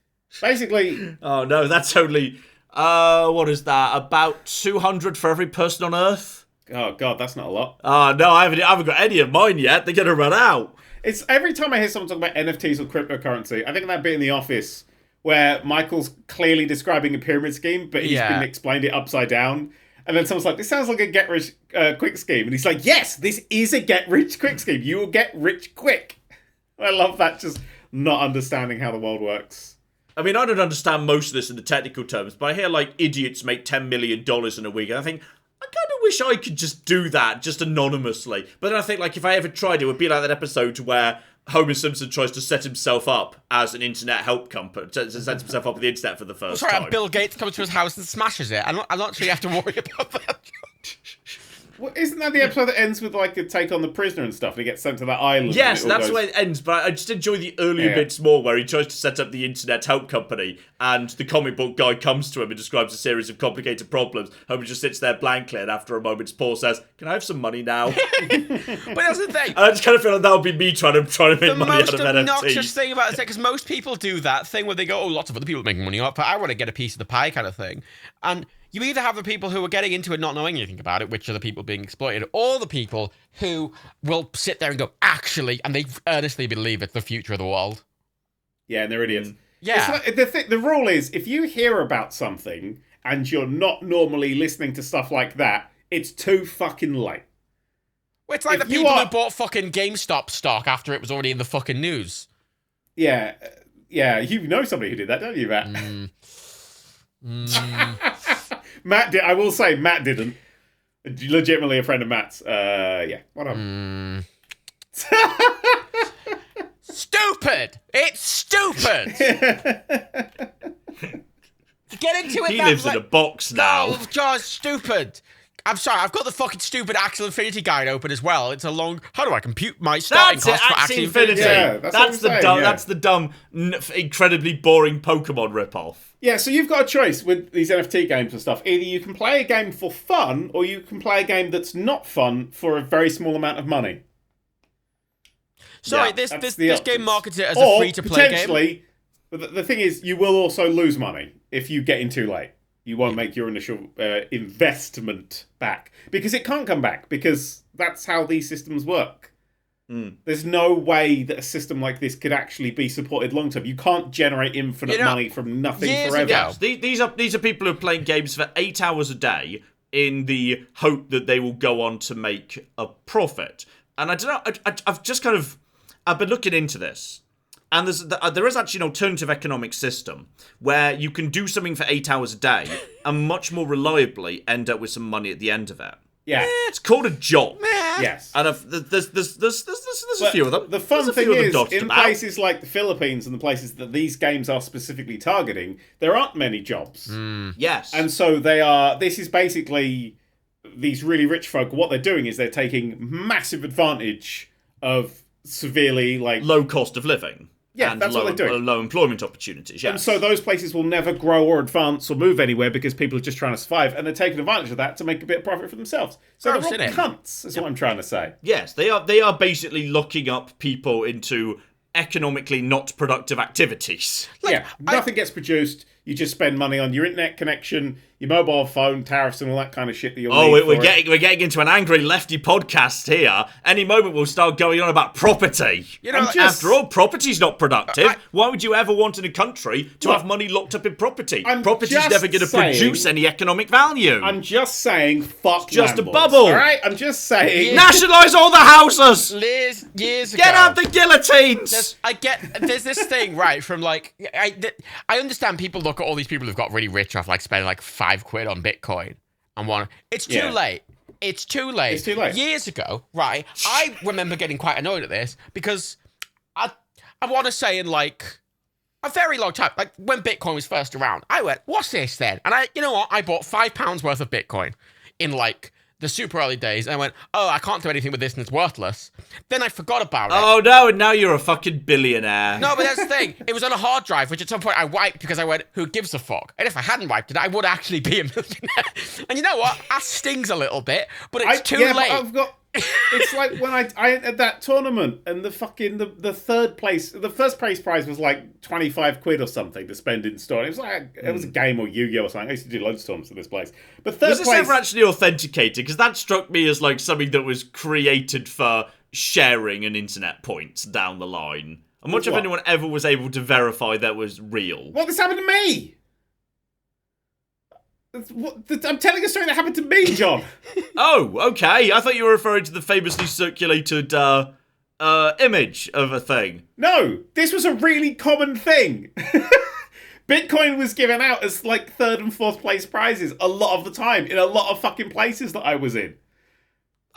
Basically, oh no, that's only what is that? About 200 for every person on Earth. Oh god, that's not a lot. No, I haven't got any of mine yet. They're gonna run out. It's every time I hear someone talk about NFTs or cryptocurrency, I think of that bit in The Office where Michael's clearly describing a pyramid scheme, but he's been explained it upside down. And then someone's like, "This sounds like a get rich quick scheme," and he's like, "Yes, this is a get rich quick scheme. You will get rich quick." I love that, just not understanding how the world works. I mean, I don't understand most of this in the technical terms, but I hear like idiots make $10 million in a week, and I think, I kind of wish I could just do that, just anonymously. But then I think, like, if I ever tried, it would be like that episode where Homer Simpson tries to set himself up as an internet help company, to set himself up with the internet for the first time. And Bill Gates comes to his house and smashes it. I'm not sure you have to worry about that. Well, isn't that the episode that ends with like a take on the prisoner and stuff, and he gets sent to that island? Yes, that's the way it ends, but I just enjoy the earlier bits more, where he tries to set up the internet help company, and the comic book guy comes to him and describes a series of complicated problems. Homer just sits there blankly, and after a moment's pause says, "Can I have some money now?" But that's the thing. I just kind of feel like that would be me trying to make money out of NFTs. The most obnoxious thing about it, because most people do that thing where they go, "Oh, lots of other people are making money off, but I want to get a piece of the pie," kind of thing. And you either have the people who are getting into it not knowing anything about it, which are the people being exploited, or the people who will sit there and go, "Actually," and they earnestly believe it's the future of the world. Yeah, and they're idiots. Yeah. Like, the rule is, if you hear about something and you're not normally listening to stuff like that, it's too fucking late. Well, it's like the people who bought fucking GameStop stock after it was already in the fucking news. Yeah, you know somebody who did that, don't you, Matt? Matt did. I will say, Matt didn't. Legitimately a friend of Matt's. Yeah. What up? Stupid! It's stupid! Get into it. He lives in a box now. Oh, just stupid. I'm sorry, I've got the fucking stupid Axie Infinity guide open as well. It's a long... How do I compute my starting cost for Axie Infinity? Yeah, that's the dumb, incredibly boring Pokemon ripoff. Yeah, so you've got a choice with these NFT games and stuff. Either you can play a game for fun, or you can play a game that's not fun for a very small amount of money. Sorry, this game markets it as a free-to-play game. Potentially, the thing is, you will also lose money if you get in too late. You won't make your initial investment back. Because it can't come back, because that's how these systems work. There's no way that a system like this could actually be supported long term. You can't generate infinite money from nothing forever. Yes, these are people who are playing games for 8 hours a day in the hope that they will go on to make a profit. And I don't know, I've been looking into this. And there is actually an alternative economic system where you can do something for 8 hours a day and much more reliably end up with some money at the end of it. Yeah. It's called a job. Yes. And there's a few of them. The fun thing is, in places like the Philippines and the places that these games are specifically targeting, there aren't many jobs. Yes. And so this is basically these really rich folk. What they're doing is they're taking massive advantage of severely low cost of living. Yeah, and that's what they're doing. Low employment opportunities, yes. And so those places will never grow or advance or move anywhere because people are just trying to survive, and they're taking advantage of that to make a bit of profit for themselves. So they're all cunts, is what I'm trying to say. Yes, they are basically locking up people into economically not productive activities. Nothing gets produced. You just spend money on your internet connection, your mobile phone tariffs, and all that kind of shit that you'll need. We're getting into an angry lefty podcast here. Any moment we'll start going on about property. After all, property's not productive. Why would you ever want in a country to have money locked up in property? Property's never going to produce any economic value. I'm just saying, fuck it's just landlords, a bubble. All right, I'm just saying. Nationalise all the houses. Years ago. Get out the guillotines. There's this thing, right, from like, I understand people look at all these people who've got really rich off like spending like £5 on Bitcoin and it's too late. It's too late. Years ago, right, I remember getting quite annoyed at this because I want to say in like a very long time, like when Bitcoin was first around, I went, what's this then? And you know what? I bought £5 worth of Bitcoin in like the super early days, and I went, oh, I can't do anything with this and it's worthless. Then I forgot about it. Oh no, and now you're a fucking billionaire. No, but that's the thing. It was on a hard drive, which at some point I wiped because I went, who gives a fuck? And if I hadn't wiped it, I would actually be a millionaire. And you know what? That stings a little bit, but it's too late. But I've got... It's like when I entered that tournament and the fucking the third place, the first place prize was like £25 or something to spend in store. It was like it was a game or Yu-Gi-Oh or something. I used to do loads of tournaments at this place. But third was this place ever actually authenticated? Because that struck me as like something that was created for sharing and internet points down the line. I'm not sure if anyone ever was able to verify that was real. Well, this happened to me. I'm telling a story that happened to me, John. Oh, okay. I thought you were referring to the famously circulated image of a thing. No, this was a really common thing. Bitcoin was given out as like third and fourth place prizes a lot of the time in a lot of fucking places that I was in.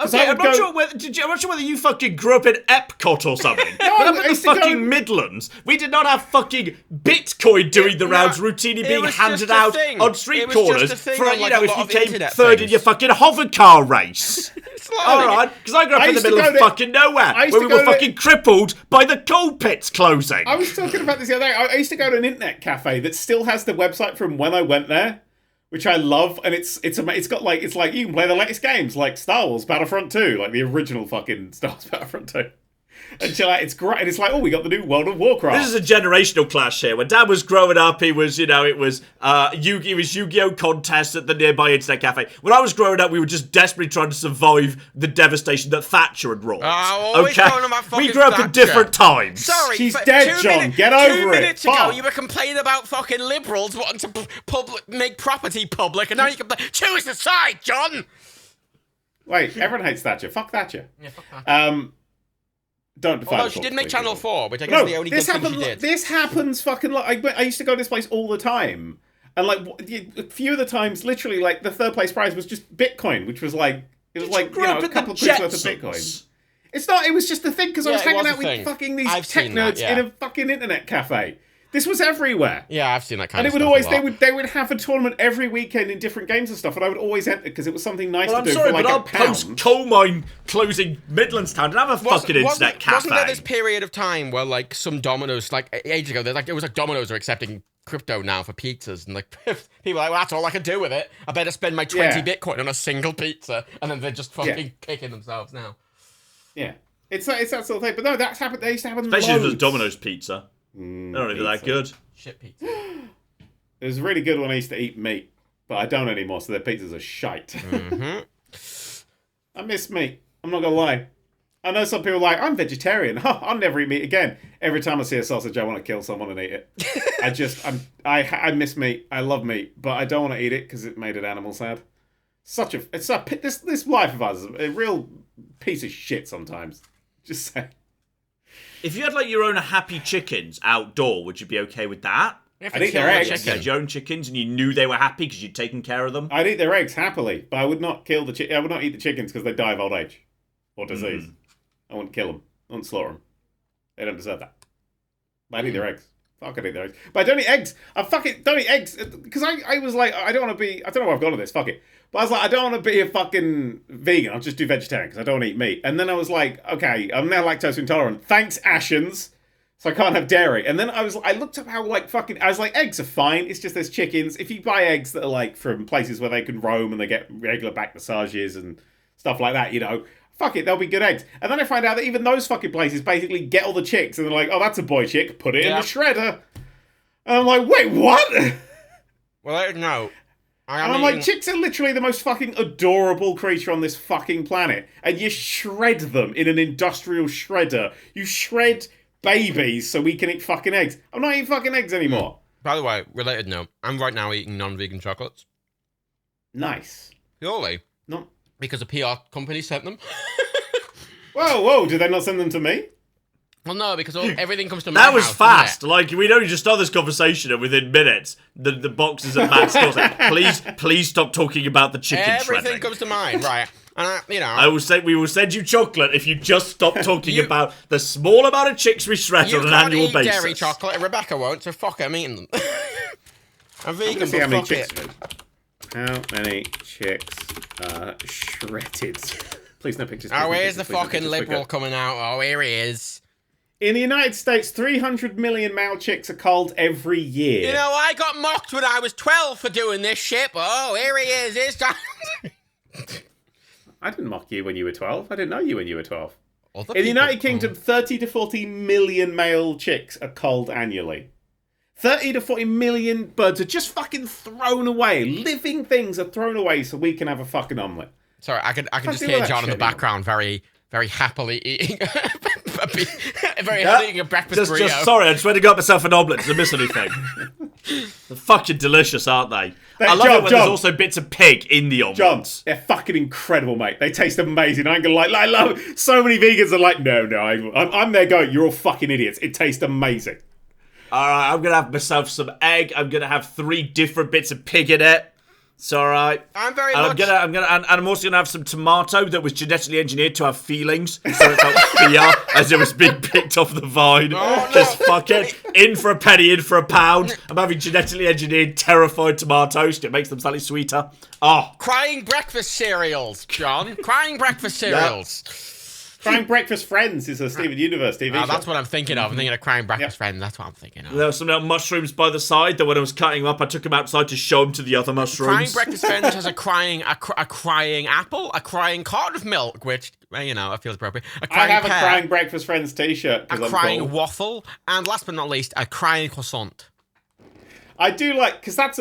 Okay, I'm not sure whether you fucking grew up in Epcot or something. No, but up in the fucking Midlands, we did not have fucking Bitcoin doing the rounds, routinely being handed out on street corners for, if you came third in your fucking hovercar race. Alright, because I grew up in the middle of fucking nowhere, where we were fucking crippled by the coal pits closing. I was talking about this the other day. I used to go to an internet cafe that still has the website from when I went there, which I love, and it's got like you can play the latest games like Star Wars Battlefront 2, like the original fucking Star Wars Battlefront 2. And it's great, and it's like, oh, we got the new World of Warcraft. This is a generational clash here. When Dad was growing up, it was Yu-Gi-Oh contests at the nearby internet cafe. When I was growing up, we were just desperately trying to survive the devastation that Thatcher had wrought. We grew up in different times. Sorry, she's dead, John. Get over it. 2 minutes ago, you were complaining about fucking liberals wanting to make property public, and now you complain. Choose the side, John. Wait, everyone hates Thatcher. Fuck Thatcher. Yeah, fuck Thatcher. Don't define. Although she did make Channel 4, which I guess is the only good thing she did. This happens fucking like I used to go to this place all the time, and like a few of the times, literally, like the third place prize was just Bitcoin, which was like a couple of quid worth of Bitcoin. It's not. It was just a thing because I was hanging out with fucking these tech nerds in a fucking internet cafe. This was everywhere. Yeah, I've seen that kind of stuff. And it would they would have a tournament every weekend in different games and stuff, and I would always enter because it was something nice to do for like a pound. Post-coal mine closing Midlands town didn't have a fucking internet cafe. Wasn't there this period of time where like some Domino's, like ages ago, it was like Domino's are accepting crypto now for pizzas, and like people are like, well, that's all I can do with it. I better spend my 20 Bitcoin on a single pizza, and then they're just fucking kicking themselves now. Yeah, it's that sort of thing. But no, that's happened. They used to happen. Especially if it was Domino's pizza. They're not even that good. Shit pizza. It was a really good one. I used to eat meat, but I don't anymore, so their pizzas are shite. Mm-hmm. I miss meat. I'm not gonna lie. I know some people are like, I'm vegetarian. I'll never eat meat again. Every time I see a sausage, I want to kill someone and eat it. I miss meat. I love meat, but I don't want to eat it because it made an animal sad. This life of ours is a real piece of shit sometimes. Just saying. If you had like your own happy chickens outdoor, would you be okay with that? I'd eat their eggs. If you had your own chickens and you knew they were happy because you'd taken care of them. I'd eat their eggs happily, but I would not kill I would not eat the chickens because they die of old age or disease. I wouldn't kill them. I wouldn't slaughter them. They don't deserve that. But I'd eat their eggs. Fuck, I'd eat their eggs. But I don't eat eggs. I fucking don't eat eggs because I was like, I don't want to be. I don't know where I've gone with this. Fuck it. But I was like, I don't want to be a fucking vegan. I'll just do vegetarian because I don't want to eat meat. And then I was like, okay, I'm now lactose intolerant. Thanks, Ashens. So I can't have dairy. And then I looked up how I was like, eggs are fine. It's just there's chickens. If you buy eggs that are like from places where they can roam and they get regular back massages and stuff like that, fuck it, they'll be good eggs. And then I find out that even those fucking places basically get all the chicks and they're like, oh, that's a boy chick, put it in the shredder. And I'm like, wait, what? Well, no. I'm like, chicks are literally the most fucking adorable creature on this fucking planet. And you shred them in an industrial shredder. You shred babies so we can eat fucking eggs. I'm not eating fucking eggs anymore. By the way, related note, I'm right now eating non-vegan chocolates. Nice. Purely. No. Because a PR company sent them. Whoa, did they not send them to me? Well, no, because everything comes to my house. That was fast. Like, we'd only just started this conversation, and within minutes, the boxes at Matt's stores like, please stop talking about the chicken shredding. Everything comes to mind, right? And we will send you chocolate if you just stop talking about the small amount of chicks we shred on an annual basis. You can't eat dairy chocolate, and Rebecca won't, so fuck it, I'm eating them. I'm vegan, see but how many fuck chicks it. How many chicks are shredded? Please no pictures. Oh, here's the fucking liberal coming out. Oh, here he is. In the United States, 300 million male chicks are culled every year. You know, I got mocked when I was 12 for doing this shit, but here he is. Here's John. I didn't mock you when you were 12. I didn't know you when you were 12. In the people. United Kingdom, 30 to 40 million male chicks are culled annually. 30 to 40 million birds are just fucking thrown away. Living things are thrown away so we can have a fucking omelette. Sorry, I can just hear John in the background very, very happily eating eating a breakfast burrito. Sorry, I just went to get myself an omelette. Did I miss anything? They're fucking delicious, aren't they? I love it when there's also bits of pig in the omelettes. John, they're fucking incredible, mate. They taste amazing. I ain't gonna lie. I love so many vegans are like, no, I'm there going, you're all fucking idiots. It tastes amazing. Alright, I'm gonna have myself some egg. I'm gonna have 3 different bits of pig in it. It's alright. I'm I'm also gonna have some tomato that was genetically engineered to have feelings, so it felt fear as it was being picked off the vine. Just fuck it. In for a penny, in for a pound. I'm having genetically engineered terrified tomatoes. It makes them slightly sweeter. Oh. Crying breakfast cereals, John. Crying breakfast cereals. Crying Breakfast Friends is a Steven Universe TV show. That's what I'm thinking of. I'm thinking of Crying Breakfast Friends. That's what I'm thinking of. There were some little mushrooms by the side that when I was cutting them up, I took them outside to show them to the other mushrooms. Crying Breakfast Friends has a crying apple, a crying carton of milk, which, you know, it feels appropriate. I have a Crying Breakfast Friends t-shirt. A crying waffle, and last but not least, a crying croissant. I do like, because that's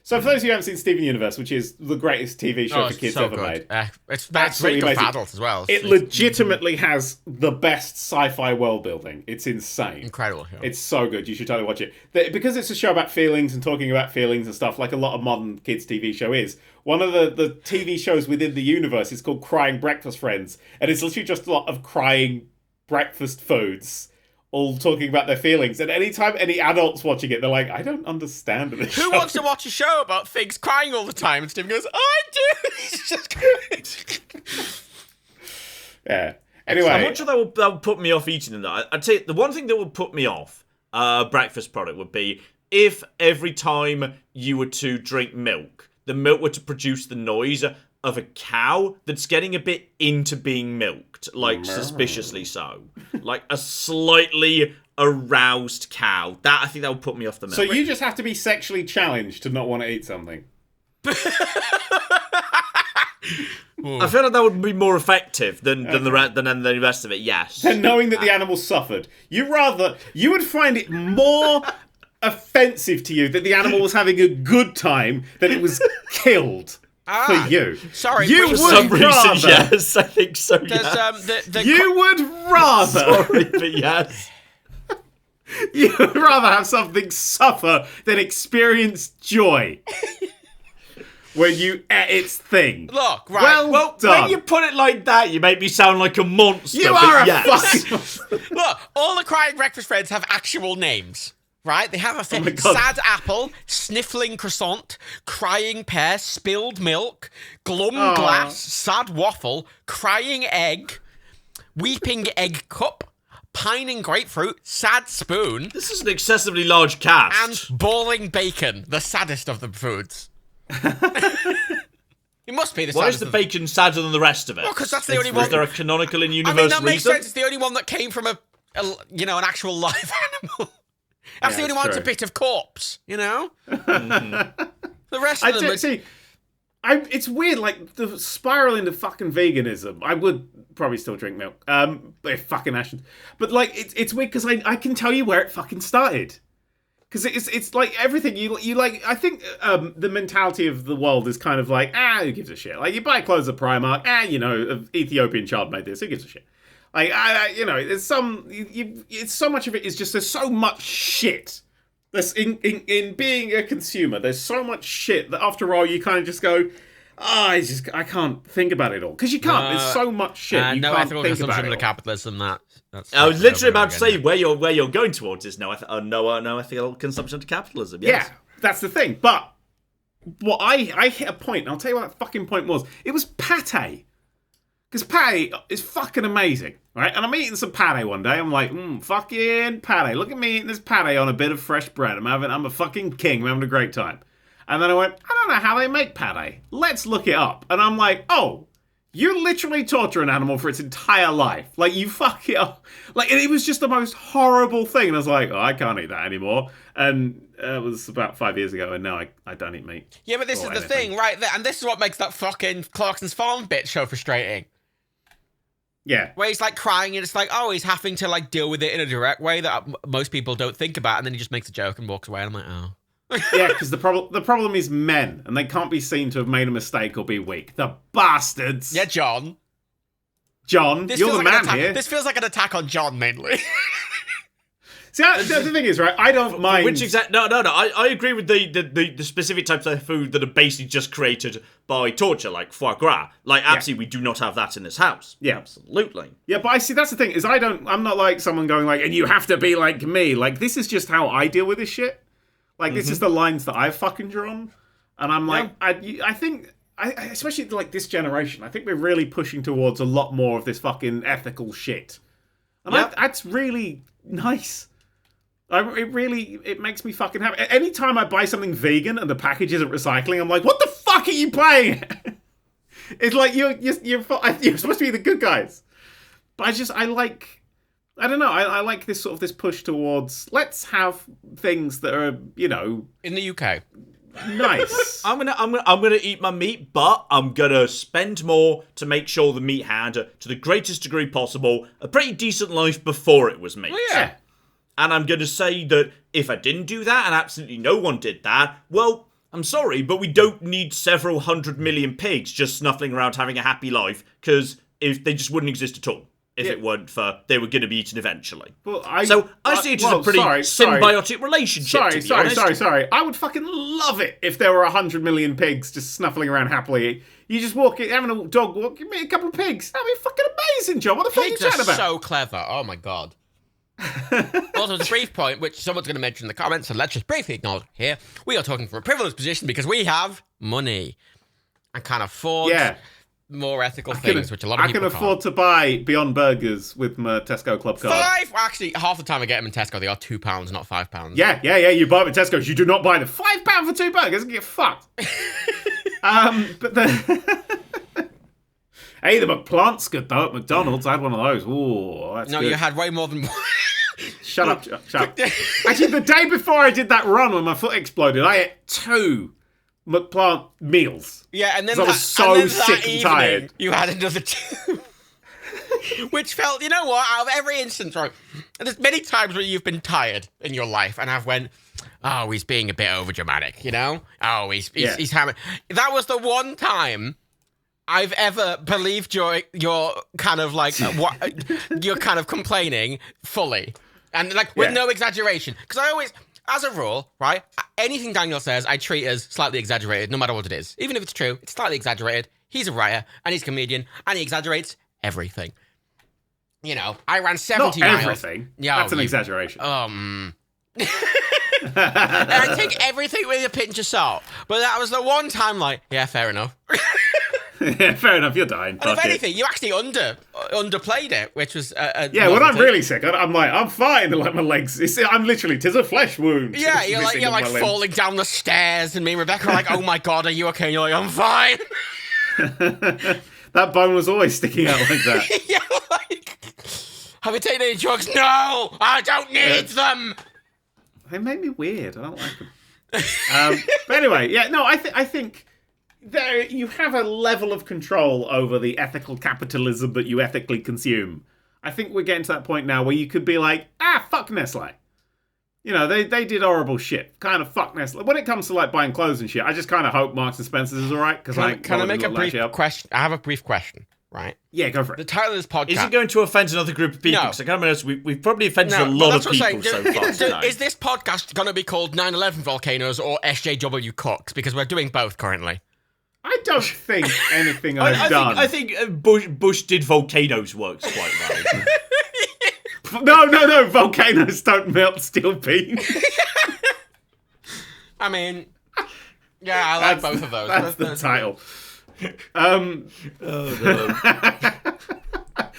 so for those of you who haven't seen Steven Universe, which is the greatest TV show for kids ever made. It's great for adults as well. It legitimately has the best sci-fi world building. It's insane. Incredible. Yeah. It's so good. You should totally watch it. Because it's a show about feelings and talking about feelings and stuff, like a lot of modern kids TV show is. One of the TV shows within the universe is called Crying Breakfast Friends, and it's literally just a lot of crying breakfast foods all talking about their feelings. And anytime any adults watching it, they're like, I don't understand this Who wants to watch a show about things crying all the time? And Steve goes, I do. He's just crying. Yeah. Anyway. I'm not sure that would put me off eating them, though. I'd say the one thing that would put me off breakfast product would be if every time you were to drink milk, the milk were to produce the noise of a cow that's getting a bit into being milked, like suspiciously so. Like a slightly aroused cow. I think that would put me off the milk. So you just have to be sexually challenged to not want to eat something. I feel like that would be more effective than the rest of it, yes. Than knowing that the animal suffered. You would find it more offensive to you that the animal was having a good time than it was killed. For you. Sorry. You would for some reason, rather. yes. I think so, yes. You would rather. Sorry, but yes. You would rather have something suffer than experience joy. When you ate its thing. Look, right. Well, when you put it like that, you make me sound like a monster. You are a fucking... Look, all the Crying Breakfast Friends have actual names. Right? They have a thing. my God. Sad apple, sniffling croissant, crying pear, spilled milk, glum glass, sad waffle, crying egg, weeping egg cup, pining grapefruit, sad spoon. This is an excessively large cast. And bawling bacon, the saddest of the foods. It must be the saddest. Why is the bacon sadder than the rest of it? Well, because that's the only one. Is there a canonical in universe reason? That makes reason? sense. It's the only one that came from an actual live animal. That's the only one that's a bit of corpse, you know? The rest of them... It's weird, like, the spiral into fucking veganism. I would probably still drink milk. But fucking ashes. But, like, it's weird because I can tell you where it fucking started. Because it's like everything you like. I think the mentality of the world is kind of like, who gives a shit? Like, you buy clothes at Primark, an Ethiopian child made this, who gives a shit? Like, there's it's so much of it is just, there's so much shit. There's in being a consumer, there's so much shit that after all you kind of just go, I can't think about it all, because you can't. There's so much shit. You no can't ethical think consumption about of it all. capitalism. That's I was literally about to say where you're going towards is no ethical consumption of capitalism. Yes. Yeah, that's the thing. But what I hit a point, and I'll tell you what that fucking point was. It was pate. Because pate is fucking amazing, right? And I'm eating some pate one day. I'm like, fucking pate. Look at me eating this pate on a bit of fresh bread. I'm a fucking king. I'm having a great time. And then I went, I don't know how they make pate. Let's look it up. And I'm like, oh, you literally torture an animal for its entire life. Like, you fuck it up. Like, it was just the most horrible thing. And I was like, I can't eat that anymore. And it was about 5 years ago, and now I don't eat meat. Yeah, but this is the thing, right? And this is what makes that fucking Clarkson's Farm bit so frustrating. Yeah. Where he's, like, crying, and it's like, he's having to, like, deal with it in a direct way that most people don't think about, and then he just makes a joke and walks away, and I'm like, oh. Yeah, because the problem is men, and they can't be seen to have made a mistake or be weak. The bastards. Yeah, John. John, you're the man here. This feels like an attack on John, mainly. See, the thing is, right, I don't mind... No, I agree with the specific types of food that are basically just created by torture, like foie gras. Like, absolutely, we do not have that in this house. Yeah. Absolutely. Yeah, but I see, that's the thing, is I'm not like someone going like, and you have to be like me. Like, this is just how I deal with this shit. Like, this is the lines that I've fucking drawn. And I'm like, I think... especially like this generation, I think we're really pushing towards a lot more of this fucking ethical shit. And that's really nice. It makes me fucking happy. Anytime I buy something vegan and the package isn't recycling, I'm like, what the fuck are you playing? It's like you're supposed to be the good guys. But I don't know. I like this sort of this push towards let's have things that are, in the UK. Nice. I'm gonna eat my meat, but I'm gonna spend more to make sure the meat had, to the greatest degree possible, a pretty decent life before it was meat. Well, yeah. And I'm gonna say that if I didn't do that, and absolutely no one did that, well, I'm sorry, but we don't need several 100 million pigs just snuffling around having a happy life, because if they just wouldn't exist at all. If it weren't for they were going to be eaten eventually. Well, I see it as a pretty symbiotic relationship. Sorry. I would fucking love it if there were 100 million pigs just snuffling around happily. You just walk in, having a dog walk, give me a couple of pigs. That'd be fucking amazing, John. What the fuck are you Pigs chatting about? So clever. Oh my god. Also, the brief point, which someone's going to mention in the comments, so let's just briefly acknowledge here. We are talking from a privileged position because we have money and can afford more ethical things, which a lot of people can't. I can afford to buy Beyond Burgers with my Tesco Club card. Well, actually, half the time I get them in Tesco, they are £2, not £5. Yeah. You buy them at Tesco. You do not buy them. £5 for 2 burgers. Get fucked. But hey, the McPlant's good though at McDonald's. I had one of those. Ooh, that's good. You had way more than one. Shut up. Actually, the day before I did that run when my foot exploded, I ate 2 McPlant meals. Yeah, and then I was so sick and tired. You had another 2. Which felt, you know what, out of every instance, right? There's many times where you've been tired in your life, and I've went, oh, he's being a bit overdramatic, you know? Oh, he's having... That was the one time I've ever believed you're kind of like, you're kind of complaining fully. And like, with no exaggeration. Because I always... As a rule, right, anything Daniel says, I treat as slightly exaggerated, no matter what it is. Even if it's true, it's slightly exaggerated. He's a writer, and he's a comedian, and he exaggerates everything. You know, I ran 70 miles. Not everything. Yeah, that's an exaggeration. And I take everything with a pinch of salt. But that was the one time, like, yeah, fair enough. Yeah, fair enough, you're dying. And if anything, you actually underplayed it, which was when I'm really sick, I'm like, I'm fine. Like my legs, I'm literally, 'tis a flesh wound. Yeah, you're like falling down the stairs, and me and Rebecca are like, oh my god, are you okay? And you're like, I'm fine. That bone was always sticking out like that. Yeah, like, have you taken any drugs? No, I don't need them. They made me weird. I don't like them. But anyway, I think. there you have a level of control over the ethical capitalism that you ethically consume. I think we're getting to that point now where you could be like, fuck Nestle. You know, they did horrible shit. Kind of fuck Nestle. When it comes to like buying clothes and shit, I just kind of hope Marks and Spencer's is alright. Can I make a brief question? I have a brief question, right? Yeah, go for it. The title of this podcast... Is it going to offend another group of people? No. Because I can't remember, we've probably offended a lot of people so far tonight. Is this podcast going to be called 9/11 Volcanoes or SJW Cooks? Because we're doing both currently. I don't think anything I've done... I think Bush did Volcanoes works quite well. No, volcanoes don't melt steel beams. I mean, yeah, I like both of those. That's the title.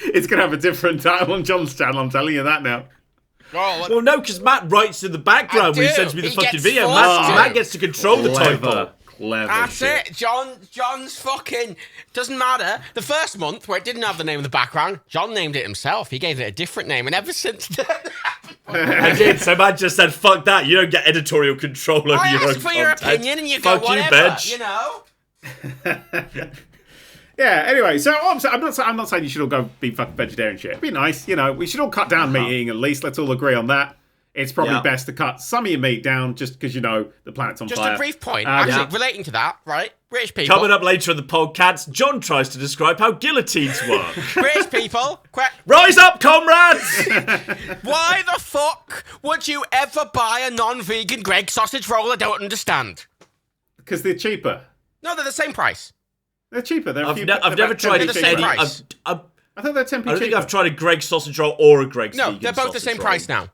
It's going to have a different title on John's channel, I'm telling you that now. Well, no, because Matt writes in the background when he sends me the fucking video. Matt gets to control the title. That's it. John's fucking... Doesn't matter. The first month where it didn't have the name in the background, John named it himself. He gave it a different name, and ever since then... I did, so Matt just said, fuck that, you don't get editorial control over your own content. I asked for your opinion, and you go, whatever, you know? Yeah, anyway, so I'm not saying you should all go be fucking vegetarian shit. It'd be nice, you know, we should all cut down meat eating at least, let's all agree on that. It's probably best to cut some of your meat down just because, you know, the planet's on fire. Just a brief point, actually, relating to that, right? British people... Coming up later in the PodCats, John tries to describe how guillotines work. British people... Rise up, comrades! Why the fuck would you ever buy a non-vegan Greg sausage roll? I don't understand. Because they're cheaper. No, they're the same price. They're cheaper. I've never tried the same any... price. I thought they're 10p cheaper. I don't think I've tried a Greg sausage roll or a Greg's vegan they're both the same price now.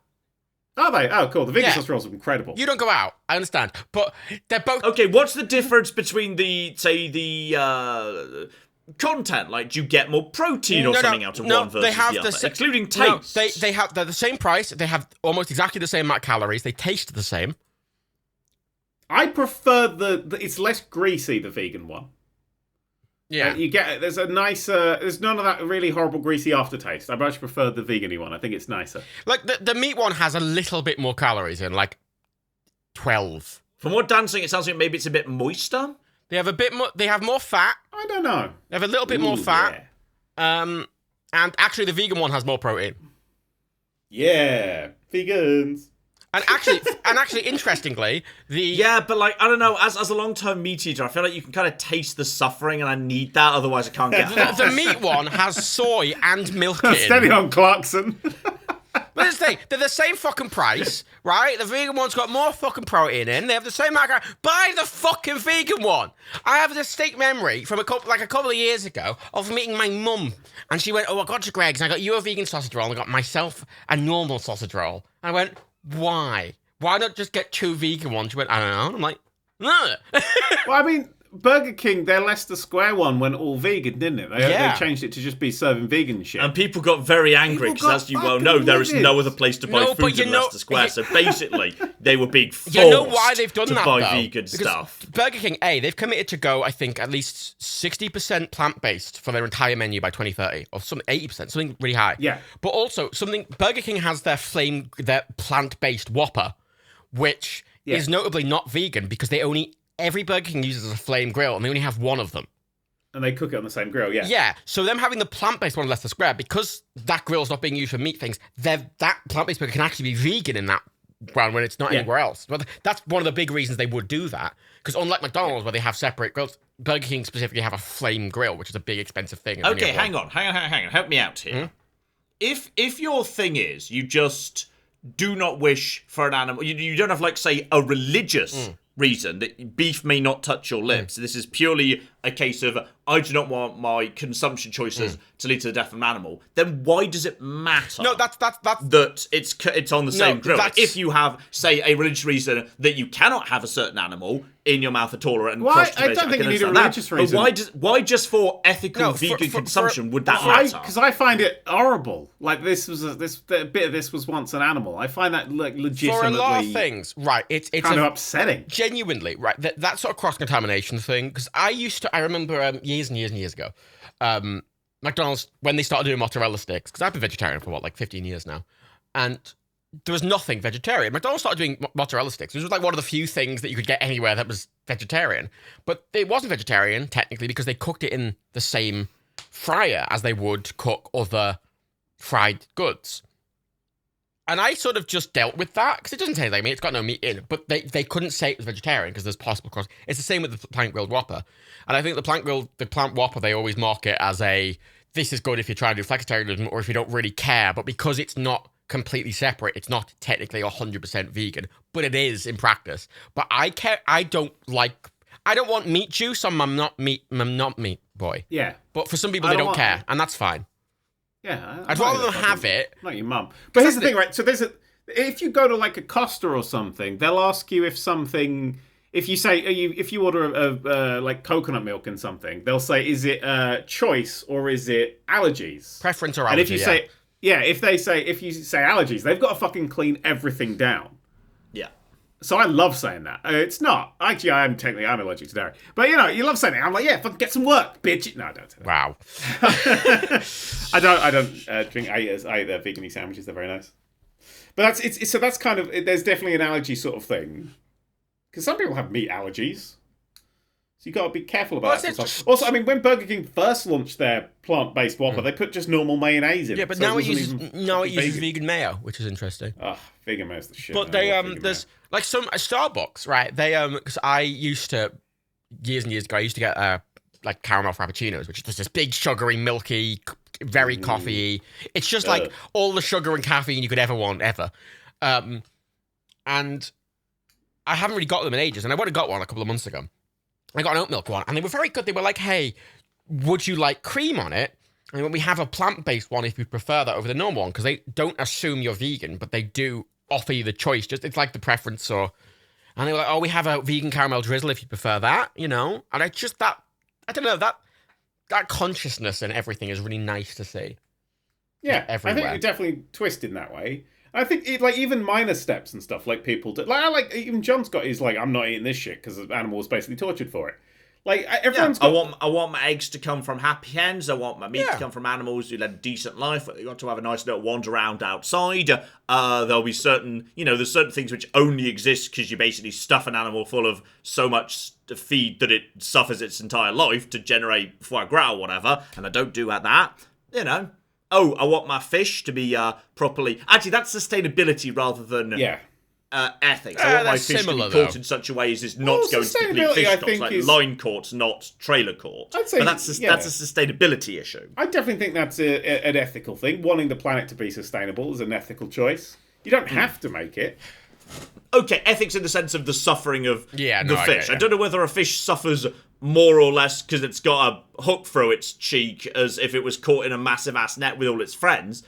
Are they? Oh, cool. The vegan sausage rolls are incredible. You don't go out. I understand. But they're both... Okay, what's the difference between the content? Like, do you get more protein or something out of one versus the other? Including taste. No, they're the same price. They have almost exactly the same amount of calories. They taste the same. I prefer it's less greasy, the vegan one. Yeah. There's a nicer, there's none of that really horrible greasy aftertaste. I much prefer the vegan-y one. I think it's nicer. Like, the meat one has a little bit more calories in, like 12. From what Dan's saying, it sounds like maybe it's a bit moister. They have a bit more, they have more fat. I don't know. They have a little bit more fat. Yeah. And actually the vegan one has more protein. Yeah. Vegans. And actually, interestingly, but like, I don't know, as a long-term meat eater, I feel like you can kind of taste the suffering, and I need that, otherwise I can't get the meat one has soy and milk in. Steady on, Clarkson. But here's the thing, they're the same fucking price, right? The vegan one's got more fucking protein in. They have the same amount of... Buy the fucking vegan one. I have a distinct memory from a couple of years ago of meeting my mum, and she went, "Oh, I got you Greg's, and I got you a vegan sausage roll, and I got myself a normal sausage roll." And I went, "Why? Why not just get 2 vegan ones?" She went, "I don't know." And I'm like, "No." Well, I mean, Burger King, their Leicester Square one went all vegan, didn't it? They changed it to just be serving vegan shit. And people got very angry because, as you well know, there is no other place to buy food in Leicester Square. So basically, they were being forced why they've done to that, buy though? vegan stuff. Burger King, they've committed to go, I think, at least 60% plant-based for their entire menu by 2030, or something 80%, something really high. Yeah. But also, Burger King has their plant-based Whopper, which is notably not vegan because every Burger King uses a flame grill, and they only have one of them. And they cook it on the same grill, yeah. Yeah, so them having the plant-based one in Leicester Square, because that grill's not being used for meat things, that plant-based burger can actually be vegan in that ground when it's not anywhere else. But that's one of the big reasons they would do that. Because unlike McDonald's, where they have separate grills, Burger King specifically have a flame grill, which is a big, expensive thing. Okay, hang on. Help me out here. Mm-hmm. If your thing is, you just do not wish for an animal, you don't have, like, say, a religious... reason that beef may not touch your lips. This is purely a case of I do not want my consumption choices to lead to the death of an animal. Then why does it matter? No, that's that it's on the same grill. If you have, say, a religious reason that you cannot have a certain animal in your mouth at all, or I don't think you need a religious reason. But why just for ethical vegan consumption would that matter? Because I find it horrible. Like this bit of this was once an animal. I find that legitimately for a lot of things, right? It's kind of upsetting. Genuinely, right? That sort of cross contamination thing. Because I remember years and years and years ago, McDonald's when they started doing mozzarella sticks. Because I've been vegetarian for 15 years now, and there was nothing vegetarian. McDonald's started doing mozzarella sticks. It was like one of the few things that you could get anywhere that was vegetarian. But it wasn't vegetarian, technically, because they cooked it in the same fryer as they would cook other fried goods. And I sort of just dealt with that, because it doesn't taste like meat, it's got no meat in it. But they couldn't say it was vegetarian, because there's possible cross. It's the same with the plant-grilled Whopper. And I think the plant Whopper, they always mark it as this is good if you're trying to do flexitarianism, or if you don't really care. But because it's not completely separate, it's not technically 100% vegan, but it is in practice. But I don't want meat juice on my not meat boy. Yeah. But for some people, they don't care, and that's fine. Yeah. I'd rather them have it. Not your mum. But here's the thing, right? So if you go to like a Costa or something, they'll ask you if you order a like coconut milk and something, they'll say, is it choice or is it allergies? Preference or allergy, and if you say, if you say allergies, they've got to fucking clean everything down. Yeah. So I love saying that. It's not. Actually, I'm allergic to dairy. But, you love saying it. I'm like, yeah, fucking get some work, bitch. No, I don't say that. Wow. I don't drink. I eat vegan sandwiches. They're very nice. But that's kind of, there's definitely an allergy sort of thing. Because some people have meat allergies. So you got to be careful about that. Also, I mean, when Burger King first launched their plant-based Whopper, they put just normal mayonnaise in it. Yeah, but so now it uses vegan mayo, which is interesting. Oh, vegan mayo's the shit. But there's like some Starbucks, right? They because I used to years and years ago, I used to get like caramel frappuccinos, which is just this big sugary, milky, very coffee-y. It's just like all the sugar and caffeine you could ever want, ever. And I haven't really got them in ages, and I would have got one a couple of months ago. I got an oat milk one, and they were very good. They were like, hey, would you like cream on it? And we have a plant-based one if you prefer that over the normal one, because they don't assume you're vegan, but they do offer you the choice. Just it's like the preference, and they were like, oh, we have a vegan caramel drizzle if you prefer that, And I just, I don't know, that consciousness and everything is really nice to see. Yeah, everywhere. I think it definitely twisted in that way. I think even minor steps and stuff like people do. Like even John's got his I'm not eating this shit because the animal was basically tortured for it. Like everyone's got. I want my eggs to come from happy hens. I want my meat to come from animals who led a decent life. They got to have a nice little wander around outside. There'll be there's certain things which only exist because you basically stuff an animal full of so much feed that it suffers its entire life to generate foie gras or whatever. And I don't do that. Oh, I want my fish to be properly... Actually, that's sustainability rather than ethics. I want my fish to be caught in such a way as is not going to complete fish stocks, like line caught, not trailer caught. I'd say, but that's a sustainability issue. I definitely think that's an ethical thing. Wanting the planet to be sustainable is an ethical choice. You don't have to make it. Okay, ethics in the sense of the suffering of the fish. I don't know whether a fish suffers more or less because it's got a hook through its cheek as if it was caught in a massive ass net with all its friends.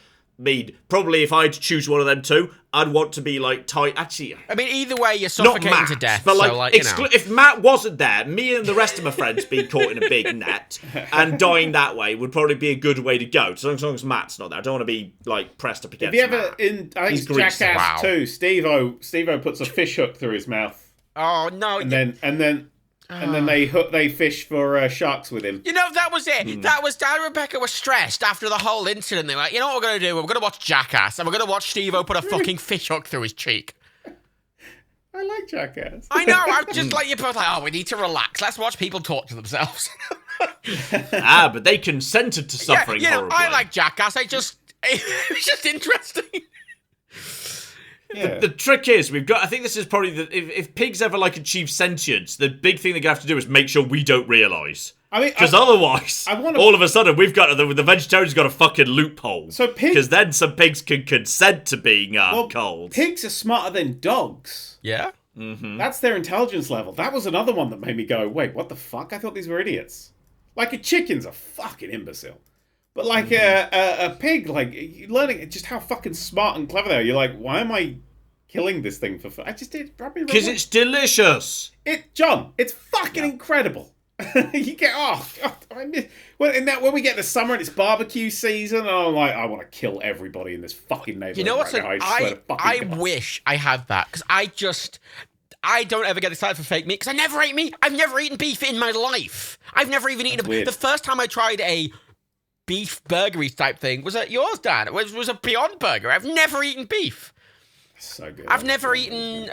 Probably if I had to choose one of them two, I'd want to be tight. Actually, I mean, either way, you're suffocating Matt, to death. But if Matt wasn't there, me and the rest of my friends being caught in a big net and dying that way would probably be a good way to go. So as long as Matt's not there, I don't want to be pressed up against. Have you ever I think it's Jackass 2? Steve-O puts a fish hook through his mouth. Oh no! And then they fish for sharks with him. That was it. That was Dad and Rebecca were stressed after the whole incident. They were like, you know what we're going to do? We're going to watch Jackass, and we're going to watch Steve-O put a fucking fish hook through his cheek. I like Jackass. I know. I'm just like, you're both like, we need to relax. Let's watch people torture themselves. But they consented to suffering horribly. I like Jackass. It's just interesting. Yeah. The trick is, I think this is probably if pigs ever achieve sentience, the big thing they're going to have to do is make sure we don't realise. Because otherwise, all of a sudden, the vegetarians got a fucking loophole. So because then some pigs can consent to being cold. Pigs are smarter than dogs. Yeah? Mm-hmm. That's their intelligence level. That was another one that made me go, wait, what the fuck? I thought these were idiots. Like a chicken's a fucking imbecile. But a pig, learning just how fucking smart and clever they are. You're like, why am I killing this thing for fun? I just did. Because it's delicious. John, it's fucking incredible. You get when we get the summer and it's barbecue season, and I'm like, I want to kill everybody in this fucking neighborhood. You know what's I wish I had that, because I don't ever get excited for fake meat, because I never ate meat. I've never eaten beef in my life. I've never even eaten the first time I tried a beef burgery type thing was at yours, Dad. It was a Beyond Burger. I've never eaten beef. So good. I've never eaten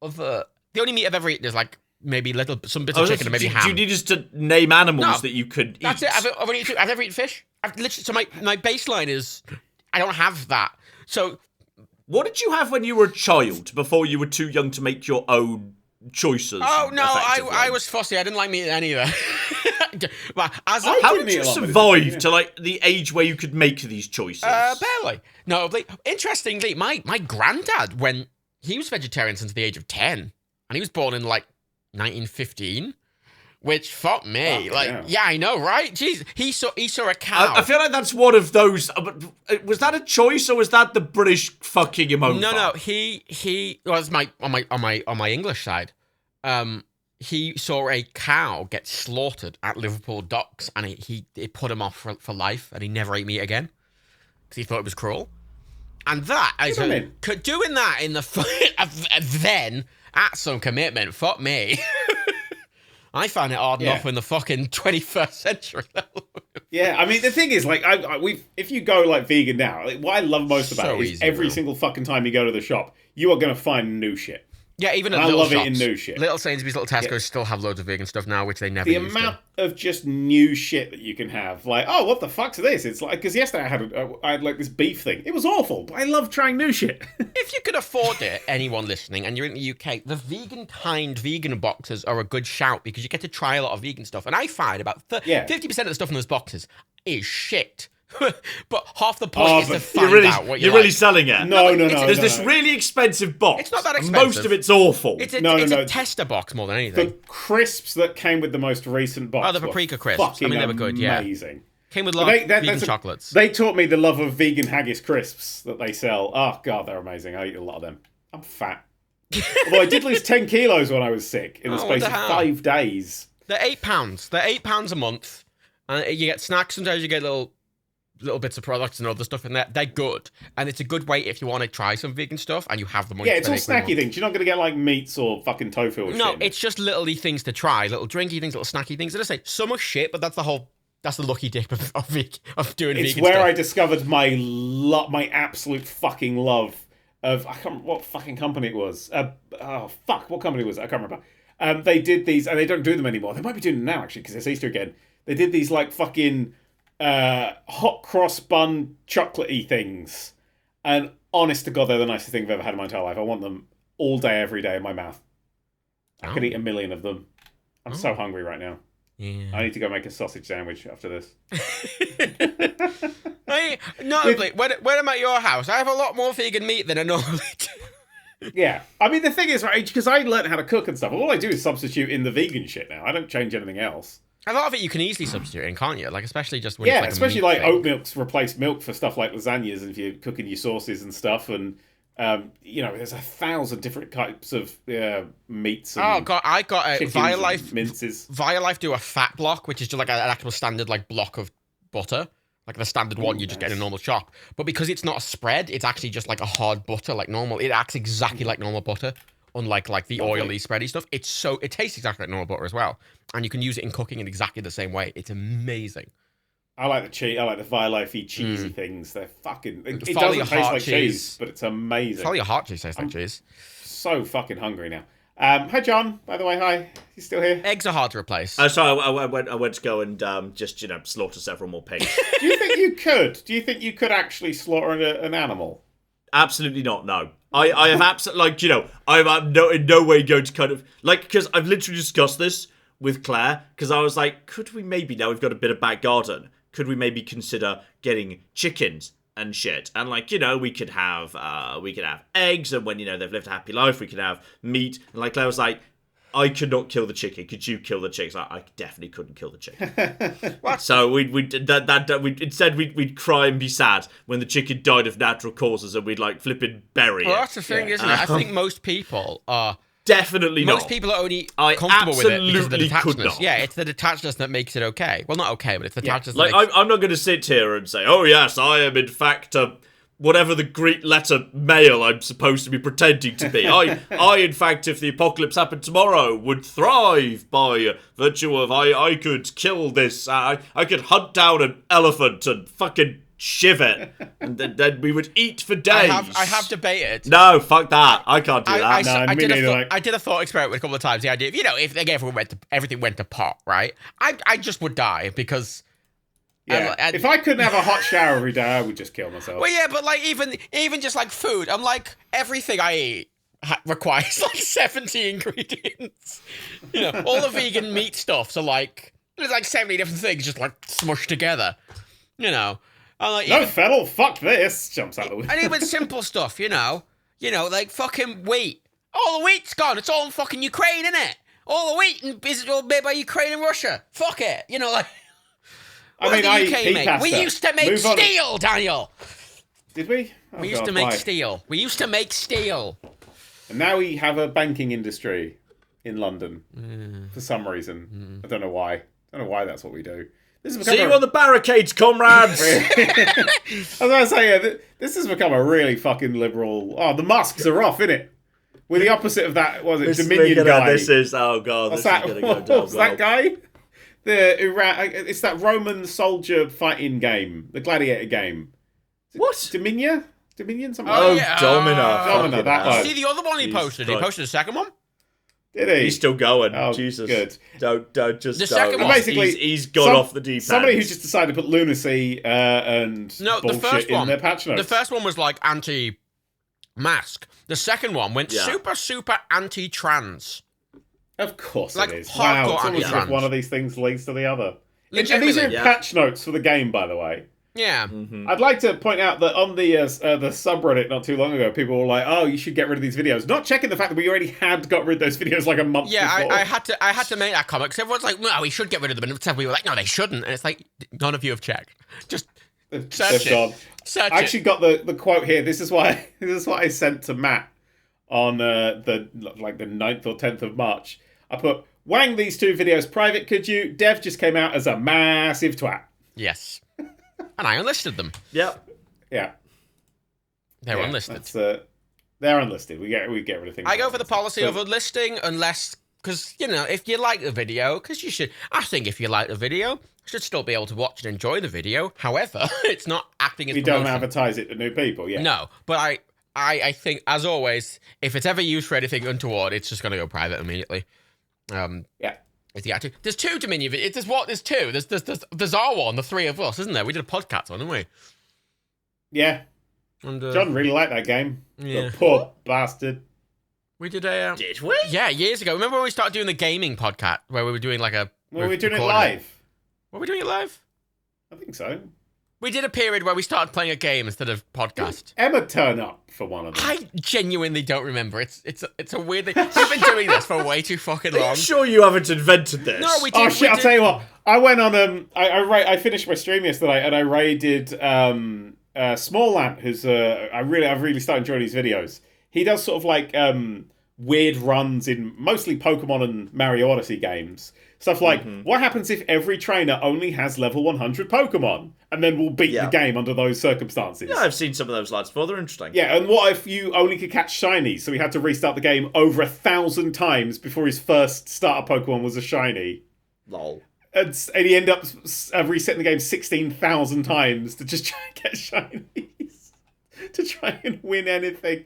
other. The only meat I've ever eaten is like maybe some bits of chicken and maybe ham. Do you need us to name animals that you could eat? That's it. I've never eaten fish. I've literally. So my baseline is I don't have that. So what did you have when you were a child before you were too young to make your own choices? Oh no, I was fussy. I didn't like meat any of that. How did you survive to like the age where you could make these choices? Barely. No, interestingly, my granddad, when he was vegetarian since the age of 10, and he was born in like 1915, which fuck me. Yeah, I know, right? Jeez, he saw a cow. I feel like that's one of those. Was that a choice or was that the British fucking him over? No. He was on my English side. He saw a cow get slaughtered at Liverpool docks, and it put him off for life, and he never ate meat again because he thought it was cruel. And that, doing that in the then, that's some commitment. Fuck me. I found it hard enough in the fucking 21st century. Yeah, I mean the thing is, like, if you go like vegan now, like, what I love most about it is every single fucking time you go to the shop, you are going to find new shit. Yeah, even at little shops. I love it in new shit. Little Sainsbury's, little Tesco's still have loads of vegan stuff now, which they never used to. The amount of just new shit that you can have, like, oh, what the fuck's this? It's like, because yesterday I had like this beef thing. It was awful, but I love trying new shit. If you could afford it, anyone listening, and you're in the UK, the vegan boxes are a good shout because you get to try a lot of vegan stuff. And I find about 50% of the stuff in those boxes is shit. But half the point is to find out what you're really selling it. No. There's this really expensive box. It's not that expensive. Most of it's awful. It's a tester box more than anything. The crisps that came with the most recent box. Oh, the paprika crisps. I mean, they were good. Yeah, amazing. Came with a lot of vegan chocolates. They taught me the love of vegan haggis crisps that they sell. Oh god, they're amazing. I eat a lot of them. I'm fat. Although I did lose 10 kilos when I was sick in the space of 5 days. They're £8. They're £8 a month, and you get snacks. Sometimes you get little bits of products and other stuff in there. They're good, and it's a good way if you want to try some vegan stuff and you have the money. Yeah, it's all snacky things. You're not going to get like meats or fucking tofu or shit. No, it's just little things to try, little drinky things, little snacky things. As I say, some are shit, but that's the lucky dip of doing vegan stuff. It's where I discovered my absolute fucking love of, I can't remember what fucking company it was. What company was it? I can't remember. They did these, and they don't do them anymore. They might be doing them now actually because it's Easter again. They did these like fucking hot cross bun chocolatey things, and honest to God, they're the nicest thing I've ever had in my entire life. I want them all day, every day in my mouth. I could eat 1 million of them. I'm so hungry right now. Yeah. I need to go make a sausage sandwich after this. Notably, when I'm at your house, I have a lot more vegan meat than I normally do. Yeah, I mean the thing is, right, because I learned how to cook and stuff. All I do is substitute in the vegan shit now. I don't change anything else. A lot of it you can easily substitute in, can't you? Like, especially just when it's like especially a like thing. oat milks replace milk for stuff like lasagnas and if you're cooking your sauces and stuff. And there's 1,000 different types of meats. And I got a Violife minces. Violife do a fat block, which is just like an actual standard like block of butter, like the standard one you just get in a normal shop. But because it's not a spread, it's actually just like a hard butter, like normal. It acts exactly like normal butter. Unlike like the oily, spready stuff, it tastes exactly like normal butter as well, and you can use it in cooking in exactly the same way. It's amazing. I like the cheese. I like the Violife cheesy things. They're fucking. It doesn't taste like cheese, but it's amazing. Follow your heart cheese tastes like cheese. So fucking hungry now. Hi John. By the way, hi. You still here? Eggs are hard to replace. So I went to go and just slaughter several more pigs. Do you think you could? Do you think you could actually slaughter an animal? Absolutely not. No. I have absolutely, I'm in no way going to kind of, because I've literally discussed this with Claire, because I was like, could we maybe, now we've got a bit of back garden, could we maybe consider getting chickens and shit? And we could have eggs, and when, they've lived a happy life, we could have meat. And Claire was like, I could not kill the chicken. Could you kill the chicken? I definitely couldn't kill the chicken. So we'd cry and be sad when the chicken died of natural causes, and we'd flipping bury it. Well, that's the thing, isn't it? I think most people are definitely not. Most people are only comfortable with it because of the detachedness. Yeah, it's the detachedness that makes it okay. Well, not okay, but it's the detachedness. I'm not going to sit here and say, oh yes, I am in fact whatever the Greek letter male I'm supposed to be pretending to be. I, in fact, if the apocalypse happened tomorrow, would thrive by virtue of I could kill this. I could hunt down an elephant and fucking shiv it, and then we would eat for days. I have debated. No, fuck that. I can't do that. I did a thought experiment a couple of times. The idea of, if everything went to pot, right? I just would die because. Yeah. If I couldn't have a hot shower every day, I would just kill myself. Well, yeah, but like even just like food, I'm like everything I eat requires like 70 ingredients. All the vegan meat stuffs are like there's like 70 different things just like smushed together. I'm like, no, Fennel, fuck this. Jumps out the window. And even simple stuff, like fucking wheat. All the wheat's gone. It's all in fucking Ukraine, innit? All the wheat is all made by Ukraine and Russia. Fuck it. Like. I make? We used to make steel, Daniel. Did we? We used to make steel. We used to make steel. And now we have a banking industry in London for some reason. I don't know why. I don't know why that's what we do. See you on the barricades, comrades. I was going to say, this has become a really fucking liberal. Oh, the masks are off, innit? We're the opposite of that. Was it Dominion guy? This is What's that? Is go down What's that guy? It's that Roman soldier fighting game, the gladiator game. What? Dominion? Something Domina. That one. See the other one he posted? He posted the second one? Did he? He's still going. Oh, Jesus. Good. Don't just the second one. Basically, he's gone off the deep end. Somebody who's just decided to put lunacy and bullshit in their patch notes. The first one was like anti-mask. The second one went super anti-trans. Of course like it is. Wow, it's almost like one of these things leads to the other. And Legitimately, these are patch notes for the game, by the way. Yeah. Mm-hmm. I'd like to point out that on the subreddit not too long ago, people were like, "Oh, you should get rid of these videos," not checking the fact that we already had got rid of those videos like a month before. I had to make that comment because everyone's like, "No, we should get rid of them," and we were like, "No, they shouldn't," and it's like none of you have checked. Just search it. I actually got the quote here. This is what I sent to Matt on the 9th or 10th of March. I put, "Wang these two videos private, could you? Dev just came out as a massive twat." Yes. And I unlisted them. Yep. Yeah. They're unlisted. They're unlisted. We get rid of things. I go for the policy of unlisting unless, because, if you like the video, because you should, I think if you like the video, you should still be able to watch and enjoy the video. However, it's not acting as promotion. We don't advertise it to new people, yeah. No, but I think, as always, if it's ever used for anything untoward, it's just going to go private immediately. Yeah. There's two Dominion videos. There's two. There's our one, the three of us, isn't there? We did a PodCats one, didn't we? Yeah. And, John really liked that game. Yeah. The poor bastard. We did a... Did we? Yeah, years ago. Remember when we started doing the gaming podcast, where we were doing like a... Were we doing it live? Were we doing it live? I think so. We did a period where we started playing a game instead of podcast. Did Emma turn up for one of them? I genuinely don't remember. It's a weird thing. We've been doing this for way too fucking long. Are you sure you haven't invented this? No, we did. Oh shit! I'll tell you what. I went on I finished my stream yesterday and I raided Small who's I've really started enjoying his videos. He does sort of like weird runs in mostly Pokemon and Mario Odyssey games. Stuff like, what happens if every trainer only has level 100 Pokemon? And then we'll beat the game under those circumstances. Yeah, I've seen some of those lads before. They're interesting. Yeah, and what if you only could catch shinies? So he had to restart the game over 1,000 times before his first starter Pokemon was a shiny. Lol. And he ended up resetting the game 16,000 times to just try and get shinies. To try and win anything.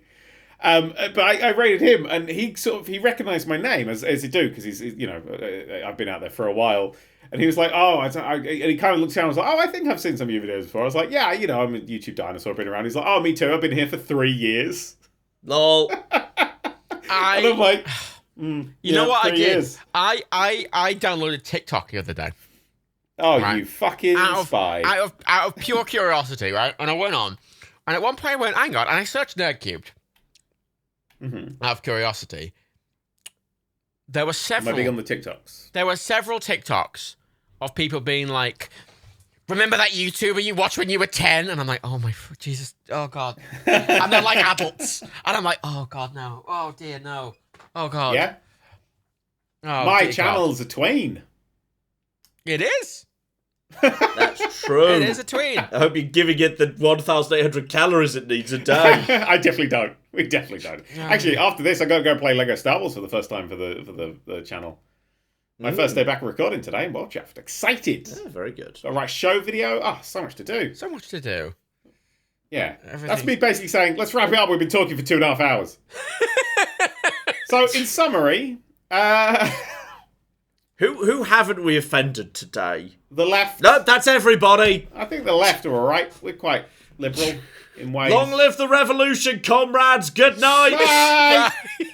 But I rated him, and he recognised my name as he do because he's I've been out there for a while, and he was like, and he kind of looked down and was like, I think I've seen some of your videos before. I was like, yeah, I'm a YouTube dinosaur, I've been around. He's like, oh, me too, I've been here for 3 years. Lol. And I'm like, you know what I did? Years. I downloaded TikTok the other day. Oh, right? You fucking spy! Out of pure curiosity, right? And I went on, and at one point I went, hang on, and I searched Nerdcubed. Out of curiosity, there were several. Am I big on the TikToks? There were several TikToks of people being like, "Remember that YouTuber you watched when you were 10?" And I'm like, "Oh my Jesus, oh God!" And they're like adults, and I'm like, "Oh God, no! Oh dear, no! Oh God!" Yeah. Oh, my channel's a tween. It is. That's true. It is a tween. I hope you're giving it the 1,800 calories it needs a day. I definitely don't. We definitely don't. Actually, after this, I got to go play Lego Star Wars for the first time for the channel. My first day back recording today. Well, Jeff, excited. Yeah, very good. All right, show video. So much to do. So much to do. Yeah. That's me basically saying, let's wrap it up. We've been talking for 2.5 hours. So, in summary, Who haven't we offended today? The left. No, that's everybody. I think the left are all right. We're quite liberal in ways. Long live the revolution, comrades. Good night. Bye.